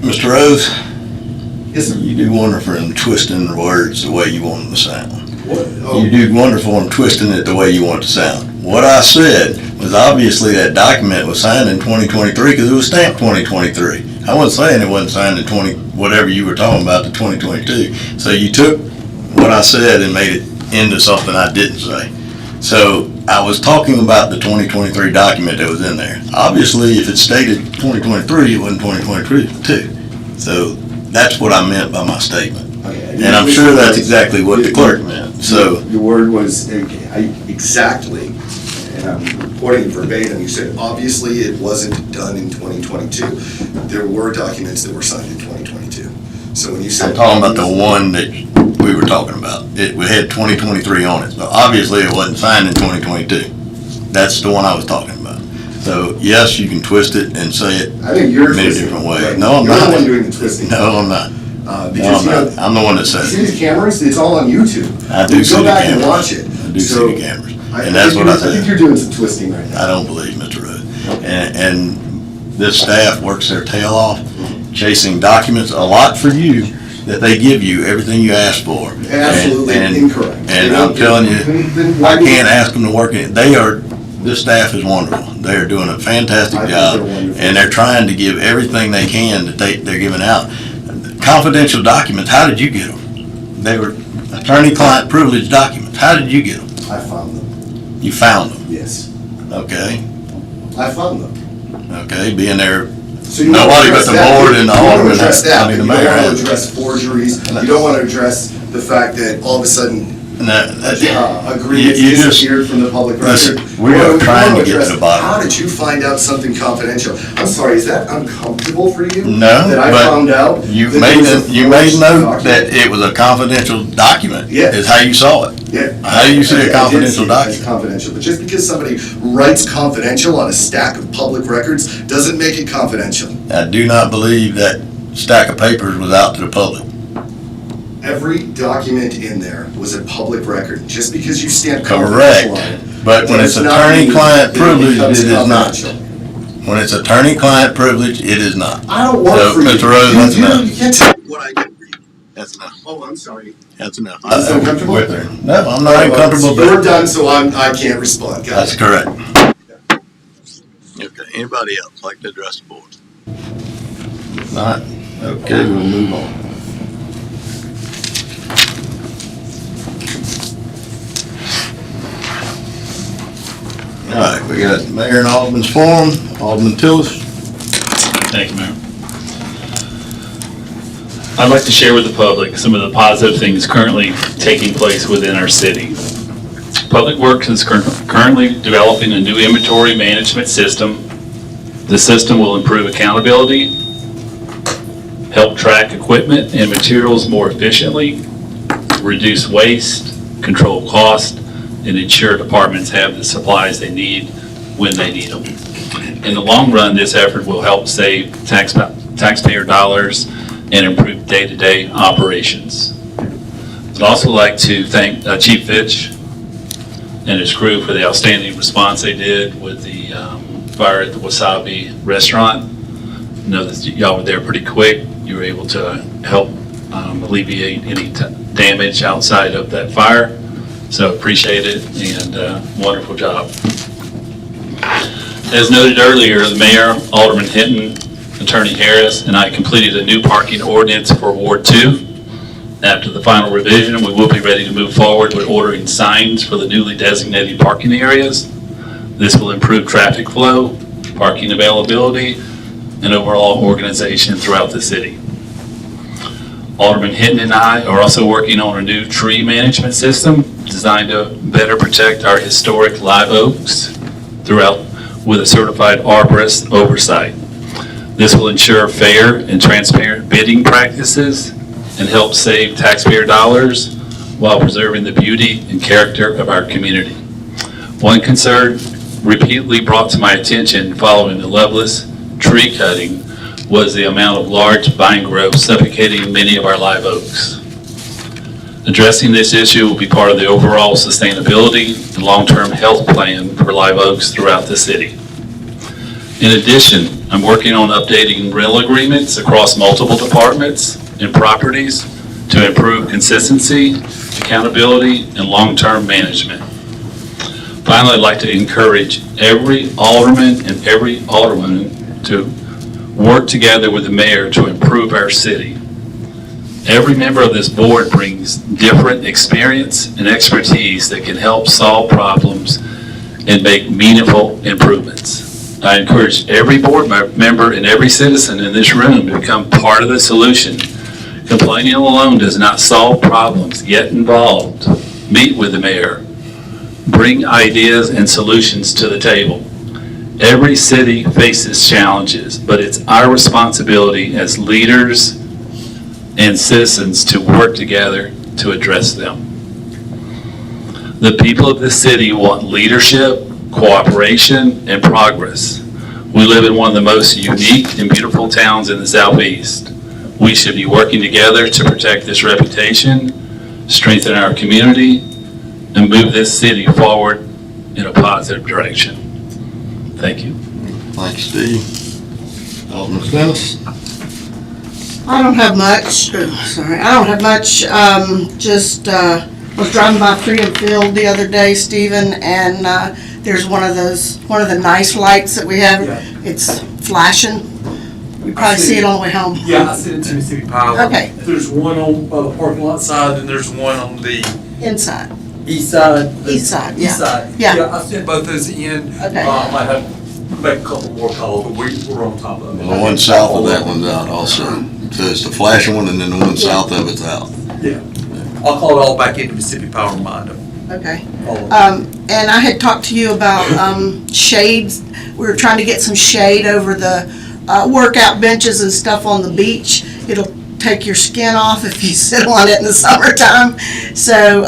Mr. Rose? Yes, sir. You do wonderful in twisting the words the way you want them to sound. What? Oh. You do wonderful in twisting it the way you want it to sound. What I said was obviously that document was signed in 2023 because it was stamped 2023. I wasn't saying it wasn't signed in whatever you were talking about, the 2022. So you took what I said and made it into something I didn't say. So I was talking about the 2023 document that was in there. Obviously, if it stated 2023, it wasn't 2022. So that's what I meant by my statement. Okay. And I'm sure that's exactly what the clerk meant. So your word was exactly, and I'm quoting verbatim, you said, obviously it wasn't done in 2022. There were documents that were signed in 2022. So when you said. I'm talking about the one that we were talking about. We had 2023 on it, but obviously it wasn't signed in 2022. That's the one I was talking about. So yes, you can twist it and say it I think you're many twisting, different ways. right? No, I'm You're not. the one doing the twisting. No, I'm not. Because, no, I'm the one that says see it. these cameras, it's all on YouTube. I do see Go the back and cameras. watch it. I do see the cameras. And I that's what I I think said. you're doing some twisting right now. I don't believe, Mr. Rhodes. And this staff works their tail off chasing documents, a lot for you, that they give you everything you ask for. Absolutely incorrect. And I'm telling you, I can't ask them to work in. This staff is wonderful. They are doing a fantastic job, and they're trying to give everything they can that they're giving out. Confidential documents, how did you get them? They were attorney-client privilege documents. How did you get them? I found them. You found them? Yes. Okay. I found them. Okay, being there, So you nobody but want to the address board that. and the You want to alderman, address that, I mean, the but mayor. You don't want has- to address forgeries. You don't want to address the fact that all of a sudden agreements you just- disappeared from the public record. Listen, we are trying to get to the bottom. How did you find out something confidential? I'm sorry, is that uncomfortable for you? No, That I found out? but you that made there was a you made forged note document? that it was a confidential document. Yeah. Is how you saw it. Yeah. How do you see I a did confidential see it as document? confidential, but just because somebody writes confidential on a stack of public records doesn't make it confidential. I do not believe that stack of papers was out to the public. Every document in there was a public record. Just because you stamp Correct. confidential on it. But when it's does not mean attorney-client that it privilege, becomes it is not. confidential. When it's attorney-client privilege, it is not. I don't work So, for you. Mr. Rose, that's You enough. can't tell me what I can read. That's enough. Oh, I'm sorry. That's enough. I'm so comfortable? With her. No, I'm not uncomfortable. You're done, so I can't respond. Got That's it. correct. Okay, anybody else like to address the board? Not? Okay, we'll move on. All right, we got Mayor and Alderman's forum, Alderman Tillis. Thank you, Mayor. I'd like to share with the public some of the positive things currently taking place within our city. Public Works is currently developing a new inventory management system. The system will improve accountability, help track equipment and materials more efficiently, reduce waste, control cost, and ensure departments have the supplies they need when they need them. In the long run, this effort will help save taxpayer dollars and improve day-to-day operations. I'd also like to thank Chief Fitch and his crew for the outstanding response they did with the fire at the Wasabi restaurant. I know that y'all were there pretty quick. You were able to help alleviate any damage outside of that fire. So appreciate it, and wonderful job. As noted earlier, the mayor, Alderman Hinton, Attorney Harris and I completed a new parking ordinance for Ward 2. After the final revision, we will be ready to move forward with ordering signs for the newly designated parking areas. This will improve traffic flow, parking availability, and overall organization throughout the city. Alderman Hinton and I are also working on a new tree management system designed to better protect our historic live oaks throughout with a certified arborist oversight. This will ensure fair and transparent bidding practices and help save taxpayer dollars while preserving the beauty and character of our community. One concern repeatedly brought to my attention following the Loveless tree cutting was the amount of large vine growth suffocating many of our live oaks. Addressing this issue will be part of the overall sustainability and long-term health plan for live oaks throughout the city. In addition, I'm working on updating rental agreements across multiple departments and properties to improve consistency, accountability, and long-term management. Finally, I'd like to encourage every alderman and every alderwoman to work together with the mayor to improve our city. Every member of this board brings different experience and expertise that can help solve problems and make meaningful improvements. I encourage every board member and every citizen in this room to become part of the solution. Complaining alone does not solve problems. Get involved. Meet with the mayor. Bring ideas and solutions to the table. Every city faces challenges, but it's our responsibility as leaders and citizens to work together to address them. The people of this city want leadership, cooperation, and progress. We live in one of the most unique and beautiful towns in the Southeast. We should be working together to protect this reputation, strengthen our community, and move this city forward in a positive direction. Thank you. Thanks, Steve. Alderman Dennis? I don't have much, I don't have much, just, was driving by Freedom Field the other day, Stephen, and, there's one of the nice lights that we have. It's flashing. You probably see it on the way home. Yeah, I see it in Mississippi Power. Okay. There's one on the parking lot side, and there's one on the Inside. east side. East side, yeah. East side. Yeah. I sent both those in. Okay. I might have to make a couple more calls, but we're on top of it. The one south of that one's out also. So it's the flashing one and then the one south of it's out. Yeah. I'll call it all back into Mississippi Power and remind them. Okay. And I had talked to you about, shades. We were trying to get some shade over the, workout benches and stuff on the beach. It'll take your skin off if you sit on it in the summertime. So,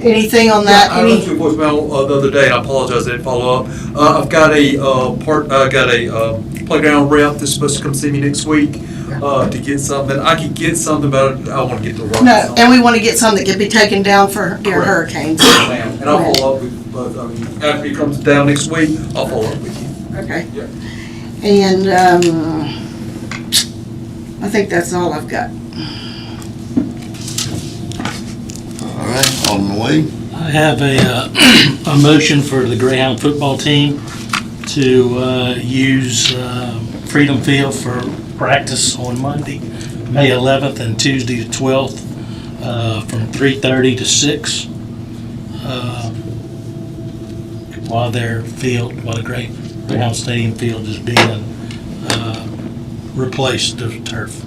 anything on that? I left you a voicemail the other day, and I apologize I didn't follow up. I've got a playground rep that's supposed to come see me next week to get something. I could get something, but I want to get the right. No, and we want to get something that can be taken down for during hurricanes. And I'll follow up with both. I mean, after he comes down next week, I'll follow up with you. Okay. Yeah. And I think that's all I've got. All right, Alderman Wade? I have a motion for the Greyhound football team to use Freedom Field for practice on Monday, May 11th and Tuesday the 12th from 3:30 to 6 while the Greyhound Stadium field is being replaced to turf.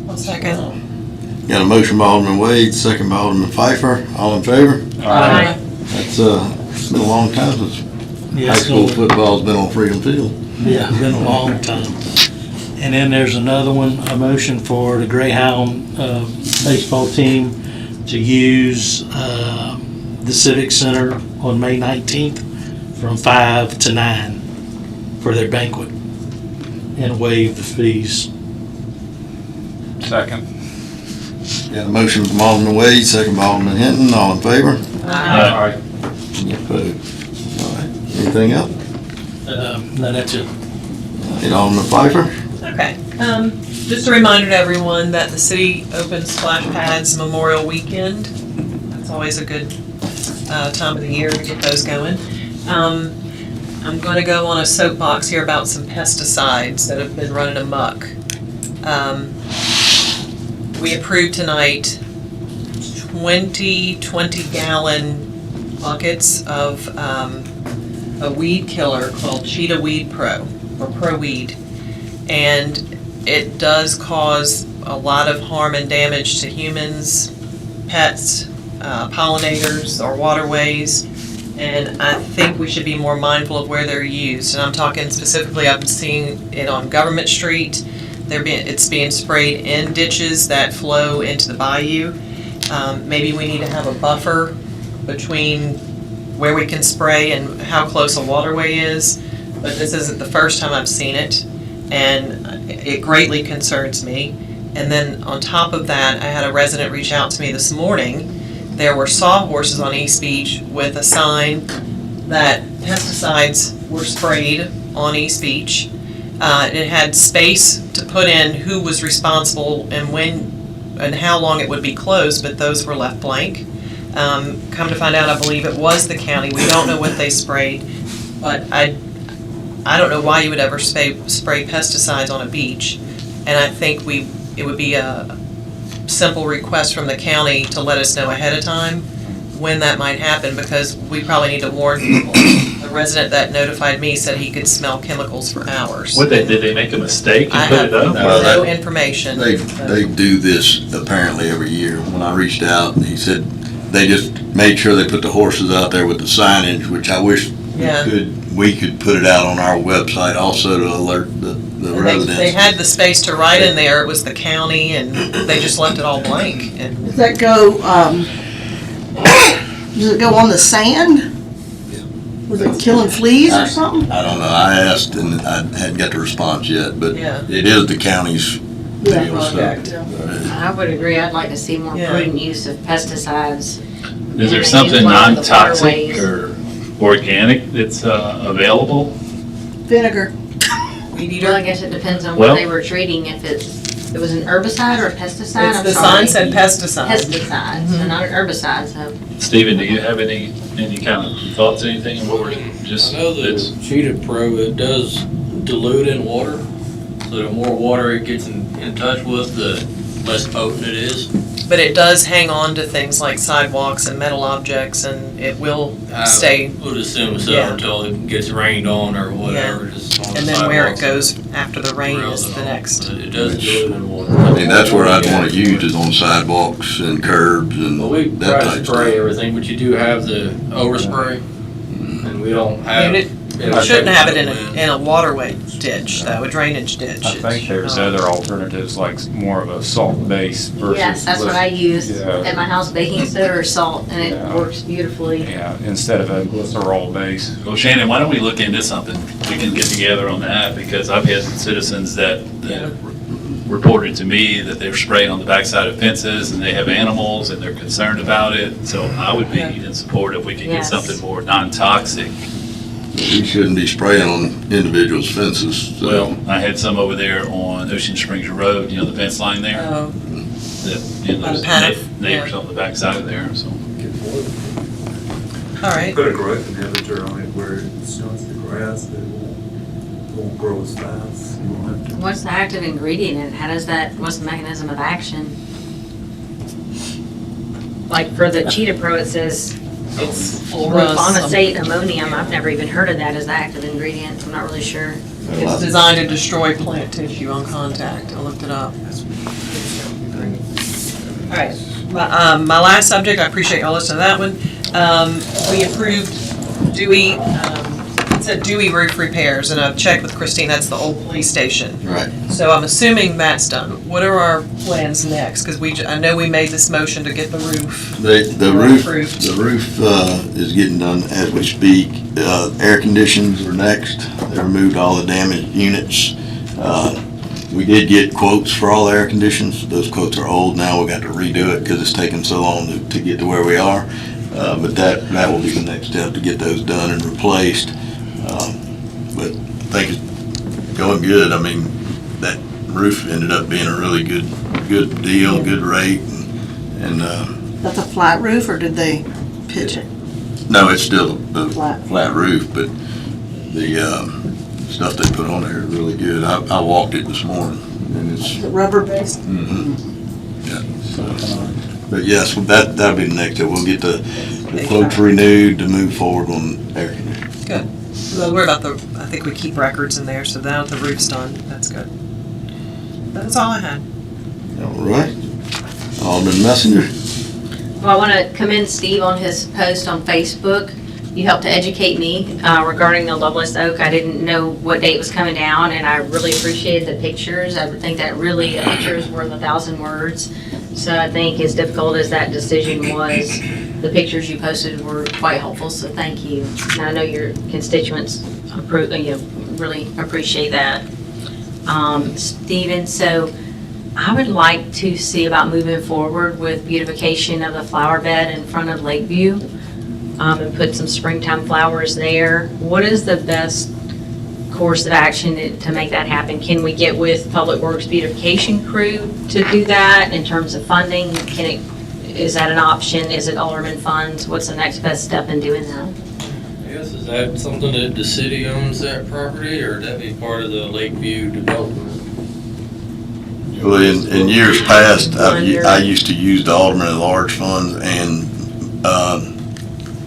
One second. Got a motion by Alderman Wade, second by Alderman Pfeiffer. All in favor? Aye. That's, it's been a long time since high school football's been on Freedom Field. Yeah, it's been a long time. And then there's another one, a motion for the Greyhound baseball team to use the Civic Center on May 19th from 5 to 9 for their banquet and waive the fees. Second. Got a motion from Alderman Wade, second by Alderman Hinton. All in favor? Aye. Any opposed? All right. Anything else? No, that's it. Need Alderman Pfeiffer? Okay, just a reminder to everyone that the city opens splash pads Memorial Weekend. That's always a good time of the year to get those going. I'm going to go on a soapbox here about some pesticides that have been running amok. We approved tonight 20-gallon buckets of a weed killer called Cheetah Weed Pro, or Pro Weed. And it does cause a lot of harm and damage to humans, pets, pollinators, our waterways. And I think we should be more mindful of where they're used. And I'm talking specifically, I've been seeing it on Government Street. It's being sprayed in ditches that flow into the bayou. Maybe we need to have a buffer between where we can spray and how close a waterway is. But this isn't the first time I've seen it, and it greatly concerns me. And then on top of that, I had a resident reach out to me this morning. There were sawhorses on East Beach with a sign that pesticides were sprayed on East Beach. It had space to put in who was responsible and when and how long it would be closed, but those were left blank. Come to find out, I believe it was the county. We don't know what they sprayed, but I don't know why you would ever spray pesticides on a beach. And I think it would be a simple request from the county to let us know ahead of time when that might happen, because we probably need to warn people. The resident that notified me said he could smell chemicals for hours. Did they make a mistake I and put it up? have no information. They do this apparently every year. When I reached out, he said they just made sure they put the horses out there with the signage, which I wish Yeah. we could put it out on our website also to alert the And residents. they had the space to write in there, it was the county, and they just left it all blank. And Does that go, does it go on the sand? Was it killing fleas or something? I don't know. I asked and I hadn't got the response yet, but Yeah. it is the county's deal, so. I would agree, I'd like to see more Yeah. prudent use of pesticides. Is there And something use one of the non-toxic waterways. or organic that's available? Vinegar. Well, I guess it depends on Well- what they were treating, if it was an herbicide or a pesticide, It's I'm the sorry. sign said pesticide. Pesticide, so not an herbicide, so. Stephen, do you have any kind of thoughts, anything, on what we're just? I know the Cheetah Pro, it does dilute in water, so the more water it gets in touch with, the less potent it is. But it does hang on to things like sidewalks and metal objects, and it will stay. I would assume so Yeah. until it gets rained on or whatever. Just on And the then where it sidewalks. goes after the rain is the next. But it does dilute in water. I mean, that's where I'd want to use is on sidewalks and curbs and Well, we that try type to of spray stuff. everything, but you do have the overspray, and we don't I have. mean, it shouldn't have it in a waterway ditch, though, a drainage ditch. I think there's other alternatives, like more of a salt base versus. Yes, that's what I use Yeah. at my house, baking soda or salt, and it Yeah. works beautifully. Yeah, instead of a glycerol base. Well, Shannon, why don't we look into something? We can get together on that, because I've had citizens that reported to me that they're spraying on the backside of fences and they have animals and they're concerned about it. So I would be in support if we could get Yes. something more non-toxic. You shouldn't be spraying on individuals' fences. So. Well, I had some over there on Ocean Springs Road, the fence line there. Oh. That, By the those path, neighbors yeah. on the backside of there, so. All right. Put a growth inhibitor on it where it starts the grass, that won't grow as fast. You won't have to. What's the active ingredient in it? What's the mechanism of action? Like for the Cheetah Pro, it says it's glufosinate ammonium. I've never even heard of that as the active ingredient. I'm not really sure. It's designed to destroy plant tissue on contact. I looked it up. All right, my last subject, I appreciate y'all listening to that one. We approved Dewey, it said Dewey roof repairs, and I've checked with Christine, that's the old police station. Right. So I'm assuming that's done. What are our plans next? Because I know we made this motion to get the roof. The roof is getting done as we speak. Air conditions are next. They removed all the damaged units. We did get quotes for all the air conditions. Those quotes are old now. We got to redo it because it's taken so long to get to where we are. But that will be the next step to get those done and replaced. But I think it's going good. I mean, that roof ended up being a really good deal, good rate, and That's a flat roof, or did they pitch it? no, it's still a Flat. flat roof, but The stuff they put on there is really good. I walked it this morning, and it's. The rubber based. Yeah. But yes, well, that'll be the next step. We'll get the floats renewed to move forward on air conditioning. Good. So we're about I think we keep records in there, so now the roof's done, that's good. That's all I had. All right. Alderman Messenger. Well, I want to commend Steve on his post on Facebook. You helped to educate me regarding the Loveless Oak. I didn't know what date was coming down, and I really appreciated the pictures. I would think that really, a picture is worth 1,000 words. So I think as difficult as that decision was, the pictures you posted were quite helpful, so thank you. And I know your constituents really appreciate that. Stephen, so I would like to see about moving forward with beautification of the flower bed in front of Lakeview, and put some springtime flowers there. What is the best course of action to make that happen? Can we get with Public Works beautification crew to do that in terms of funding? Is that an option? Is it Alderman funds? What's the next best step in doing that? Yes, is that something that the city owns that property, or would that be part of the Lakeview development? Well, in years past, I used to use the Alderman at Large funds, and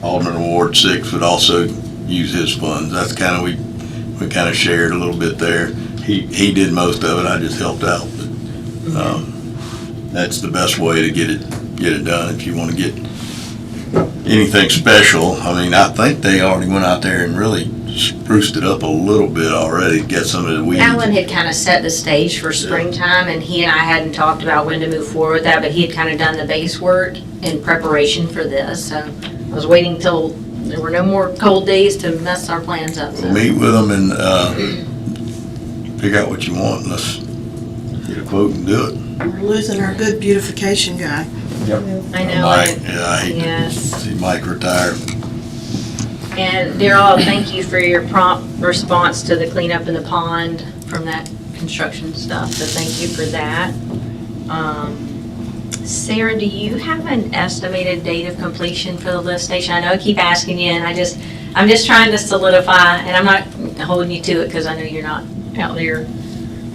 Alderman Ward 6 would also use his funds. That's kind of, we kind of shared a little bit there. He did most of it, I just helped out. But that's the best way to get it done if you want to get anything special. I mean, I think they already went out there and really spruced it up a little bit already, get some of the weeds. Alan had kind of set the stage for springtime, and he and I hadn't talked about when to move forward with that, but he had kind of done the base work in preparation for this. So I was waiting till there were no more cold days to mess our plans up. So. We'll meet with them and figure out what you want, and let's get a quote and do it. We're losing our good beautification guy. Yep. I know. Mike, I hate to see Mike retire. And Daryl, thank you for your prompt response to the cleanup in the pond from that construction stuff, so thank you for that. Sarah, do you have an estimated date of completion for the lift station? I know I keep asking you, and I'm just trying to solidify, and I'm not holding you to it because I know you're not out there.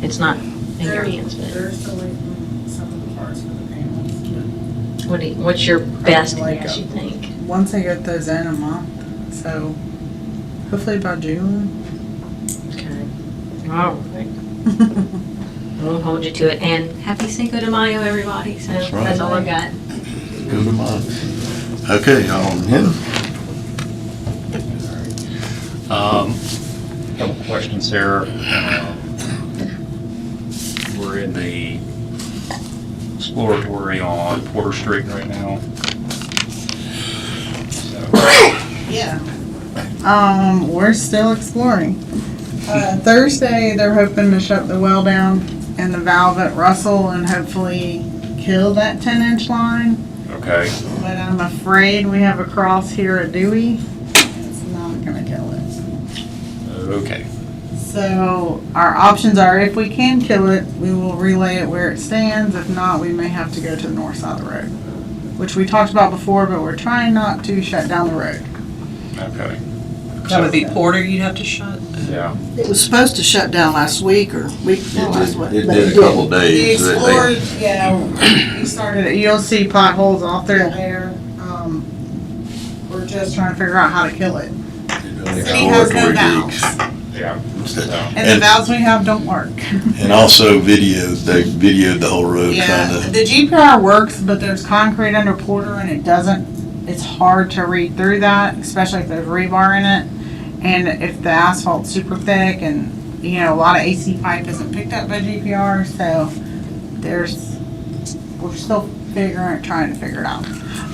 It's not in your hands, but. They're still waiting some of the parts for the panels. What's your best guess, you think? Once I get those in a month, so hopefully by June. Okay. All right. We'll hold you to it. And happy Cinco de Mayo, everybody. So that's all I've got. Go to mine. Okay, Alderman Henn. Couple questions there. We're in the exploratory on Porter Street right now. Yeah. We're still exploring. Thursday, they're hoping to shut the well down and the valve at Russell and hopefully kill that 10-inch line. Okay. But I'm afraid we have a cross here at Dewey. It's not gonna kill it. Okay. So our options are, if we can kill it, we will relay it where it stands. If not, we may have to go to the north side of the road, which we talked about before, but we're trying not to shut down the road. Okay. That would be Porter you'd have to shut? Yeah. It was supposed to shut down last week or week before last week. It did a couple days. We explored, we started it. You'll see potholes off there. We're just trying to figure out how to kill it. The city has no valves. Yeah. And the valves we have don't work. And also they videoed the whole road trying to. The GPR works, but there's concrete under Porter and it doesn't. It's hard to read through that, especially if there's rebar in it. And if the asphalt's super thick and, a lot of AC pipe isn't picked up by GPR, so we're still trying to figure it out.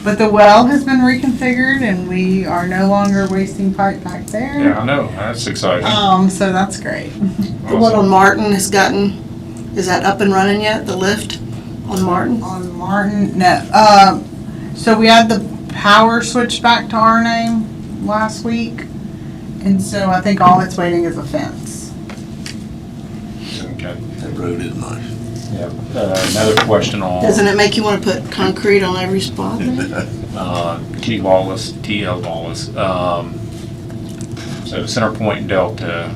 But the well has been reconfigured and we are no longer wasting pipe back there. Yeah, I know. That's exciting. So that's great. The one on Martin is that up and running yet, the lift on Martin? On Martin, no. So we had the power switched back to our name last week. And so I think all it's waiting is a fence. Okay. That road is nice. Yeah. Another question on. Doesn't it make you want to put concrete on every spot? T. Wallace, T.L. Wallace. So Center Point and Delta,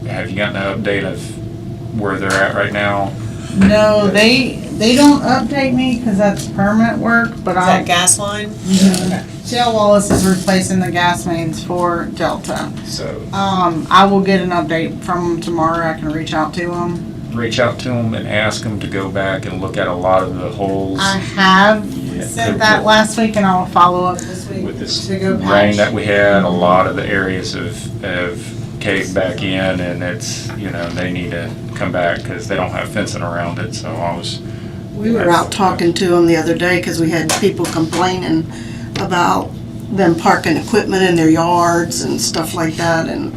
have you gotten an update of where they're at right now? No, they don't update me because that's permanent work, but Is I'll. that gas line? Shell Wallace is replacing the gas mains for Delta. So I will get an update from them tomorrow. I can reach out to them. reach out to them and ask them to go back and look at a lot of the holes. I have Yeah, said that last week, and I'll follow up this week with this to go rain patch. that we had. A lot of the areas have caved back in, and it's, they need to come back because they don't have fencing around it. So We were out talking to them the other day because we had people complaining about them parking equipment in their yards and stuff like that. And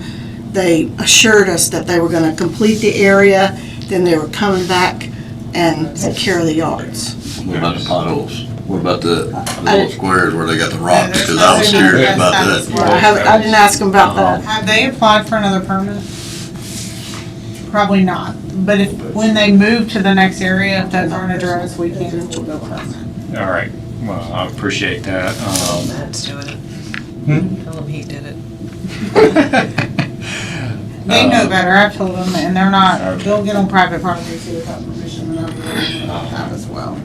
they assured us that they were going to complete the area, then they were coming back and take care of the yards. What about the potholes? What about the little squares where they got the rocks? Because I was serious about that. I didn't ask them about that. Have they applied for another permit? Probably not. But when they move to the next area, if those aren't addressed, we can go permit. all right. Well, I appreciate that. Matt's doing it. Tell him he did it. They know better, I've told them, and they're not, they'll get on private property too without permission, and they'll about that as well.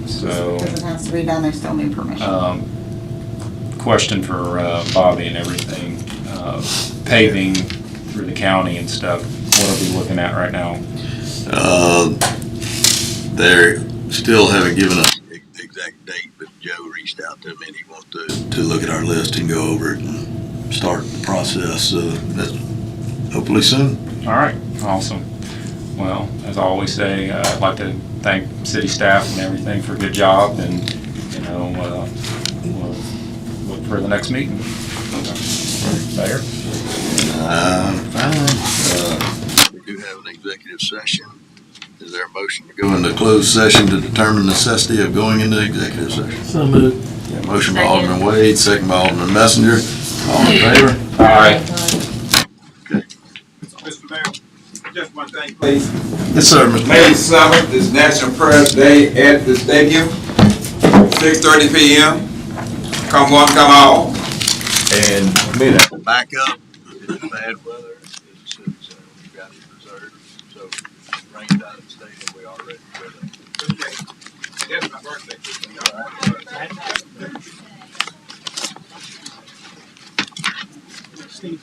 So, Because it has to be done, they still need permission. question for Bobby and everything. Paving through the county and stuff. What are we looking at right now? They still haven't given us the exact date, but Joe reached out to me and he wants to look at our list and go over it and start the process, that's hopefully soon. All right, awesome. Well, as I always say, I'd like to thank city staff and everything for a good job, and, we'll look for the next meeting. Mayor? Fine. We do have an executive session. Is there a motion to go into closed session to determine the necessity of going into executive session? So moved. Yeah, motion by Alderman Wade, second by Alderman Messenger. All in favor? Aye. Mr. Mayor, just one thing, please. Yes, sir, Mr. May 7th is National Press Day at the stadium, 6:30 p.m. Come one, come all. And Back up. It's bad weather. We've got it reserved. So rain down at the stadium, we are ready for it. Okay. It's my birthday. Steve.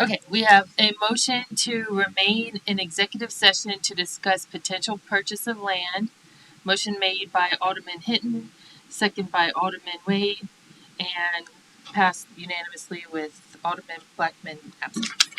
Okay, we have a motion to remain in executive session to discuss potential purchase of land. Motion made by Alderman Hinton, second by Alderman Wade, and passed unanimously with Alderman Blackman absent.